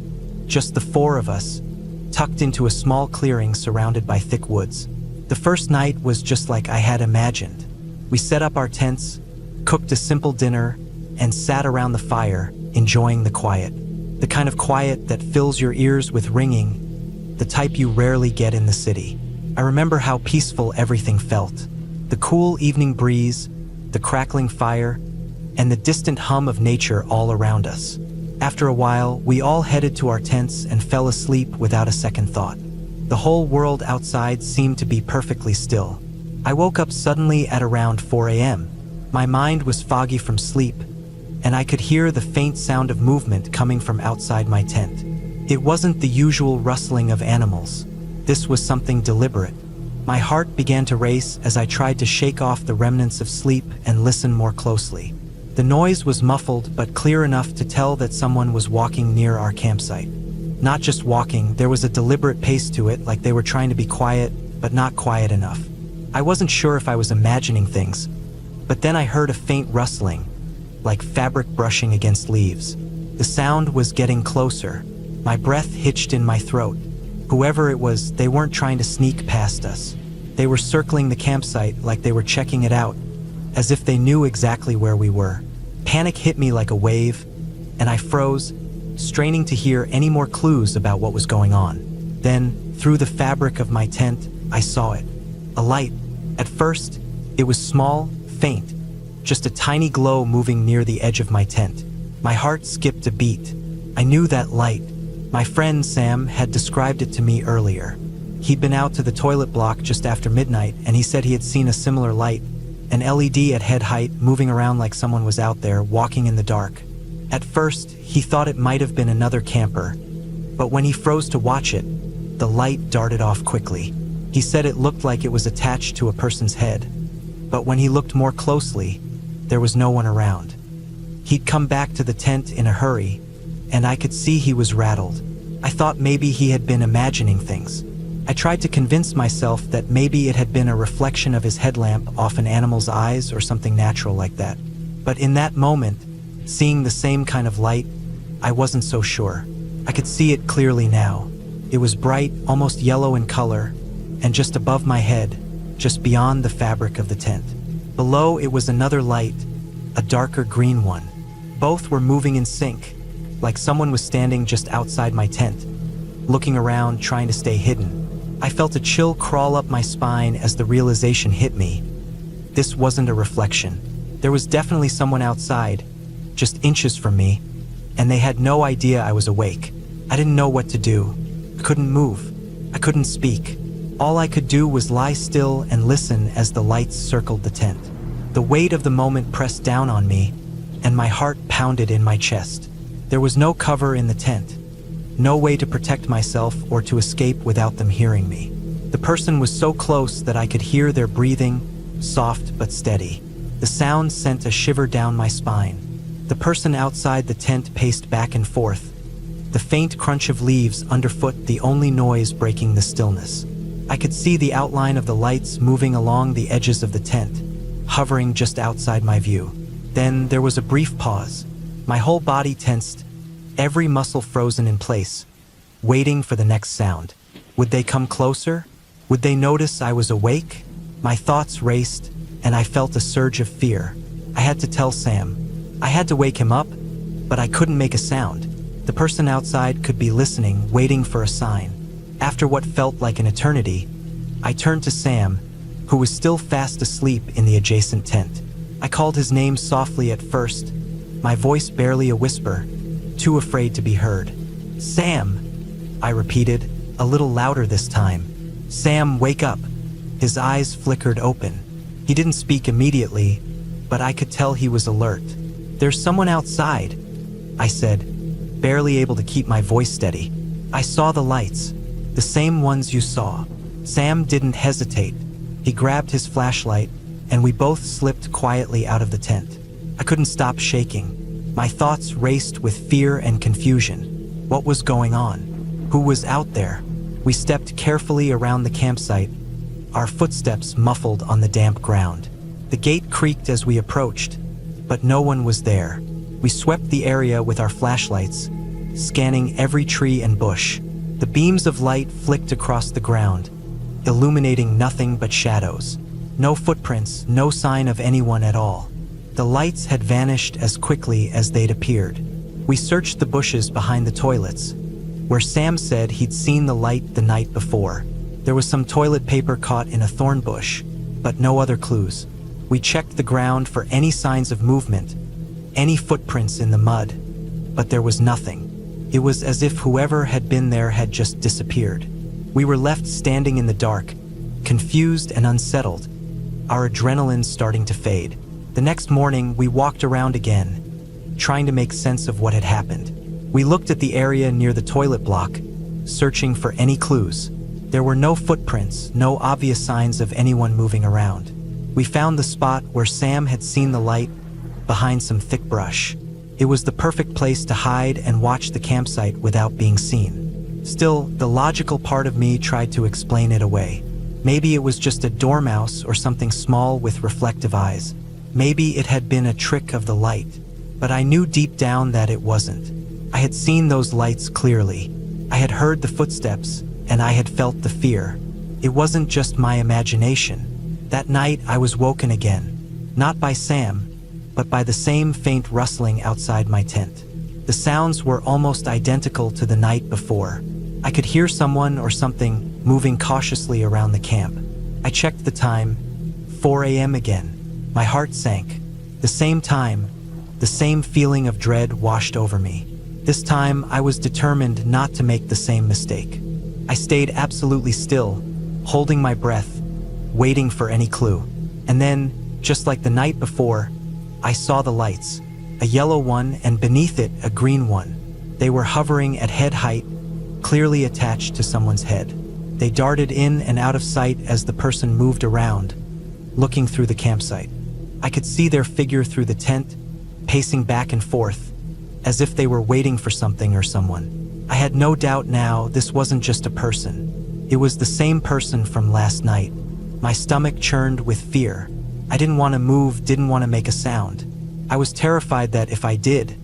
just the four of us, tucked into a small clearing surrounded by thick woods. The first night was just like I had imagined. We set up our tents, cooked a simple dinner, and sat around the fire, enjoying the quiet. The kind of quiet that fills your ears with ringing, the type you rarely get in the city. I remember how peaceful everything felt. The cool evening breeze, the crackling fire, and the distant hum of nature all around us. After a while, we all headed to our tents and fell asleep without a second thought. The whole world outside seemed to be perfectly still. I woke up suddenly at around 4 a.m. My mind was foggy from sleep, and I could hear the faint sound of movement coming from outside my tent. It wasn't the usual rustling of animals. This was something deliberate. My heart began to race as I tried to shake off the remnants of sleep and listen more closely. The noise was muffled but clear enough to tell that someone was walking near our campsite. Not just walking, there was a deliberate pace to it, like they were trying to be quiet, but not quiet enough. I wasn't sure if I was imagining things, but then I heard a faint rustling, like fabric brushing against leaves. The sound was getting closer. My breath hitched in my throat. Whoever it was, they weren't trying to sneak past us. They were circling the campsite like they were checking it out, as if they knew exactly where we were. Panic hit me like a wave, and I froze, straining to hear any more clues about what was going on. Then, through the fabric of my tent, I saw it. A light. At first, it was small, faint, just a tiny glow moving near the edge of my tent. My heart skipped a beat. I knew that light. My friend Sam had described it to me earlier. He'd been out to the toilet block just after midnight, and he said he had seen a similar light, an LED at head height, moving around like someone was out there, walking in the dark. At first, he thought it might have been another camper, but when he froze to watch it, the light darted off quickly. He said it looked like it was attached to a person's head, but when he looked more closely, there was no one around. He'd come back to the tent in a hurry, and I could see he was rattled. I thought maybe he had been imagining things. I tried to convince myself that maybe it had been a reflection of his headlamp off an animal's eyes or something natural like that. But in that moment, seeing the same kind of light, I wasn't so sure. I could see it clearly now. It was bright, almost yellow in color, and just above my head, just beyond the fabric of the tent. Below it was another light, a darker green one. Both were moving in sync, like someone was standing just outside my tent, looking around, trying to stay hidden. I felt a chill crawl up my spine as the realization hit me. This wasn't a reflection. There was definitely someone outside, just inches from me, and they had no idea I was awake. I didn't know what to do. I couldn't move. I couldn't speak. All I could do was lie still and listen as the lights circled the tent. The weight of the moment pressed down on me, and my heart pounded in my chest. There was no cover in the tent, no way to protect myself or to escape without them hearing me. The person was so close that I could hear their breathing, soft but steady. The sound sent a shiver down my spine. The person outside the tent paced back and forth, the faint crunch of leaves underfoot the only noise breaking the stillness. I could see the outline of the lights moving along the edges of the tent, hovering just outside my view. Then there was a brief pause. My whole body tensed, every muscle frozen in place, waiting for the next sound. Would they come closer? Would they notice I was awake? My thoughts raced, and I felt a surge of fear. I had to tell Sam. I had to wake him up, but I couldn't make a sound. The person outside could be listening, waiting for a sign. After what felt like an eternity, I turned to Sam, who was still fast asleep in the adjacent tent. I called his name softly at first, my voice barely a whisper, too afraid to be heard. "Sam," I repeated, a little louder this time. "Sam, wake up." His eyes flickered open. He didn't speak immediately, but I could tell he was alert. "There's someone outside," I said, barely able to keep my voice steady. "I saw the lights, the same ones you saw." Sam didn't hesitate. He grabbed his flashlight, and we both slipped quietly out of the tent. I couldn't stop shaking. My thoughts raced with fear and confusion. What was going on? Who was out there? We stepped carefully around the campsite, our footsteps muffled on the damp ground. The gate creaked as we approached, but no one was there. We swept the area with our flashlights, scanning every tree and bush. The beams of light flicked across the ground, illuminating nothing but shadows. No footprints, no sign of anyone at all. The lights had vanished as quickly as they'd appeared. We searched the bushes behind the toilets, where Sam said he'd seen the light the night before. There was some toilet paper caught in a thorn bush, but no other clues. We checked the ground for any signs of movement, any footprints in the mud, but there was nothing. It was as if whoever had been there had just disappeared. We were left standing in the dark, confused and unsettled, our adrenaline starting to fade. The next morning, we walked around again, trying to make sense of what had happened. We looked at the area near the toilet block, searching for any clues. There were no footprints, no obvious signs of anyone moving around. We found the spot where Sam had seen the light, behind some thick brush. It was the perfect place to hide and watch the campsite without being seen. Still, the logical part of me tried to explain it away. Maybe it was just a dormouse or something small with reflective eyes. Maybe it had been a trick of the light. But I knew deep down that it wasn't. I had seen those lights clearly. I had heard the footsteps, and I had felt the fear. It wasn't just my imagination. That night I was woken again, not by Sam, but by the same faint rustling outside my tent. The sounds were almost identical to the night before. I could hear someone or something moving cautiously around the camp. I checked the time, 4 a.m. again. My heart sank. The same time, the same feeling of dread washed over me. This time I was determined not to make the same mistake. I stayed absolutely still, holding my breath, waiting for any clue. And then, just like the night before, I saw the lights, a yellow one and beneath it a green one. They were hovering at head height, clearly attached to someone's head. They darted in and out of sight as the person moved around, looking through the campsite. I could see their figure through the tent, pacing back and forth, as if they were waiting for something or someone. I had no doubt now this wasn't just a person. It was the same person from last night. My stomach churned with fear. I didn't want to move, didn't want to make a sound. I was terrified that if I did,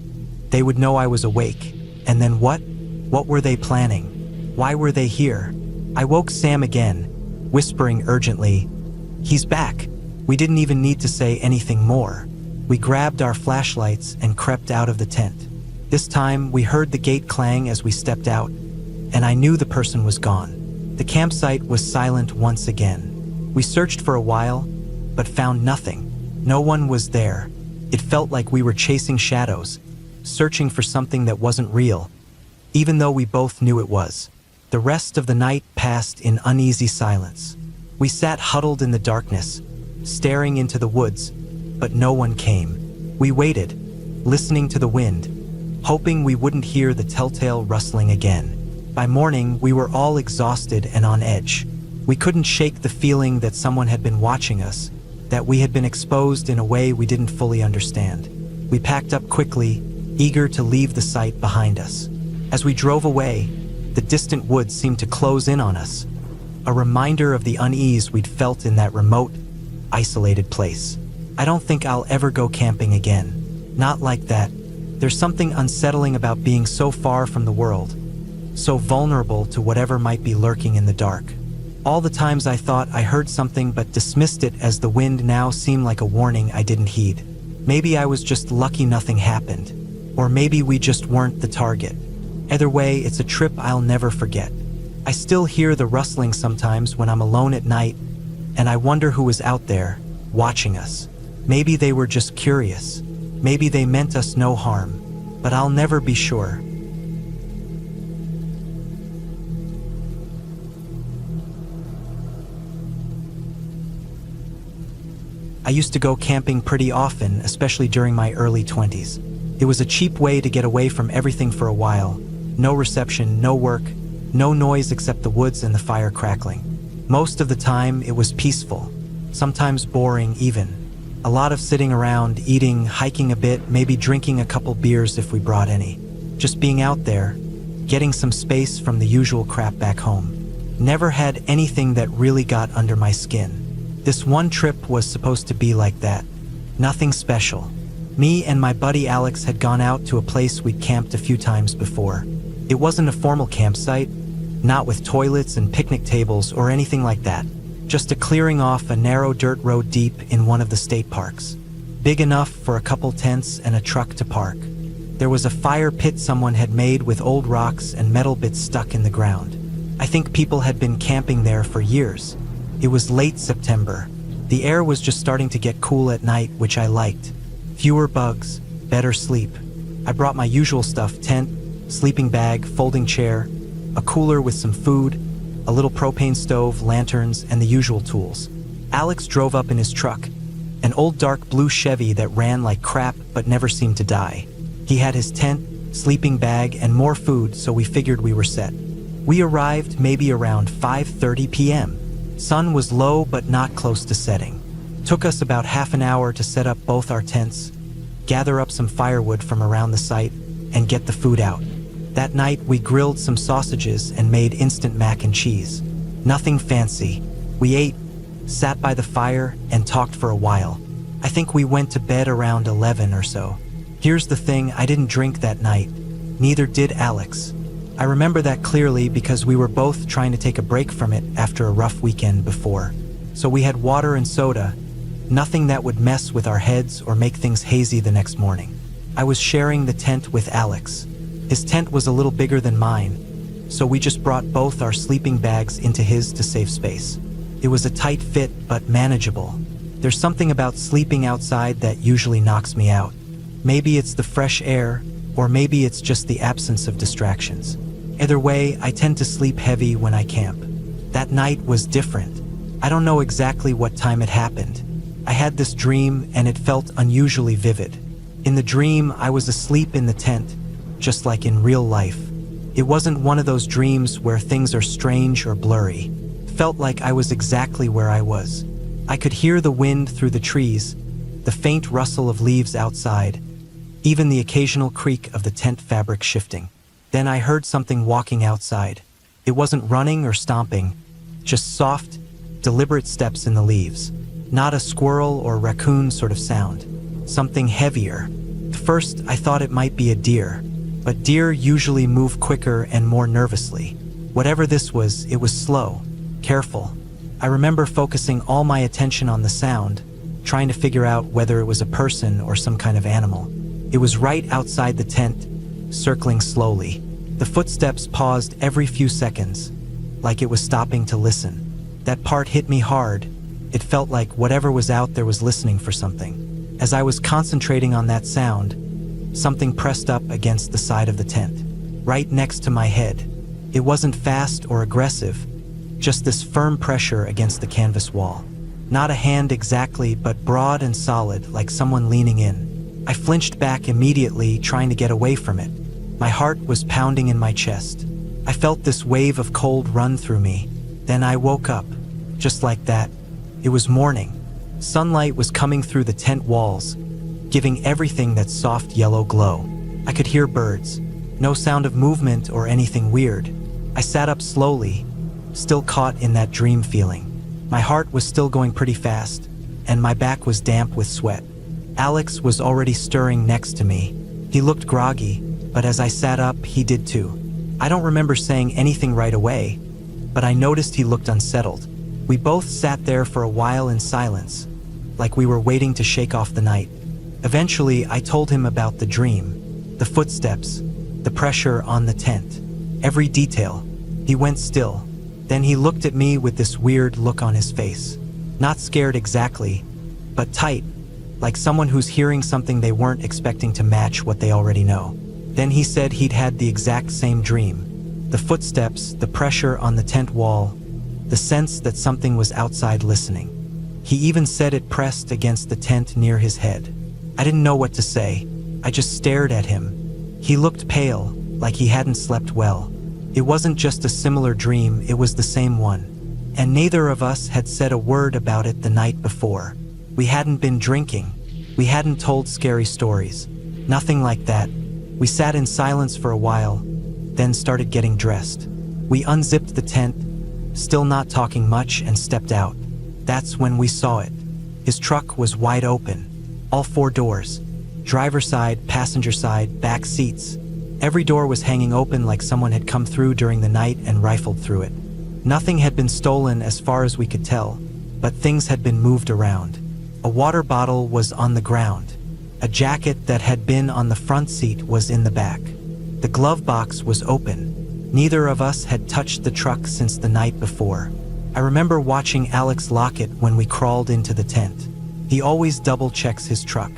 they would know I was awake. And then what? What were they planning? Why were they here? I woke Sam again, whispering urgently, "He's back." We didn't even need to say anything more. We grabbed our flashlights and crept out of the tent. This time, we heard the gate clang as we stepped out, and I knew the person was gone. The campsite was silent once again. We searched for a while, but found nothing. No one was there. It felt like we were chasing shadows, searching for something that wasn't real, even though we both knew it was. The rest of the night passed in uneasy silence. We sat huddled in the darkness, staring into the woods, but no one came. We waited, listening to the wind, hoping we wouldn't hear the telltale rustling again. By morning, we were all exhausted and on edge. We couldn't shake the feeling that someone had been watching us, that we had been exposed in a way we didn't fully understand. We packed up quickly, eager to leave the site behind us. As we drove away, the distant woods seemed to close in on us, a reminder of the unease we'd felt in that remote, isolated place. I don't think I'll ever go camping again. Not like that. There's something unsettling about being so far from the world, so vulnerable to whatever might be lurking in the dark. All the times I thought I heard something but dismissed it as the wind now seemed like a warning I didn't heed. Maybe I was just lucky nothing happened, or maybe we just weren't the target. Either way, it's a trip I'll never forget. I still hear the rustling sometimes when I'm alone at night, and I wonder who was out there, watching us. Maybe they were just curious. Maybe they meant us no harm, but I'll never be sure. I used to go camping pretty often, especially during my early 20s. It was a cheap way to get away from everything for a while. No reception, no work, no noise except the woods and the fire crackling. Most of the time, it was peaceful, sometimes boring even. A lot of sitting around, eating, hiking a bit, maybe drinking a couple beers if we brought any. Just being out there, getting some space from the usual crap back home. Never had anything that really got under my skin. This one trip was supposed to be like that. Nothing special. Me and my buddy Alex had gone out to a place we'd camped a few times before. It wasn't a formal campsite, not with toilets and picnic tables or anything like that. Just a clearing off a narrow dirt road deep in one of the state parks. Big enough for a couple tents and a truck to park. There was a fire pit someone had made with old rocks and metal bits stuck in the ground. I think people had been camping there for years. It was late September. The air was just starting to get cool at night, which I liked. Fewer bugs, better sleep. I brought my usual stuff: tent, sleeping bag, folding chair, a cooler with some food, a little propane stove, lanterns, and the usual tools. Alex drove up in his truck, an old dark blue Chevy that ran like crap but never seemed to die. He had his tent, sleeping bag, and more food, so we figured we were set. We arrived maybe around 5:30 p.m. Sun was low but not close to setting. Took us about half an hour to set up both our tents, gather up some firewood from around the site, and get the food out. That night we grilled some sausages and made instant mac and cheese. Nothing fancy. We ate, sat by the fire, and talked for a while. I think we went to bed around 11 or so. Here's the thing, I didn't drink that night. Neither did Alex. I remember that clearly because we were both trying to take a break from it after a rough weekend before. So we had water and soda, nothing that would mess with our heads or make things hazy the next morning. I was sharing the tent with Alex. His tent was a little bigger than mine, so we just brought both our sleeping bags into his to save space. It was a tight fit but manageable. There's something about sleeping outside that usually knocks me out. Maybe it's the fresh air, or maybe it's just the absence of distractions. Either way, I tend to sleep heavy when I camp. That night was different. I don't know exactly what time it happened. I had this dream and it felt unusually vivid. In the dream, I was asleep in the tent, just like in real life. It wasn't one of those dreams where things are strange or blurry. It felt like I was exactly where I was. I could hear the wind through the trees, the faint rustle of leaves outside, even the occasional creak of the tent fabric shifting. Then I heard something walking outside. It wasn't running or stomping, just soft, deliberate steps in the leaves. Not a squirrel or raccoon sort of sound. Something heavier. At first, I thought it might be a deer, but deer usually move quicker and more nervously. Whatever this was, it was slow, careful. I remember focusing all my attention on the sound, trying to figure out whether it was a person or some kind of animal. It was right outside the tent, circling slowly. The footsteps paused every few seconds, like it was stopping to listen. That part hit me hard. It felt like whatever was out there was listening for something. As I was concentrating on that sound, something pressed up against the side of the tent, right next to my head. It wasn't fast or aggressive, just this firm pressure against the canvas wall. Not a hand exactly, but broad and solid, like someone leaning in. I flinched back immediately, trying to get away from it. My heart was pounding in my chest. I felt this wave of cold run through me. Then I woke up, just like that. It was morning. Sunlight was coming through the tent walls, giving everything that soft yellow glow. I could hear birds. No sound of movement or anything weird. I sat up slowly, still caught in that dream feeling. My heart was still going pretty fast, and my back was damp with sweat. Alex was already stirring next to me. He looked groggy, but as I sat up, he did too. I don't remember saying anything right away, but I noticed he looked unsettled. We both sat there for a while in silence, like we were waiting to shake off the night. Eventually, I told him about the dream, the footsteps, the pressure on the tent, every detail. He went still. Then he looked at me with this weird look on his face. Not scared exactly, but tight, like someone who's hearing something they weren't expecting to match what they already know. Then he said he'd had the exact same dream. The footsteps, the pressure on the tent wall, the sense that something was outside listening. He even said it pressed against the tent near his head. I didn't know what to say. I just stared at him. He looked pale, like he hadn't slept well. It wasn't just a similar dream, it was the same one. And neither of us had said a word about it the night before. We hadn't been drinking. We hadn't told scary stories. Nothing like that. We sat in silence for a while, then started getting dressed. We unzipped the tent, still not talking much, and stepped out. That's when we saw it. His truck was wide open. All 4 doors. Driver side, passenger side, back seats. Every door was hanging open like someone had come through during the night and rifled through it. Nothing had been stolen as far as we could tell, but things had been moved around. A water bottle was on the ground. A jacket that had been on the front seat was in the back. The glove box was open. Neither of us had touched the truck since the night before. I remember watching Alex lock it when we crawled into the tent. He always double checks his truck.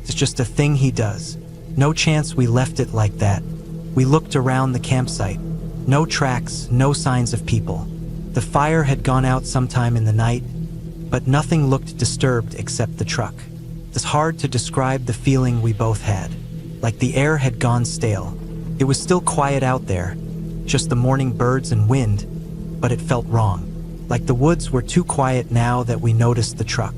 It's just a thing he does. No chance we left it like that. We looked around the campsite. No tracks, no signs of people. The fire had gone out sometime in the night, but nothing looked disturbed except the truck. It's hard to describe the feeling we both had. Like the air had gone stale. It was still quiet out there, just the morning birds and wind, but it felt wrong. Like the woods were too quiet now that we noticed the truck.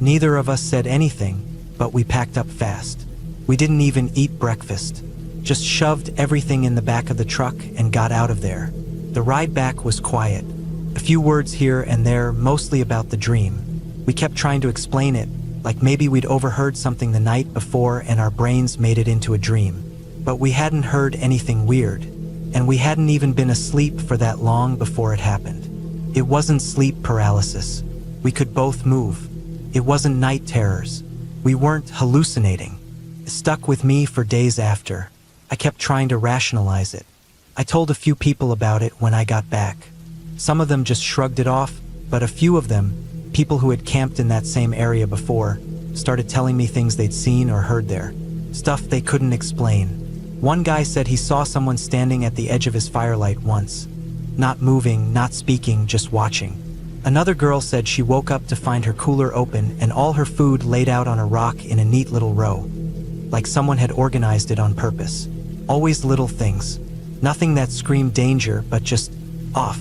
Neither of us said anything, but we packed up fast. We didn't even eat breakfast. Just shoved everything in the back of the truck and got out of there. The ride back was quiet. A few words here and there, mostly about the dream. We kept trying to explain it, like maybe we'd overheard something the night before and our brains made it into a dream. But we hadn't heard anything weird, and we hadn't even been asleep for that long before it happened. It wasn't sleep paralysis. We could both move. It wasn't night terrors. We weren't hallucinating. It stuck with me for days after. I kept trying to rationalize it. I told a few people about it when I got back. Some of them just shrugged it off, but a few of them, people who had camped in that same area before, started telling me things they'd seen or heard there. Stuff they couldn't explain. One guy said he saw someone standing at the edge of his firelight once. Not moving, not speaking, just watching. Another girl said she woke up to find her cooler open and all her food laid out on a rock in a neat little row. Like someone had organized it on purpose. Always little things. Nothing that screamed danger, but just off.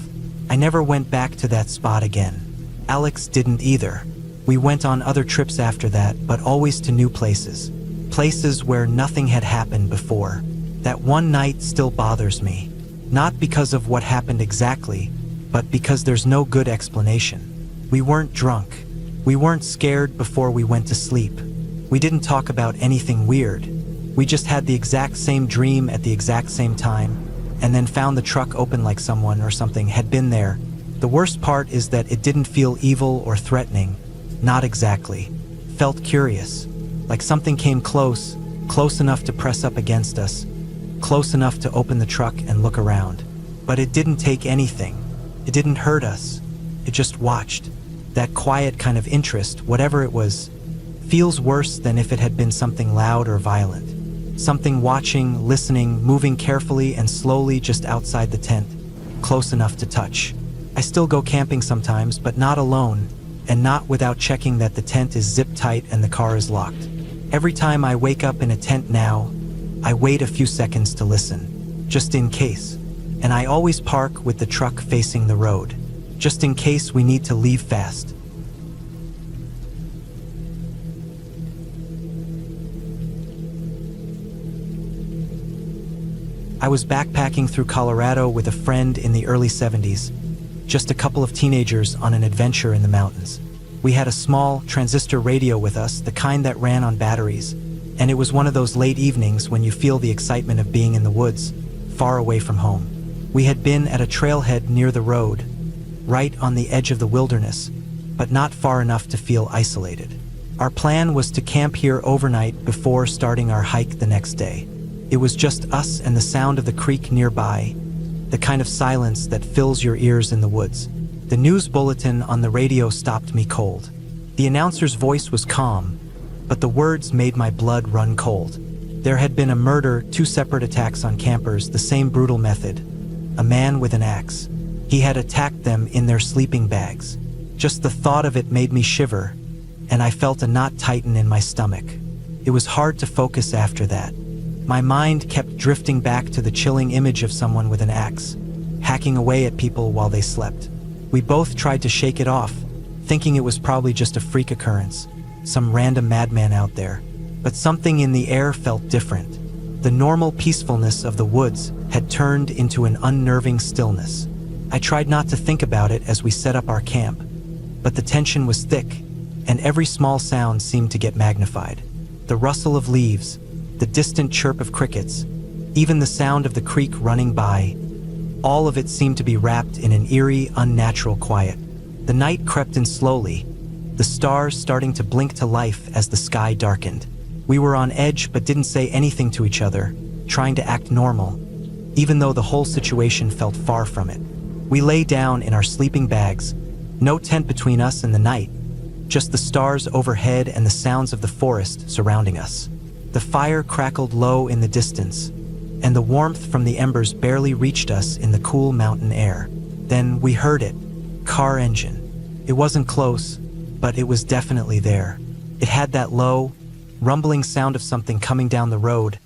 I never went back to that spot again. Alex didn't either. We went on other trips after that, but always to new places. Places where nothing had happened before. That one night still bothers me. Not because of what happened exactly, but because there's no good explanation. We weren't drunk. We weren't scared before we went to sleep. We didn't talk about anything weird. We just had the exact same dream at the exact same time, and then found the truck open like someone or something had been there. The worst part is that it didn't feel evil or threatening. Not exactly. Felt curious. Like something came close enough to press up against us, close enough to open the truck and look around. But it didn't take anything. It didn't hurt us. It just watched. That quiet kind of interest, whatever it was, feels worse than if it had been something loud or violent. Something watching, listening, moving carefully and slowly just outside the tent, close enough to touch. I still go camping sometimes, but not alone, and not without checking that the tent is zip tight and the car is locked. Every time I wake up in a tent now, I wait a few seconds to listen, just in case. And I always park with the truck facing the road, just in case we need to leave fast. I was backpacking through Colorado with a friend in the early 70s, just a couple of teenagers on an adventure in the mountains. We had a small transistor radio with us, the kind that ran on batteries, and it was one of those late evenings when you feel the excitement of being in the woods, far away from home. We had been at a trailhead near the road, right on the edge of the wilderness, but not far enough to feel isolated. Our plan was to camp here overnight before starting our hike the next day. It was just us and the sound of the creek nearby, the kind of silence that fills your ears in the woods. The news bulletin on the radio stopped me cold. The announcer's voice was calm, but the words made my blood run cold. There had been a murder, 2 separate attacks on campers, the same brutal method. A man with an axe. He had attacked them in their sleeping bags. Just the thought of it made me shiver, and I felt a knot tighten in my stomach. It was hard to focus after that. My mind kept drifting back to the chilling image of someone with an axe, hacking away at people while they slept. We both tried to shake it off, thinking it was probably just a freak occurrence, some random madman out there. But something in the air felt different. The normal peacefulness of the woods had turned into an unnerving stillness. I tried not to think about it as we set up our camp, but the tension was thick, and every small sound seemed to get magnified. The rustle of leaves, the distant chirp of crickets, even the sound of the creek running by, all of it seemed to be wrapped in an eerie, unnatural quiet. The night crept in slowly, the stars starting to blink to life as the sky darkened. We were on edge but didn't say anything to each other, trying to act normal, even though the whole situation felt far from it. We lay down in our sleeping bags, no tent between us and the night, just the stars overhead and the sounds of the forest surrounding us. The fire crackled low in the distance, and the warmth from the embers barely reached us in the cool mountain air. Then we heard it. Car engine. It wasn't close, but it was definitely there. It had that low, rumbling sound of something coming down the road,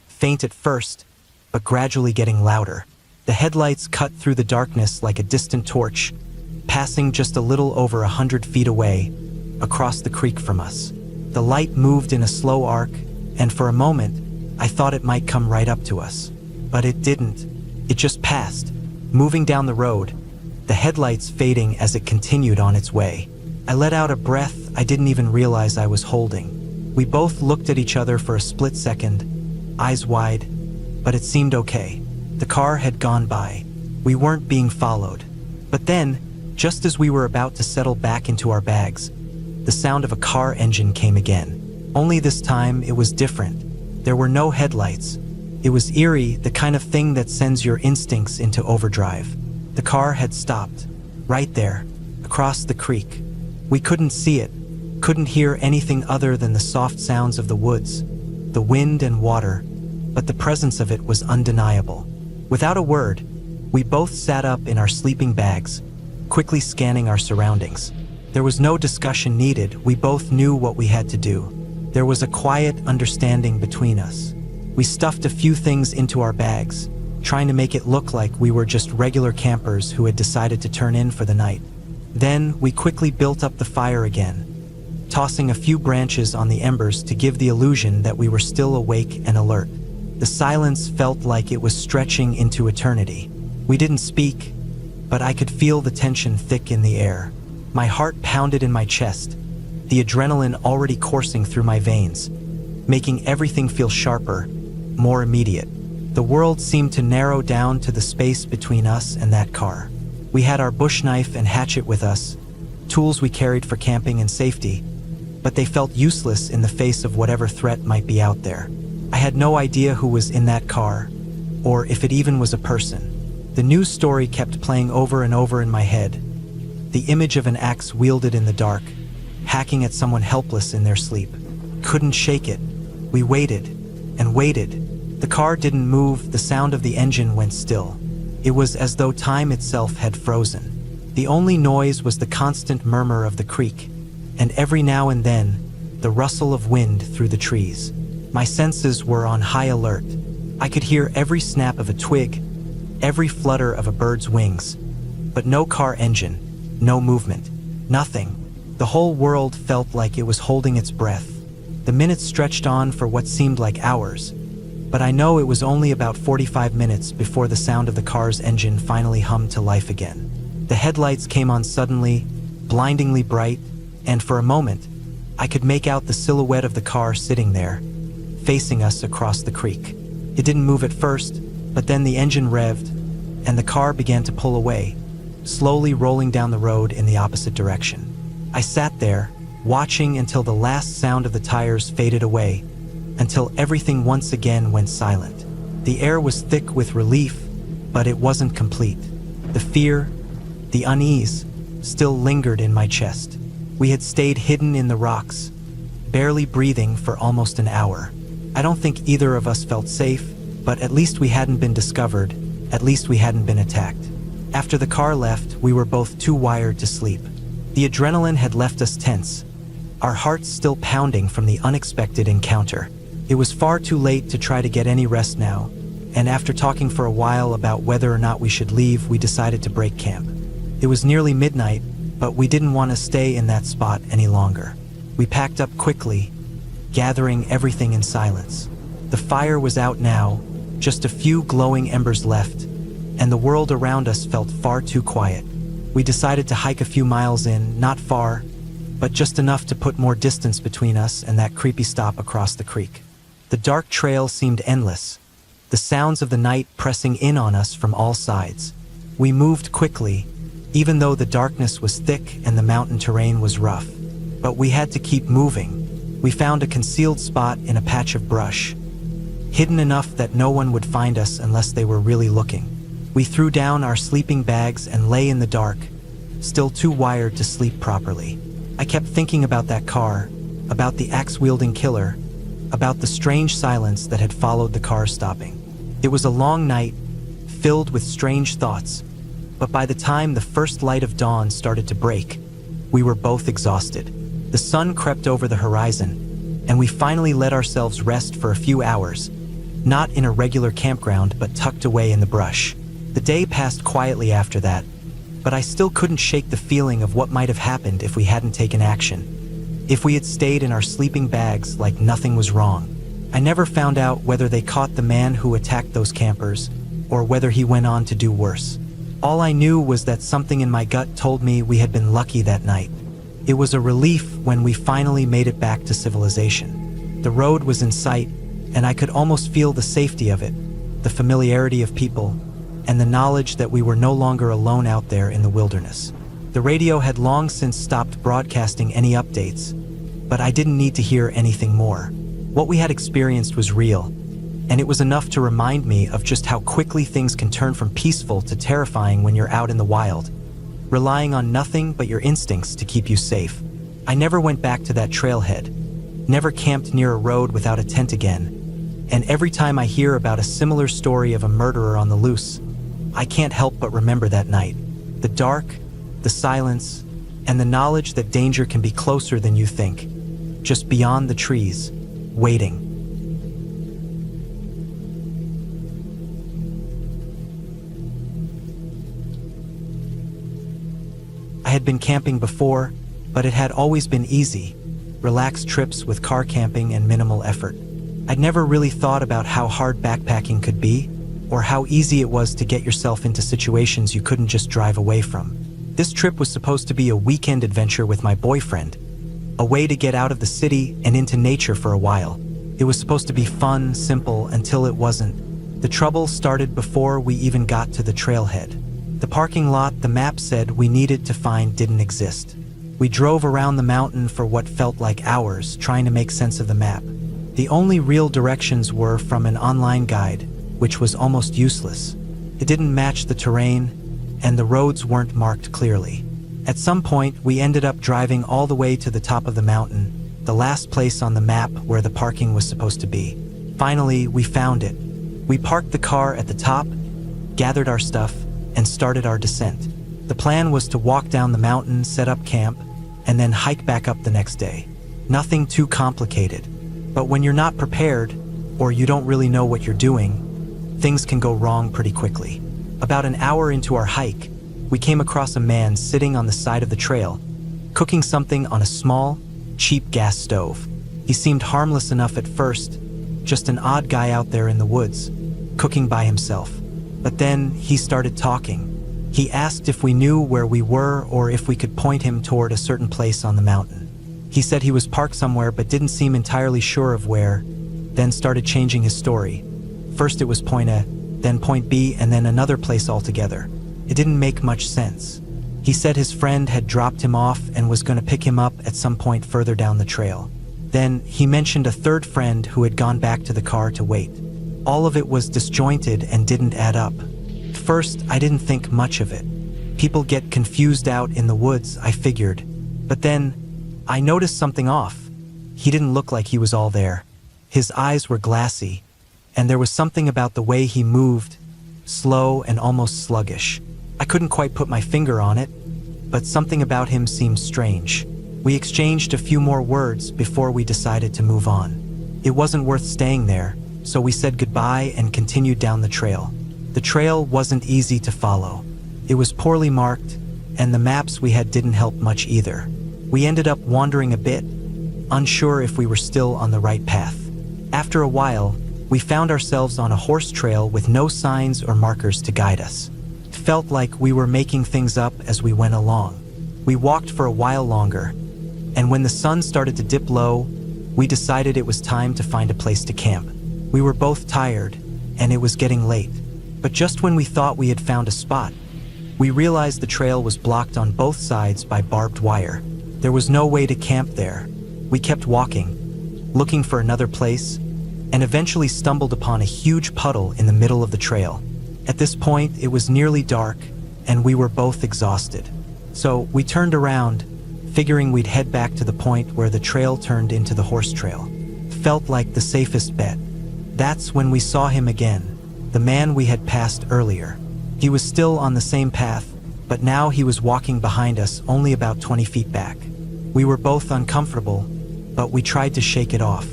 faint at first, but gradually getting louder. The headlights cut through the darkness like a distant torch, passing just a little over 100 feet away, across the creek from us. The light moved in a slow arc, and for a moment, I thought it might come right up to us. But it didn't. It just passed, moving down the road, the headlights fading as it continued on its way. I let out a breath I didn't even realize I was holding. We both looked at each other for a split second, eyes wide, but it seemed okay. The car had gone by. We weren't being followed. But then, just as we were about to settle back into our bags, the sound of a car engine came again. Only this time it was different. There were no headlights. It was eerie, the kind of thing that sends your instincts into overdrive. The car had stopped, right there, across the creek. We couldn't see it, couldn't hear anything other than the soft sounds of the woods, the wind and water, but the presence of it was undeniable. Without a word, we both sat up in our sleeping bags, quickly scanning our surroundings. There was no discussion needed. We both knew what we had to do. There was a quiet understanding between us. We stuffed a few things into our bags, trying to make it look like we were just regular campers who had decided to turn in for the night. Then we quickly built up the fire again, tossing a few branches on the embers to give the illusion that we were still awake and alert. The silence felt like it was stretching into eternity. We didn't speak, but I could feel the tension thick in the air. My heart pounded in my chest, the adrenaline already coursing through my veins, making everything feel sharper, more immediate. The world seemed to narrow down to the space between us and that car. We had our bush knife and hatchet with us, tools we carried for camping and safety, but they felt useless in the face of whatever threat might be out there. I had no idea who was in that car, or if it even was a person. The news story kept playing over and over in my head. The image of an axe wielded in the dark, hacking at someone helpless in their sleep. Couldn't shake it. We waited and waited. The car didn't move, the sound of the engine went still. It was as though time itself had frozen. The only noise was the constant murmur of the creek, and every now and then, the rustle of wind through the trees. My senses were on high alert. I could hear every snap of a twig, every flutter of a bird's wings, but no car engine, no movement, nothing. The whole world felt like it was holding its breath. The minutes stretched on for what seemed like hours, but I know it was only about 45 minutes before the sound of the car's engine finally hummed to life again. The headlights came on suddenly, blindingly bright, and for a moment, I could make out the silhouette of the car sitting there, facing us across the creek. It didn't move at first, but then the engine revved, and the car began to pull away, slowly rolling down the road in the opposite direction. I sat there, watching until the last sound of the tires faded away, until everything once again went silent. The air was thick with relief, but it wasn't complete. The fear, the unease, still lingered in my chest. We had stayed hidden in the rocks, barely breathing for almost an hour. I don't think either of us felt safe, but at least we hadn't been discovered, at least we hadn't been attacked. After the car left, we were both too wired to sleep. The adrenaline had left us tense, our hearts still pounding from the unexpected encounter. It was far too late to try to get any rest now, and after talking for a while about whether or not we should leave, we decided to break camp. It was nearly midnight, but we didn't want to stay in that spot any longer. We packed up quickly, gathering everything in silence. The fire was out now, just a few glowing embers left, and the world around us felt far too quiet. We decided to hike a few miles in, not far, but just enough to put more distance between us and that creepy stop across the creek. The dark trail seemed endless, the sounds of the night pressing in on us from all sides. We moved quickly, even though the darkness was thick and the mountain terrain was rough. But we had to keep moving. We found a concealed spot in a patch of brush, hidden enough that no one would find us unless they were really looking. We threw down our sleeping bags and lay in the dark, still too wired to sleep properly. I kept thinking about that car, about the axe-wielding killer, about the strange silence that had followed the car stopping. It was a long night, filled with strange thoughts, but by the time the first light of dawn started to break, we were both exhausted. The sun crept over the horizon, and we finally let ourselves rest for a few hours, not in a regular campground but tucked away in the brush. The day passed quietly after that, but I still couldn't shake the feeling of what might have happened if we hadn't taken action. If we had stayed in our sleeping bags like nothing was wrong. I never found out whether they caught the man who attacked those campers, or whether he went on to do worse. All I knew was that something in my gut told me we had been lucky that night. It was a relief when we finally made it back to civilization. The road was in sight, and I could almost feel the safety of it, the familiarity of people, and the knowledge that we were no longer alone out there in the wilderness. The radio had long since stopped broadcasting any updates, but I didn't need to hear anything more. What we had experienced was real, and it was enough to remind me of just how quickly things can turn from peaceful to terrifying when you're out in the wild, relying on nothing but your instincts to keep you safe. I never went back to that trailhead, never camped near a road without a tent again, and every time I hear about a similar story of a murderer on the loose, I can't help but remember that night. The dark, the silence, and the knowledge that danger can be closer than you think, just beyond the trees, waiting. I had been camping before, but it had always been easy, relaxed trips with car camping and minimal effort. I'd never really thought about how hard backpacking could be, or how easy it was to get yourself into situations you couldn't just drive away from. This trip was supposed to be a weekend adventure with my boyfriend, a way to get out of the city and into nature for a while. It was supposed to be fun, simple, until it wasn't. The trouble started before we even got to the trailhead. The parking lot the map said we needed to find didn't exist. We drove around the mountain for what felt like hours, trying to make sense of the map. The only real directions were from an online guide, which was almost useless. It didn't match the terrain, and the roads weren't marked clearly. At some point, we ended up driving all the way to the top of the mountain, the last place on the map where the parking was supposed to be. Finally, we found it. We parked the car at the top, gathered our stuff, and started our descent. The plan was to walk down the mountain, set up camp, and then hike back up the next day. Nothing too complicated. But when you're not prepared, or you don't really know what you're doing, things can go wrong pretty quickly. About an hour into our hike, we came across a man sitting on the side of the trail, cooking something on a small, cheap gas stove. He seemed harmless enough at first, just an odd guy out there in the woods, cooking by himself. But then he started talking. He asked if we knew where we were or if we could point him toward a certain place on the mountain. He said he was parked somewhere but didn't seem entirely sure of where, then started changing his story. First it was point A, then point B, and then another place altogether. It didn't make much sense. He said his friend had dropped him off and was going to pick him up at some point further down the trail. Then he mentioned a third friend who had gone back to the car to wait. All of it was disjointed and didn't add up. At first, I didn't think much of it. People get confused out in the woods, I figured. But then, I noticed something off. He didn't look like he was all there. His eyes were glassy, and there was something about the way he moved, slow and almost sluggish. I couldn't quite put my finger on it, but something about him seemed strange. We exchanged a few more words before we decided to move on. It wasn't worth staying there, so we said goodbye and continued down the trail. The trail wasn't easy to follow. It was poorly marked, and the maps we had didn't help much either. We ended up wandering a bit, unsure if we were still on the right path. After a while, We found ourselves on a horse trail with no signs or markers to guide us. It felt like we were making things up as we went along. We walked for a while longer, and when the sun started to dip low, we decided it was time to find a place to camp. We were both tired, and it was getting late. But just when we thought we had found a spot, we realized the trail was blocked on both sides by barbed wire. There was no way to camp there. We kept walking, looking for another place, and eventually stumbled upon a huge puddle in the middle of the trail. At this point, it was nearly dark, and we were both exhausted. So we turned around, figuring we'd head back to the point where the trail turned into the horse trail. Felt like the safest bet. That's when we saw him again, the man we had passed earlier. He was still on the same path, but now he was walking behind us only about 20 feet back. We were both uncomfortable, but we tried to shake it off.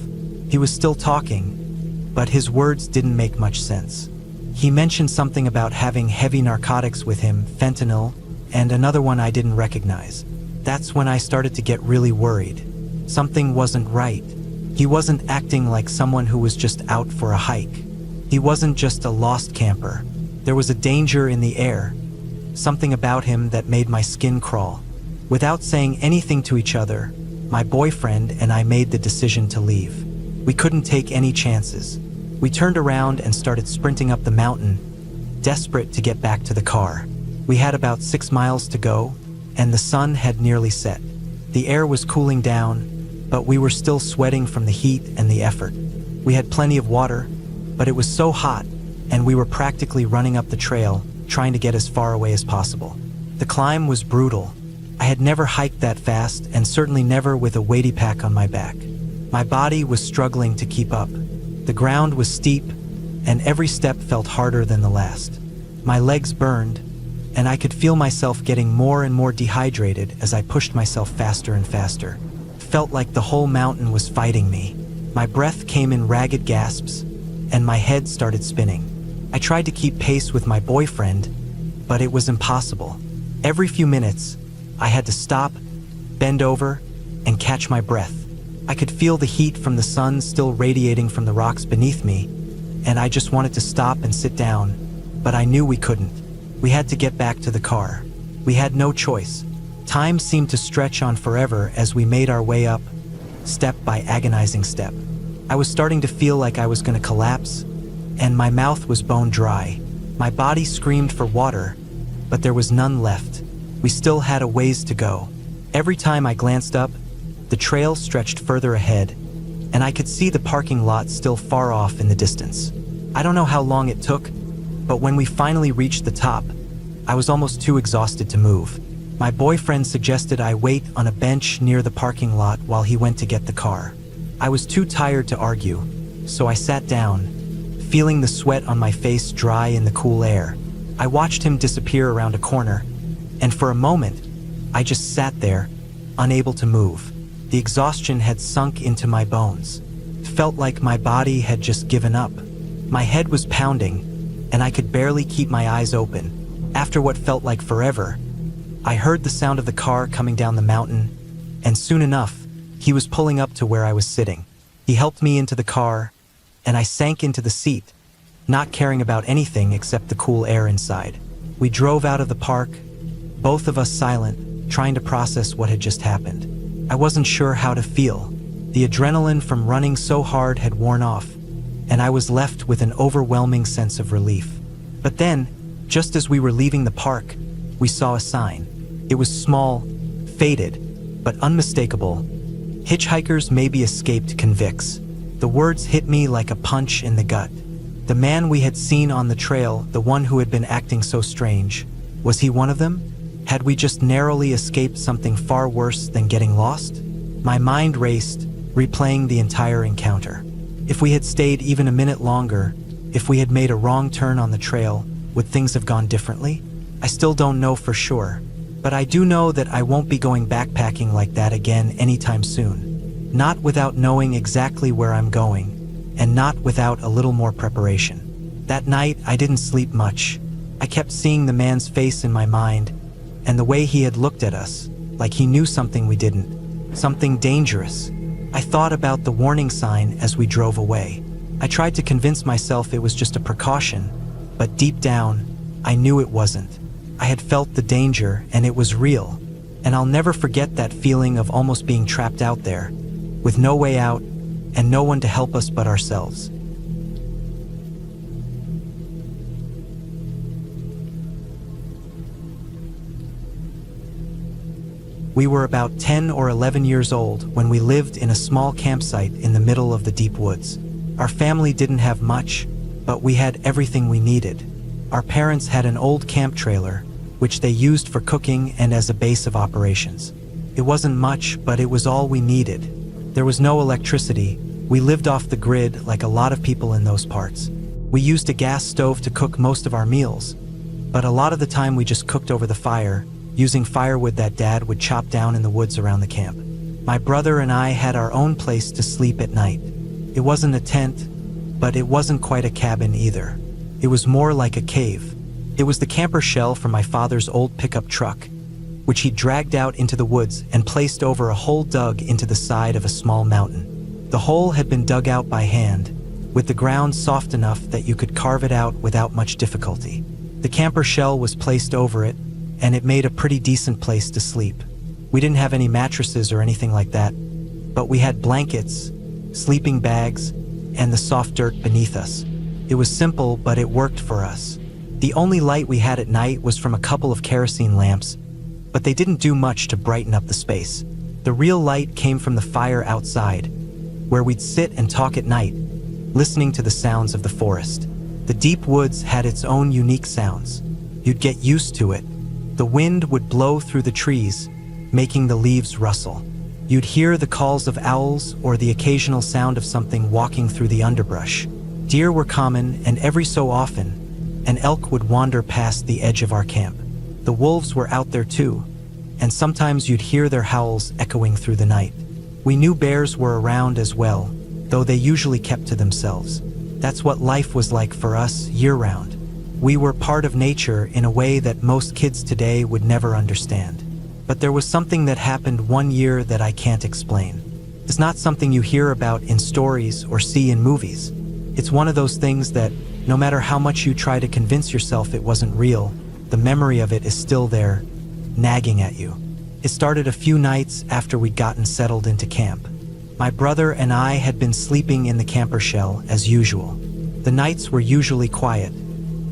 He was still talking, but his words didn't make much sense. He mentioned something about having heavy narcotics with him, fentanyl, and another one I didn't recognize. That's when I started to get really worried. Something wasn't right. He wasn't acting like someone who was just out for a hike. He wasn't just a lost camper. There was a danger in the air, something about him that made my skin crawl. Without saying anything to each other, my boyfriend and I made the decision to leave. We couldn't take any chances. We turned around and started sprinting up the mountain, desperate to get back to the car. We had about 6 miles to go, and the sun had nearly set. The air was cooling down, but we were still sweating from the heat and the effort. We had plenty of water, but it was so hot, and we were practically running up the trail, trying to get as far away as possible. The climb was brutal. I had never hiked that fast, and certainly never with a weighty pack on my back. My body was struggling to keep up. The ground was steep, and every step felt harder than the last. My legs burned, and I could feel myself getting more and more dehydrated as I pushed myself faster and faster. It felt like the whole mountain was fighting me. My breath came in ragged gasps, and my head started spinning. I tried to keep pace with my boyfriend, but it was impossible. Every few minutes, I had to stop, bend over, and catch my breath. I could feel the heat from the sun still radiating from the rocks beneath me, and I just wanted to stop and sit down, but I knew we couldn't. We had to get back to the car. We had no choice. Time seemed to stretch on forever as we made our way up, step by agonizing step. I was starting to feel like I was going to collapse, and my mouth was bone dry. My body screamed for water, but there was none left. We still had a ways to go. Every time I glanced up, the trail stretched further ahead, and I could see the parking lot still far off in the distance. I don't know how long it took, but when we finally reached the top, I was almost too exhausted to move. My boyfriend suggested I wait on a bench near the parking lot while he went to get the car. I was too tired to argue, so I sat down, feeling the sweat on my face dry in the cool air. I watched him disappear around a corner, and for a moment, I just sat there, unable to move. The exhaustion had sunk into my bones. It felt like my body had just given up. My head was pounding, and I could barely keep my eyes open. After what felt like forever, I heard the sound of the car coming down the mountain, and soon enough, he was pulling up to where I was sitting. He helped me into the car, and I sank into the seat, not caring about anything except the cool air inside. We drove out of the park, both of us silent, trying to process what had just happened. I wasn't sure how to feel. The adrenaline from running so hard had worn off, and I was left with an overwhelming sense of relief. But then, just as we were leaving the park, we saw a sign. It was small, faded, but unmistakable. Hitchhikers maybe escaped convicts. The words hit me like a punch in the gut. The man we had seen on the trail, the one who had been acting so strange, was he one of them? Had we just narrowly escaped something far worse than getting lost? My mind raced, replaying the entire encounter. If we had stayed even a minute longer, if we had made a wrong turn on the trail, would things have gone differently? I still don't know for sure, but I do know that I won't be going backpacking like that again anytime soon. Not without knowing exactly where I'm going, and not without a little more preparation. That night, I didn't sleep much. I kept seeing the man's face in my mind, and the way he had looked at us, like he knew something we didn't, something dangerous. I thought about the warning sign as we drove away. I tried to convince myself it was just a precaution, but deep down, I knew it wasn't. I had felt the danger, and it was real, and I'll never forget that feeling of almost being trapped out there, with no way out, and no one to help us but ourselves. We were about 10 or 11 years old when we lived in a small campsite in the middle of the deep woods. Our family didn't have much, but we had everything we needed. Our parents had an old camp trailer, which they used for cooking and as a base of operations. It wasn't much, but it was all we needed. There was no electricity. We lived off the grid like a lot of people in those parts. We used a gas stove to cook most of our meals, but a lot of the time we just cooked over the fire, using firewood that Dad would chop down in the woods around the camp. My brother and I had our own place to sleep at night. It wasn't a tent, but it wasn't quite a cabin either. It was more like a cave. It was the camper shell from my father's old pickup truck, which he dragged out into the woods and placed over a hole dug into the side of a small mountain. The hole had been dug out by hand, with the ground soft enough that you could carve it out without much difficulty. The camper shell was placed over it, and it made a pretty decent place to sleep. We didn't have any mattresses or anything like that, but we had blankets, sleeping bags, and the soft dirt beneath us. It was simple, but it worked for us. The only light we had at night was from a couple of kerosene lamps, but they didn't do much to brighten up the space. The real light came from the fire outside, where we'd sit and talk at night, listening to the sounds of the forest. The deep woods had its own unique sounds. You'd get used to it. The wind would blow through the trees, making the leaves rustle. You'd hear the calls of owls or the occasional sound of something walking through the underbrush. Deer were common, and every so often, an elk would wander past the edge of our camp. The wolves were out there too, and sometimes you'd hear their howls echoing through the night. We knew bears were around as well, though they usually kept to themselves. That's what life was like for us year-round. We were part of nature in a way that most kids today would never understand. But there was something that happened one year that I can't explain. It's not something you hear about in stories or see in movies. It's one of those things that, no matter how much you try to convince yourself it wasn't real, the memory of it is still there, nagging at you. It started a few nights after we'd gotten settled into camp. My brother and I had been sleeping in the camper shell as usual. The nights were usually quiet,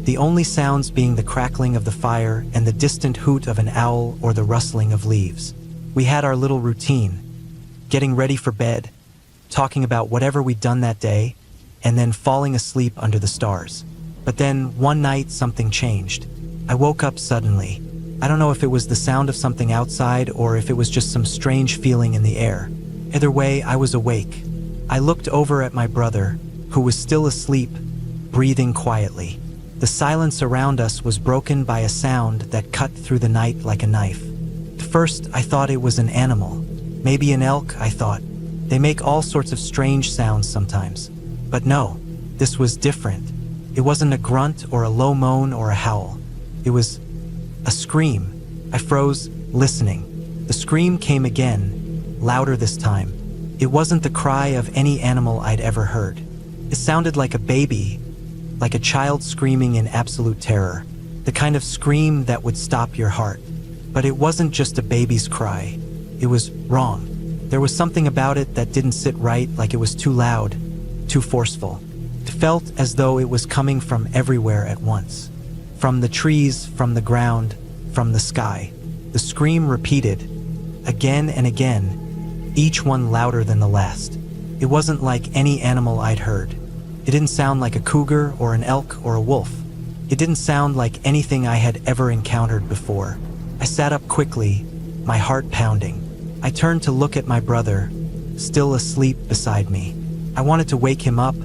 the only sounds being the crackling of the fire and the distant hoot of an owl or the rustling of leaves. We had our little routine, getting ready for bed, talking about whatever we'd done that day, and then falling asleep under the stars. But then, one night, something changed. I woke up suddenly. I don't know if it was the sound of something outside or if it was just some strange feeling in the air. Either way, I was awake. I looked over at my brother, who was still asleep, breathing quietly. The silence around us was broken by a sound that cut through the night like a knife. At first, I thought it was an animal. Maybe an elk, I thought. They make all sorts of strange sounds sometimes. But no, this was different. It wasn't a grunt or a low moan or a howl. It was a scream. I froze, listening. The scream came again, louder this time. It wasn't the cry of any animal I'd ever heard. It sounded like a baby, like a child screaming in absolute terror, the kind of scream that would stop your heart. But it wasn't just a baby's cry. It was wrong. There was something about it that didn't sit right, like it was too loud, too forceful. It felt as though it was coming from everywhere at once. From the trees, from the ground, from the sky. The scream repeated, again and again, each one louder than the last. It wasn't like any animal I'd heard. It didn't sound like a cougar or an elk or a wolf. It didn't sound like anything I had ever encountered before. I sat up quickly, my heart pounding. I turned to look at my brother, still asleep beside me. I wanted to wake him up,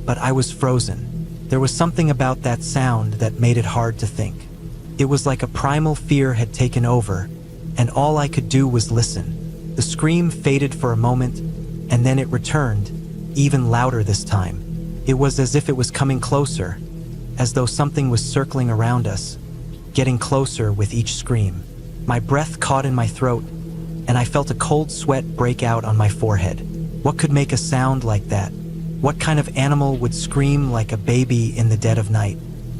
but I was frozen. There was something about that sound that made it hard to think. It was like a primal fear had taken over, and all I could do was listen. The scream faded for a moment, and then it returned, even louder this time. It was as if it was coming closer, as though something was circling around us, getting closer with each scream. My breath caught in my throat, and I felt a cold sweat break out on my forehead. What could make a sound like that? What kind of animal would scream like a baby in the dead of night?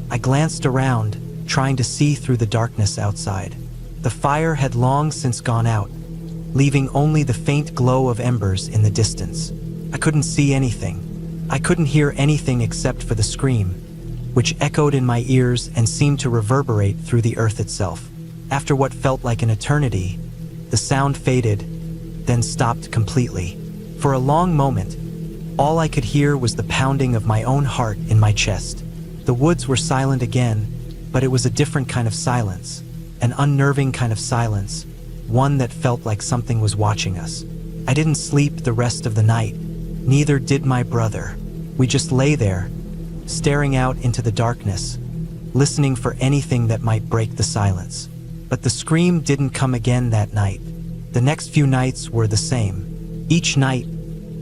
I glanced around, trying to see through the darkness outside. The fire had long since gone out, leaving only the faint glow of embers in the distance. I couldn't see anything. I couldn't hear anything except for the scream, which echoed in my ears and seemed to reverberate through the earth itself. After what felt like an eternity, the sound faded, then stopped completely. For a long moment, all I could hear was the pounding of my own heart in my chest. The woods were silent again, but it was a different kind of silence, an unnerving kind of silence, one that felt like something was watching us. I didn't sleep the rest of the night, neither did my brother. We just lay there, staring out into the darkness, listening for anything that might break the silence. But the scream didn't come again that night. The next few nights were the same. Each night,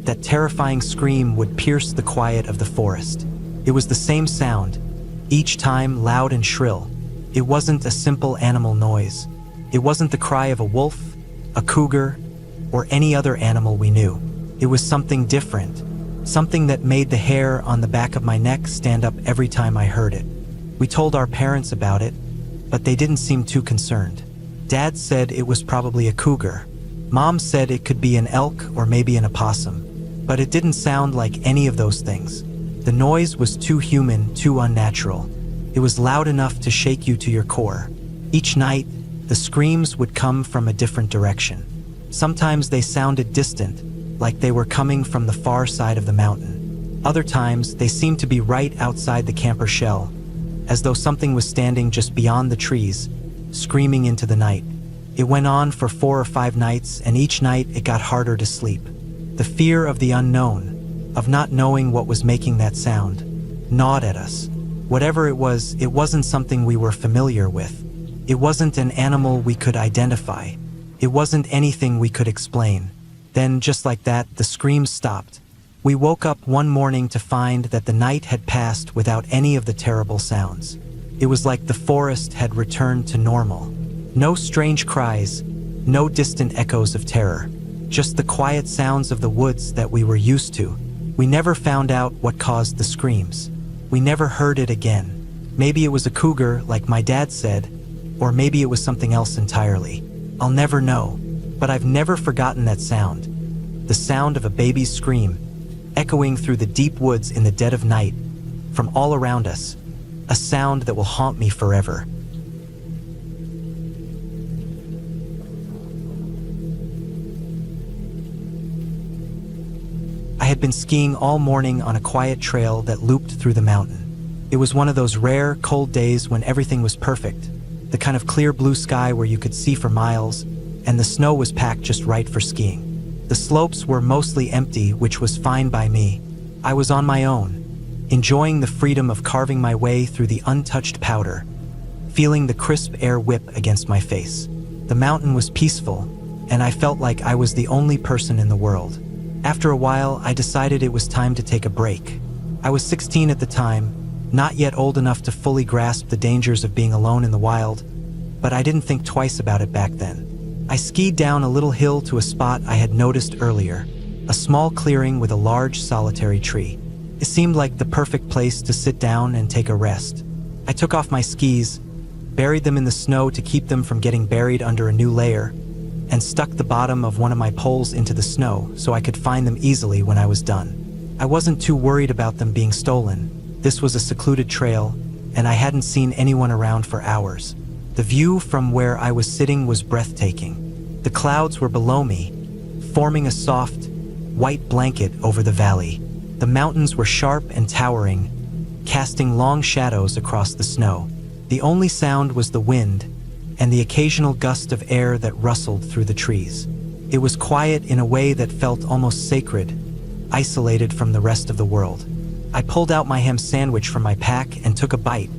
that terrifying scream would pierce the quiet of the forest. It was the same sound, each time loud and shrill. It wasn't a simple animal noise. It wasn't the cry of a wolf, a cougar, or any other animal we knew. It was something different, something that made the hair on the back of my neck stand up every time I heard it. We told our parents about it, but they didn't seem too concerned. Dad said it was probably a cougar. Mom said it could be an elk or maybe an opossum, but it didn't sound like any of those things. The noise was too human, too unnatural. It was loud enough to shake you to your core. Each night, the screams would come from a different direction. Sometimes they sounded distant, like they were coming from the far side of the mountain. Other times, they seemed to be right outside the camper shell, as though something was standing just beyond the trees, screaming into the night. It went on for 4 or 5 nights, and each night it got harder to sleep. The fear of the unknown, of not knowing what was making that sound, gnawed at us. Whatever it wasn't something we were familiar with. It wasn't an animal we could identify. It wasn't anything we could explain. Then, just like that, the screams stopped. We woke up one morning to find that the night had passed without any of the terrible sounds. It was like the forest had returned to normal. No strange cries, no distant echoes of terror. Just the quiet sounds of the woods that we were used to. We never found out what caused the screams. We never heard it again. Maybe it was a cougar, like my dad said, or maybe it was something else entirely. I'll never know, but I've never forgotten that sound. The sound of a baby's scream, echoing through the deep woods in the dead of night, from all around us. A sound that will haunt me forever. I had been skiing all morning on a quiet trail that looped through the mountain. It was one of those rare, cold days when everything was perfect. The kind of clear blue sky where you could see for miles, and the snow was packed just right for skiing. The slopes were mostly empty, which was fine by me. I was on my own, enjoying the freedom of carving my way through the untouched powder, feeling the crisp air whip against my face. The mountain was peaceful, and I felt like I was the only person in the world. After a while, I decided it was time to take a break. I was 16 at the time, not yet old enough to fully grasp the dangers of being alone in the wild, but I didn't think twice about it back then. I skied down a little hill to a spot I had noticed earlier, a small clearing with a large solitary tree. It seemed like the perfect place to sit down and take a rest. I took off my skis, buried them in the snow to keep them from getting buried under a new layer, and stuck the bottom of one of my poles into the snow so I could find them easily when I was done. I wasn't too worried about them being stolen. This was a secluded trail, and I hadn't seen anyone around for hours. The view from where I was sitting was breathtaking. The clouds were below me, forming a soft, white blanket over the valley. The mountains were sharp and towering, casting long shadows across the snow. The only sound was the wind and the occasional gust of air that rustled through the trees. It was quiet in a way that felt almost sacred, isolated from the rest of the world. I pulled out my ham sandwich from my pack and took a bite,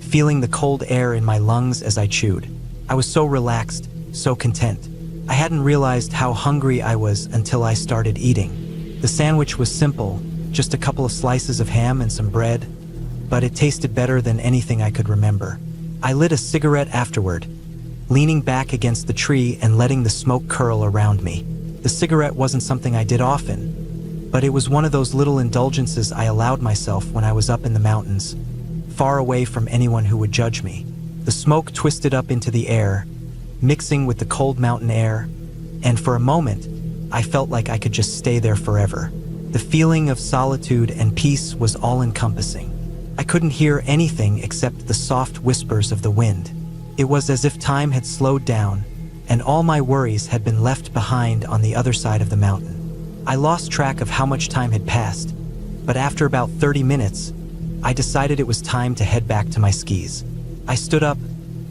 feeling the cold air in my lungs as I chewed. I was so relaxed, so content. I hadn't realized how hungry I was until I started eating. The sandwich was simple, just a couple of slices of ham and some bread, but it tasted better than anything I could remember. I lit a cigarette afterward, leaning back against the tree and letting the smoke curl around me. The cigarette wasn't something I did often, but it was one of those little indulgences I allowed myself when I was up in the mountains, far away from anyone who would judge me. The smoke twisted up into the air, mixing with the cold mountain air, and for a moment, I felt like I could just stay there forever. The feeling of solitude and peace was all-encompassing. I couldn't hear anything except the soft whispers of the wind. It was as if time had slowed down, and all my worries had been left behind on the other side of the mountain. I lost track of how much time had passed, but after about 30 minutes, I decided it was time to head back to my skis. I stood up,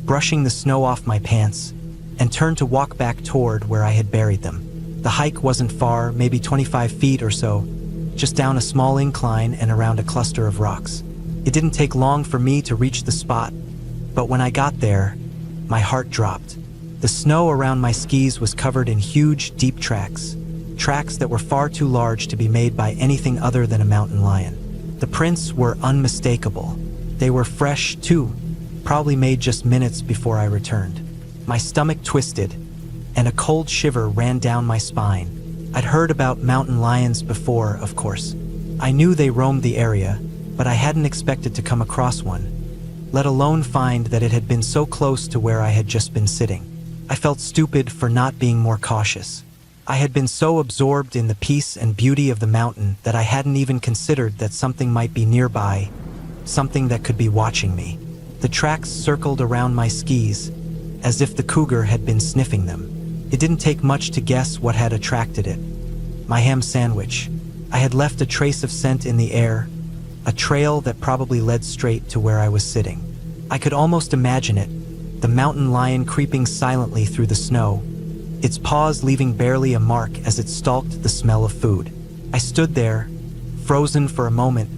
brushing the snow off my pants, and turned to walk back toward where I had buried them. The hike wasn't far, maybe 25 feet or so, just down a small incline and around a cluster of rocks. It didn't take long for me to reach the spot, but when I got there, my heart dropped. The snow around my skis was covered in huge, deep tracks that were far too large to be made by anything other than a mountain lion. The prints were unmistakable. They were fresh, too, probably made just minutes before I returned. My stomach twisted, and a cold shiver ran down my spine. I'd heard about mountain lions before, of course. I knew they roamed the area, but I hadn't expected to come across one, let alone find that it had been so close to where I had just been sitting. I felt stupid for not being more cautious. I had been so absorbed in the peace and beauty of the mountain that I hadn't even considered that something might be nearby, something that could be watching me. The tracks circled around my skis, as if the cougar had been sniffing them. It didn't take much to guess what had attracted it. My ham sandwich. I had left a trace of scent in the air, a trail that probably led straight to where I was sitting. I could almost imagine it, the mountain lion creeping silently through the snow, its paws leaving barely a mark as it stalked the smell of food. I stood there, frozen for a moment,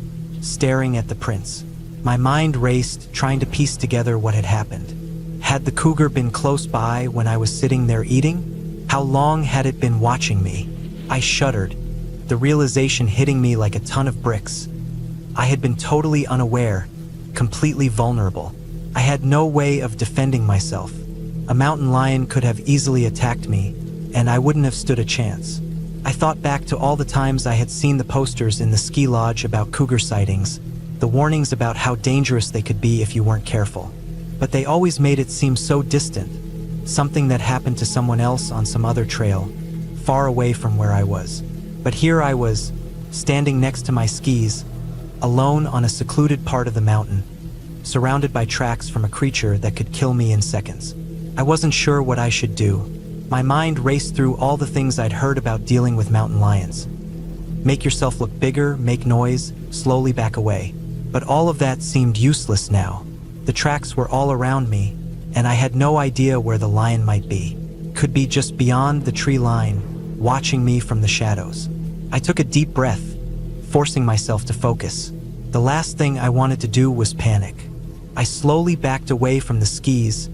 staring at the prints. My mind raced, trying to piece together what had happened. Had the cougar been close by when I was sitting there eating? How long had it been watching me? I shuddered, the realization hitting me like a ton of bricks. I had been totally unaware, completely vulnerable. I had no way of defending myself. A mountain lion could have easily attacked me, and I wouldn't have stood a chance. I thought back to all the times I had seen the posters in the ski lodge about cougar sightings, the warnings about how dangerous they could be if you weren't careful. But they always made it seem so distant, something that happened to someone else on some other trail, far away from where I was. But here I was, standing next to my skis, alone on a secluded part of the mountain, surrounded by tracks from a creature that could kill me in seconds. I wasn't sure what I should do. My mind raced through all the things I'd heard about dealing with mountain lions. Make yourself look bigger, make noise, slowly back away. But all of that seemed useless now. The tracks were all around me, and I had no idea where the lion might be. Could be just beyond the tree line, watching me from the shadows. I took a deep breath, forcing myself to focus. The last thing I wanted to do was panic. I slowly backed away from the skis,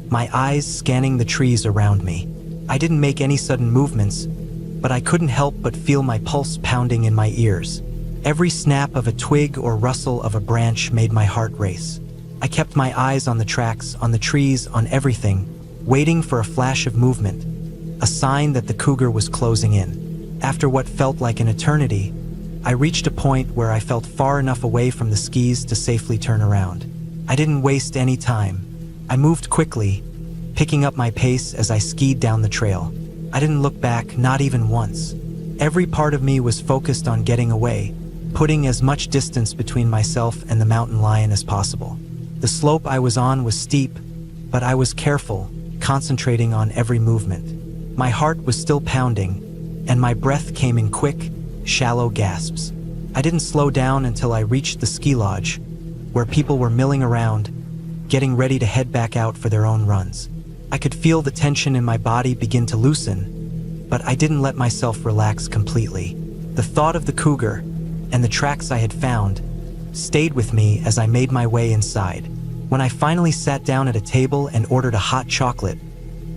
my eyes scanning the trees around me. I didn't make any sudden movements, but I couldn't help but feel my pulse pounding in my ears. Every snap of a twig or rustle of a branch made my heart race. I kept my eyes on the tracks, on the trees, on everything, waiting for a flash of movement, a sign that the cougar was closing in. After what felt like an eternity, I reached a point where I felt far enough away from the skis to safely turn around. I didn't waste any time. I moved quickly, picking up my pace as I skied down the trail. I didn't look back, not even once. Every part of me was focused on getting away, putting as much distance between myself and the mountain lion as possible. The slope I was on was steep, but I was careful, concentrating on every movement. My heart was still pounding, and my breath came in quick, shallow gasps. I didn't slow down until I reached the ski lodge, where people were milling around, getting ready to head back out for their own runs. I could feel the tension in my body begin to loosen, but I didn't let myself relax completely. The thought of the cougar and the tracks I had found stayed with me as I made my way inside. When I finally sat down at a table and ordered a hot chocolate,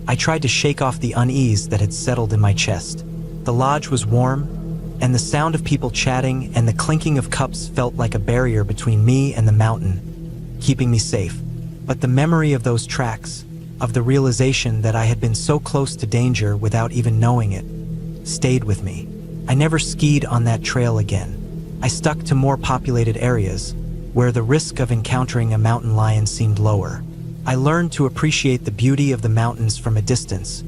I tried to shake off the unease that had settled in my chest. The lodge was warm, and the sound of people chatting and the clinking of cups felt like a barrier between me and the mountain, keeping me safe. But the memory of those tracks, of the realization that I had been so close to danger without even knowing it, stayed with me. I never skied on that trail again. I stuck to more populated areas, where the risk of encountering a mountain lion seemed lower. I learned to appreciate the beauty of the mountains from a distance,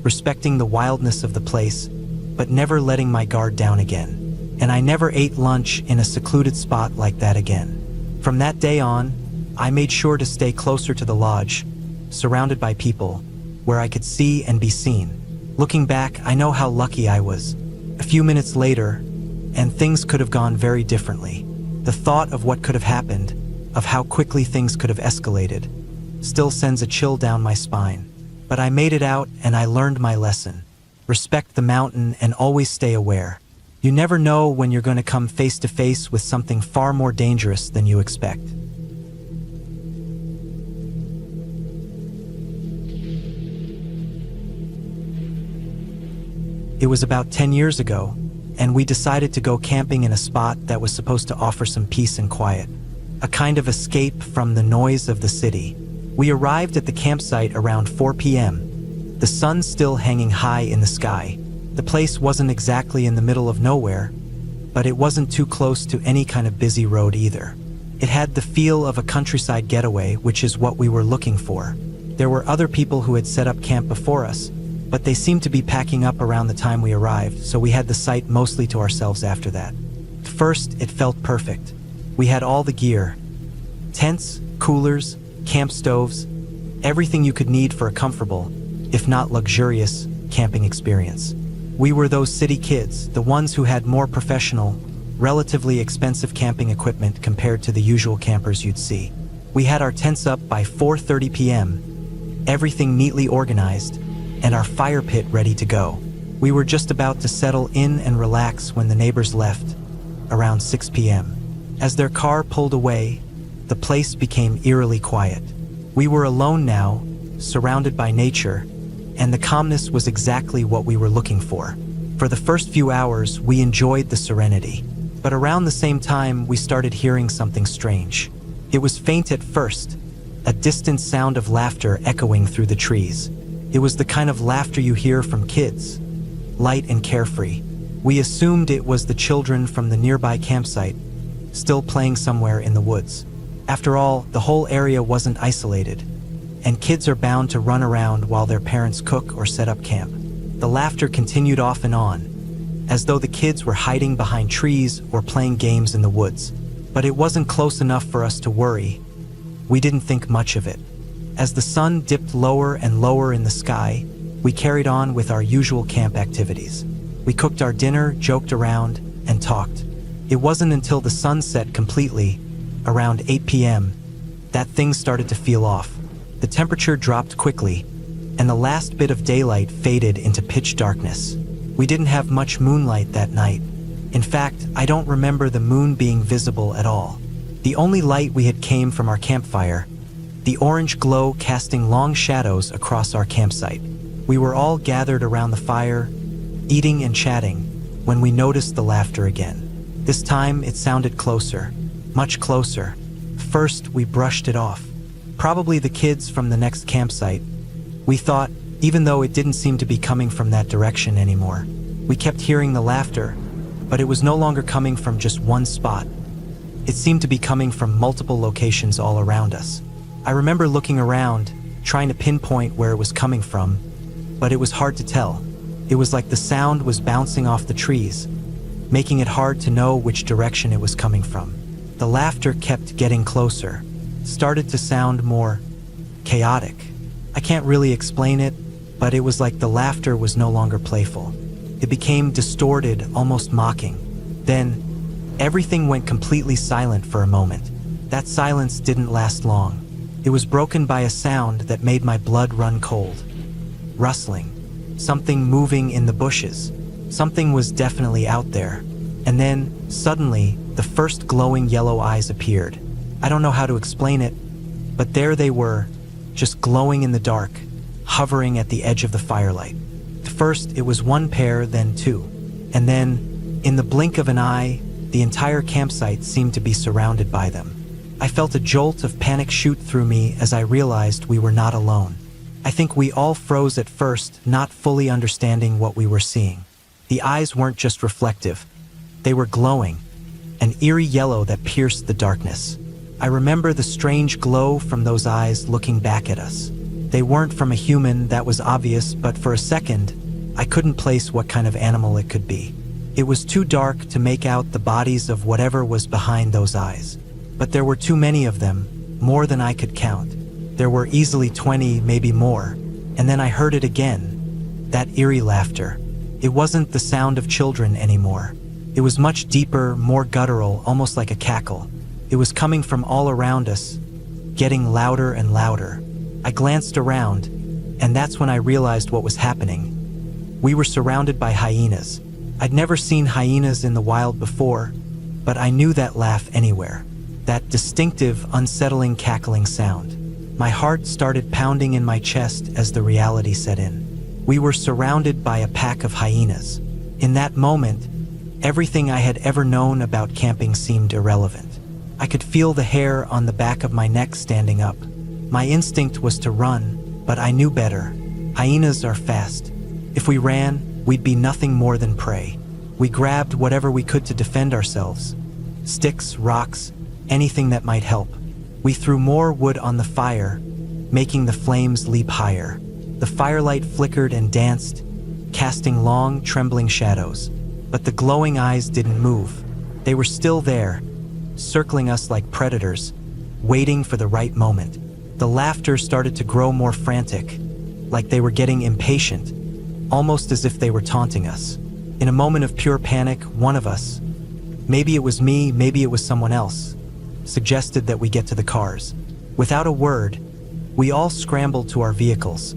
respecting the wildness of the place, but never letting my guard down again. And I never ate lunch in a secluded spot like that again. From that day on, I made sure to stay closer to the lodge, surrounded by people, where I could see and be seen. Looking back, I know how lucky I was. A few minutes later, and things could have gone very differently. The thought of what could have happened, of how quickly things could have escalated, still sends a chill down my spine. But I made it out and I learned my lesson. Respect the mountain and always stay aware. You never know when you're going to come face to face with something far more dangerous than you expect. It was about 10 years ago, and we decided to go camping in a spot that was supposed to offer some peace and quiet, a kind of escape from the noise of the city. We arrived at the campsite around 4 p.m., the sun still hanging high in the sky. The place wasn't exactly in the middle of nowhere, but it wasn't too close to any kind of busy road either. It had the feel of a countryside getaway, which is what we were looking for. There were other people who had set up camp before us, but they seemed to be packing up around the time we arrived, so we had the site mostly to ourselves after that. At first, it felt perfect. We had all the gear: tents, coolers, camp stoves, everything you could need for a comfortable, if not luxurious, camping experience. We were those city kids, the ones who had more professional, relatively expensive camping equipment compared to the usual campers you'd see. We had our tents up by 4:30 p.m., everything neatly organized, and our fire pit ready to go. We were just about to settle in and relax when the neighbors left, around 6 p.m. As their car pulled away, the place became eerily quiet. We were alone now, surrounded by nature, and the calmness was exactly what we were looking for. For the first few hours, we enjoyed the serenity. But around the same time, we started hearing something strange. It was faint at first, a distant sound of laughter echoing through the trees. It was the kind of laughter you hear from kids, light and carefree. We assumed it was the children from the nearby campsite, still playing somewhere in the woods. After all, the whole area wasn't isolated, and kids are bound to run around while their parents cook or set up camp. The laughter continued off and on, as though the kids were hiding behind trees or playing games in the woods. But it wasn't close enough for us to worry. We didn't think much of it. As the sun dipped lower and lower in the sky, we carried on with our usual camp activities. We cooked our dinner, joked around, and talked. It wasn't until the sun set completely, around 8 p.m., that things started to feel off. The temperature dropped quickly, and the last bit of daylight faded into pitch darkness. We didn't have much moonlight that night. In fact, I don't remember the moon being visible at all. The only light we had came from our campfire, the orange glow casting long shadows across our campsite. We were all gathered around the fire, eating and chatting, when we noticed the laughter again. This time it sounded closer, much closer. First, we brushed it off. Probably the kids from the next campsite. We thought, even though it didn't seem to be coming from that direction anymore. We kept hearing the laughter, but it was no longer coming from just one spot. It seemed to be coming from multiple locations all around us. I remember looking around, trying to pinpoint where it was coming from, but it was hard to tell. It was like the sound was bouncing off the trees, making it hard to know which direction it was coming from. The laughter kept getting closer, started to sound more chaotic. I can't really explain it, but it was like the laughter was no longer playful. It became distorted, almost mocking. Then, everything went completely silent for a moment. That silence didn't last long. It was broken by a sound that made my blood run cold. Rustling. Something moving in the bushes. Something was definitely out there. And then, suddenly, the first glowing yellow eyes appeared. I don't know how to explain it, but there they were, just glowing in the dark, hovering at the edge of the firelight. First, it was one pair, then two. And then, in the blink of an eye, the entire campsite seemed to be surrounded by them. I felt a jolt of panic shoot through me as I realized we were not alone. I think we all froze at first, not fully understanding what we were seeing. The eyes weren't just reflective. They were glowing, an eerie yellow that pierced the darkness. I remember the strange glow from those eyes looking back at us. They weren't from a human, that was obvious, but for a second, I couldn't place what kind of animal it could be. It was too dark to make out the bodies of whatever was behind those eyes. But there were too many of them, more than I could count. There were easily 20, maybe more. And then I heard it again, that eerie laughter. It wasn't the sound of children anymore. It was much deeper, more guttural, almost like a cackle. It was coming from all around us, getting louder and louder. I glanced around, and that's when I realized what was happening. We were surrounded by hyenas. I'd never seen hyenas in the wild before, but I knew that laugh anywhere. That distinctive, unsettling, cackling sound. My heart started pounding in my chest as the reality set in. We were surrounded by a pack of hyenas. In that moment, everything I had ever known about camping seemed irrelevant. I could feel the hair on the back of my neck standing up. My instinct was to run, but I knew better. Hyenas are fast. If we ran, we'd be nothing more than prey. We grabbed whatever we could to defend ourselves. Sticks, rocks, anything that might help. We threw more wood on the fire, making the flames leap higher. The firelight flickered and danced, casting long, trembling shadows. But the glowing eyes didn't move. They were still there, circling us like predators, waiting for the right moment. The laughter started to grow more frantic, like they were getting impatient, almost as if they were taunting us. In a moment of pure panic, one of us, maybe it was me, maybe it was someone else, suggested that we get to the cars. Without a word, we all scrambled to our vehicles,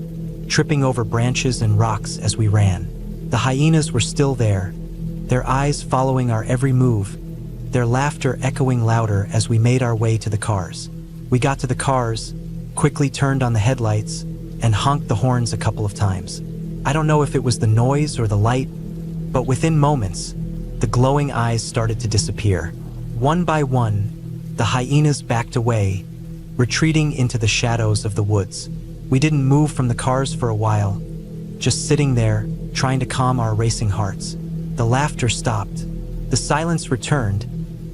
tripping over branches and rocks as we ran. The hyenas were still there, their eyes following our every move, their laughter echoing louder as we made our way to the cars. We got to the cars, quickly turned on the headlights, and honked the horns a couple of times. I don't know if it was the noise or the light, but within moments, the glowing eyes started to disappear. One by one, the hyenas backed away, retreating into the shadows of the woods. We didn't move from the cars for a while, just sitting there, trying to calm our racing hearts. The laughter stopped. The silence returned,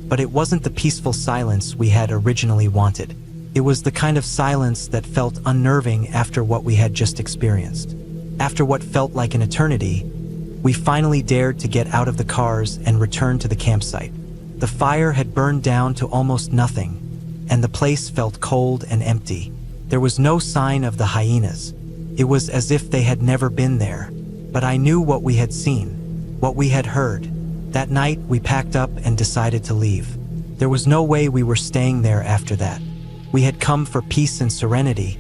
but it wasn't the peaceful silence we had originally wanted. It was the kind of silence that felt unnerving after what we had just experienced. After what felt like an eternity, we finally dared to get out of the cars and return to the campsite. The fire had burned down to almost nothing, and the place felt cold and empty. There was no sign of the hyenas. It was as if they had never been there. But I knew what we had seen, what we had heard. That night, we packed up and decided to leave. There was no way we were staying there after that. We had come for peace and serenity,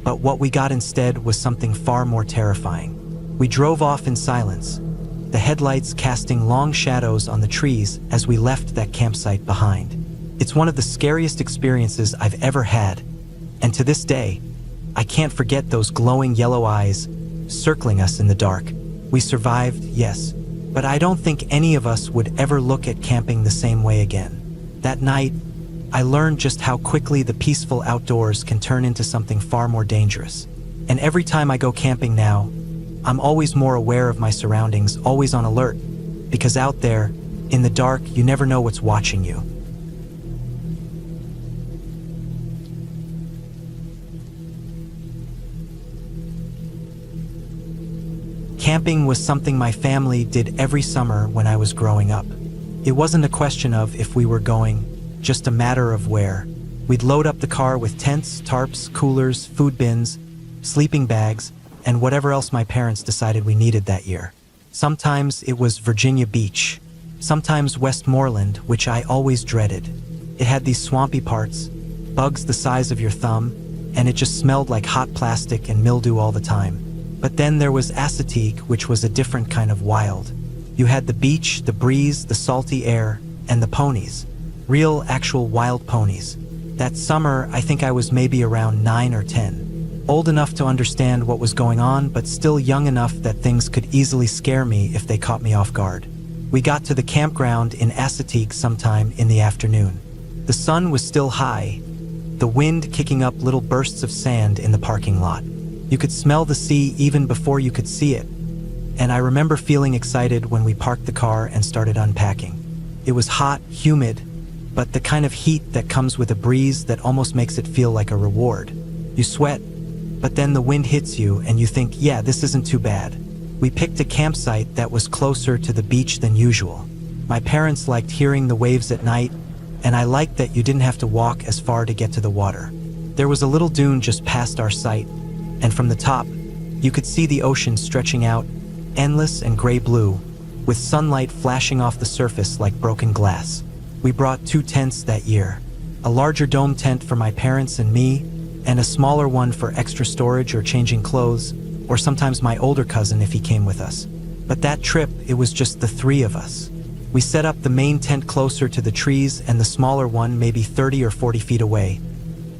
but what we got instead was something far more terrifying. We drove off in silence, the headlights casting long shadows on the trees as we left that campsite behind. It's one of the scariest experiences I've ever had, and to this day, I can't forget those glowing yellow eyes circling us in the dark. We survived, yes, but I don't think any of us would ever look at camping the same way again. That night, I learned just how quickly the peaceful outdoors can turn into something far more dangerous. And every time I go camping now, I'm always more aware of my surroundings, always on alert, because out there, in the dark, you never know what's watching you. Camping was something my family did every summer when I was growing up. It wasn't a question of if we were going, just a matter of where. We'd load up the car with tents, tarps, coolers, food bins, sleeping bags, and whatever else my parents decided we needed that year. Sometimes it was Virginia Beach, sometimes Westmoreland, which I always dreaded. It had these swampy parts, bugs the size of your thumb, and it just smelled like hot plastic and mildew all the time. But then there was Assateague, which was a different kind of wild. You had the beach, the breeze, the salty air, and the ponies. Real, actual wild ponies. That summer, I think I was maybe around 9 or 10. Old enough to understand what was going on, but still young enough that things could easily scare me if they caught me off guard. We got to the campground in Assateague sometime in the afternoon. The sun was still high, the wind kicking up little bursts of sand in the parking lot. You could smell the sea even before you could see it. and I remember feeling excited when we parked the car and started unpacking. It was hot, humid, but the kind of heat that comes with a breeze that almost makes it feel like a reward. You sweat, but then the wind hits you and you think, yeah, this isn't too bad. We picked a campsite that was closer to the beach than usual. My parents liked hearing the waves at night, and I liked that you didn't have to walk as far to get to the water. There was a little dune just past our site, and from the top, you could see the ocean stretching out, endless and gray-blue, with sunlight flashing off the surface like broken glass. We brought 2 tents that year, a larger dome tent for my parents and me, and a smaller one for extra storage or changing clothes, or sometimes my older cousin if he came with us. But that trip, it was just the 3 of us. We set up the main tent closer to the trees and the smaller one maybe 30 or 40 feet away,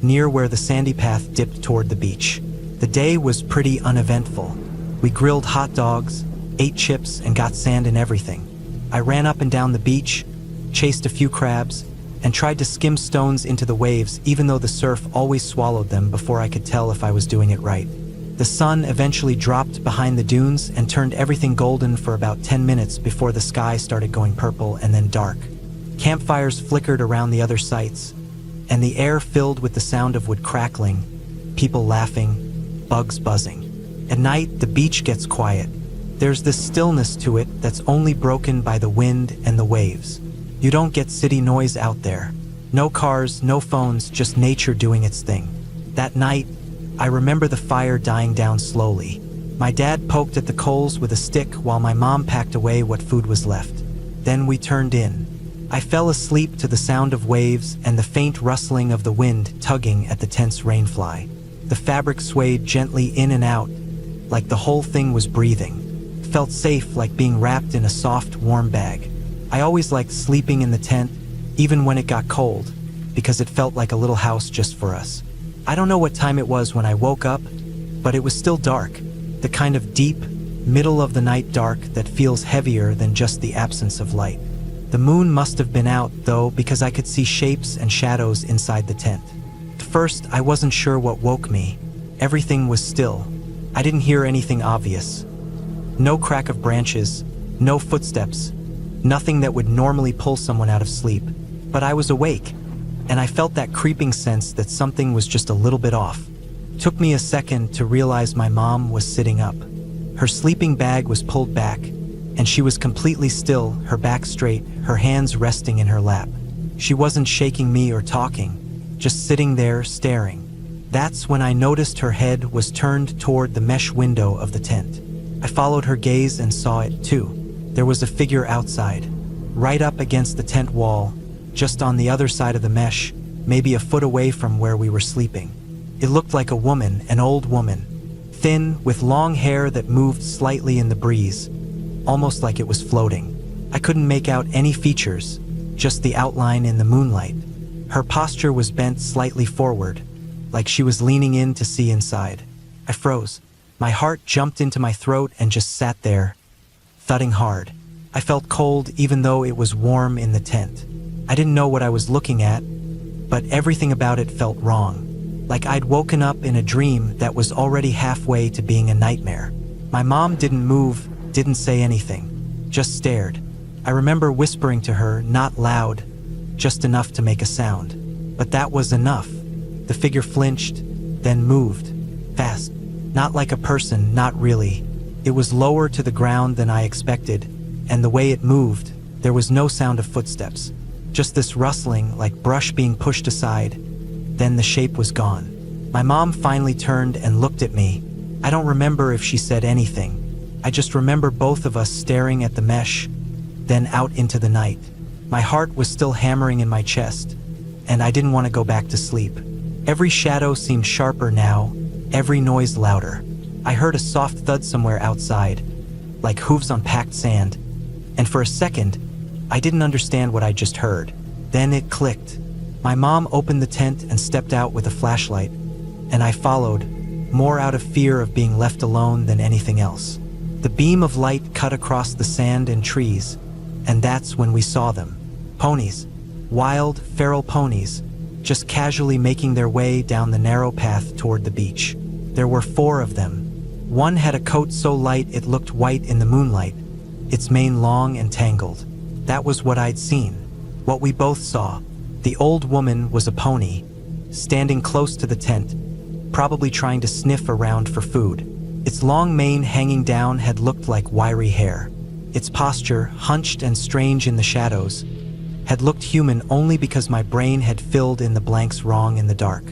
near where the sandy path dipped toward the beach. The day was pretty uneventful. We grilled hot dogs, ate chips, and got sand in everything. I ran up and down the beach, chased a few crabs, and tried to skim stones into the waves even though the surf always swallowed them before I could tell if I was doing it right. The sun eventually dropped behind the dunes and turned everything golden for about 10 minutes before the sky started going purple and then dark. Campfires flickered around the other sites, and the air filled with the sound of wood crackling, people laughing, bugs buzzing. At night, the beach gets quiet. There's this stillness to it that's only broken by the wind and the waves. You don't get city noise out there. No cars, no phones, just nature doing its thing. That night, I remember the fire dying down slowly. My dad poked at the coals with a stick while my mom packed away what food was left. Then we turned in. I fell asleep to the sound of waves and the faint rustling of the wind tugging at the tent's rainfly. The fabric swayed gently in and out, like the whole thing was breathing. It felt safe, like being wrapped in a soft, warm bag. I always liked sleeping in the tent, even when it got cold, because it felt like a little house just for us. I don't know what time it was when I woke up, but it was still dark, the kind of deep, middle-of-the-night dark that feels heavier than just the absence of light. The moon must have been out, though, because I could see shapes and shadows inside the tent. At first, I wasn't sure what woke me. Everything was still. I didn't hear anything obvious. No crack of branches, no footsteps, nothing that would normally pull someone out of sleep. But I was awake, and I felt that creeping sense that something was just a little bit off. It took me a second to realize my mom was sitting up. Her sleeping bag was pulled back, and she was completely still, her back straight, her hands resting in her lap. She wasn't shaking me or talking, just sitting there staring. That's when I noticed her head was turned toward the mesh window of the tent. I followed her gaze and saw it too. There was a figure outside, right up against the tent wall, just on the other side of the mesh, maybe a foot away from where we were sleeping. It looked like a woman, an old woman, thin, with long hair that moved slightly in the breeze, almost like it was floating. I couldn't make out any features, just the outline in the moonlight. Her posture was bent slightly forward, like she was leaning in to see inside. I froze. My heart jumped into my throat and just sat there, thudding hard. I felt cold even though it was warm in the tent. I didn't know what I was looking at, but everything about it felt wrong. Like I'd woken up in a dream that was already halfway to being a nightmare. My mom didn't move, didn't say anything, just stared. I remember whispering to her, not loud, just enough to make a sound. But that was enough. The figure flinched, then moved, fast. Not like a person, not really. It was lower to the ground than I expected, and the way it moved, there was no sound of footsteps. Just this rustling, like brush being pushed aside. Then the shape was gone. My mom finally turned and looked at me. I don't remember if she said anything. I just remember both of us staring at the mesh, then out into the night. My heart was still hammering in my chest, and I didn't want to go back to sleep. Every shadow seemed sharper now, every noise louder. I heard a soft thud somewhere outside, like hooves on packed sand, and for a second, I didn't understand what I just heard. Then it clicked. My mom opened the tent and stepped out with a flashlight, and I followed, more out of fear of being left alone than anything else. The beam of light cut across the sand and trees, and that's when we saw them. Ponies. Wild, feral ponies, just casually making their way down the narrow path toward the beach. There were 4 of them, One had a coat so light it looked white in the moonlight, its mane long and tangled. That was what I'd seen, what we both saw. The old woman was a pony, standing close to the tent, probably trying to sniff around for food. Its long mane hanging down had looked like wiry hair. Its posture, hunched and strange in the shadows, had looked human only because my brain had filled in the blanks wrong in the dark.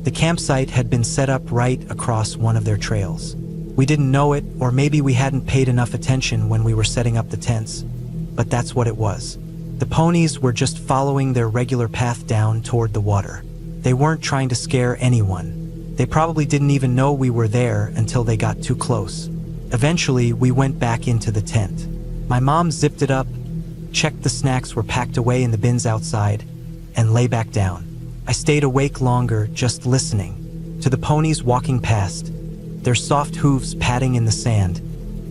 The campsite had been set up right across one of their trails. We didn't know it, or maybe we hadn't paid enough attention when we were setting up the tents, but that's what it was. The ponies were just following their regular path down toward the water. They weren't trying to scare anyone. They probably didn't even know we were there until they got too close. Eventually, we went back into the tent. My mom zipped it up, checked the snacks were packed away in the bins outside, and lay back down. I stayed awake longer, just listening to the ponies walking past, their soft hooves padding in the sand,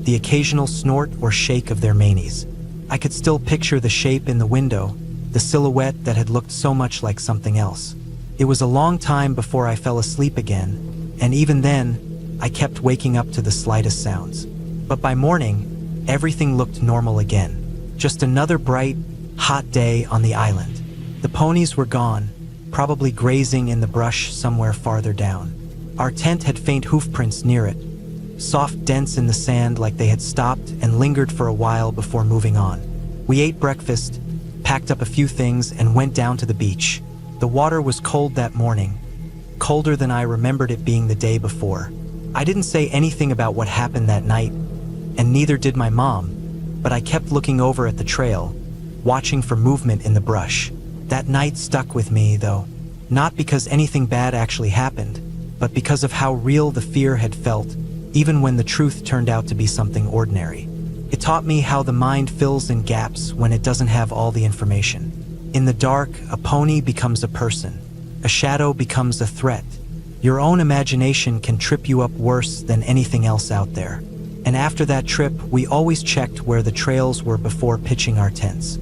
the occasional snort or shake of their manes. I could still picture the shape in the window, the silhouette that had looked so much like something else. It was a long time before I fell asleep again, and even then, I kept waking up to the slightest sounds. But by morning, everything looked normal again. Just another bright, hot day on the island. The ponies were gone, probably grazing in the brush somewhere farther down. Our tent had faint hoof prints near it, soft dents in the sand like they had stopped and lingered for a while before moving on. We ate breakfast, packed up a few things, and went down to the beach. The water was cold that morning, colder than I remembered it being the day before. I didn't say anything about what happened that night, and neither did my mom, but I kept looking over at the trail, watching for movement in the brush. That night stuck with me, though, not because anything bad actually happened, but because of how real the fear had felt, even when the truth turned out to be something ordinary. It taught me how the mind fills in gaps when it doesn't have all the information. In the dark, a pony becomes a person. A shadow becomes a threat. Your own imagination can trip you up worse than anything else out there. And after that trip, we always checked where the trails were before pitching our tents.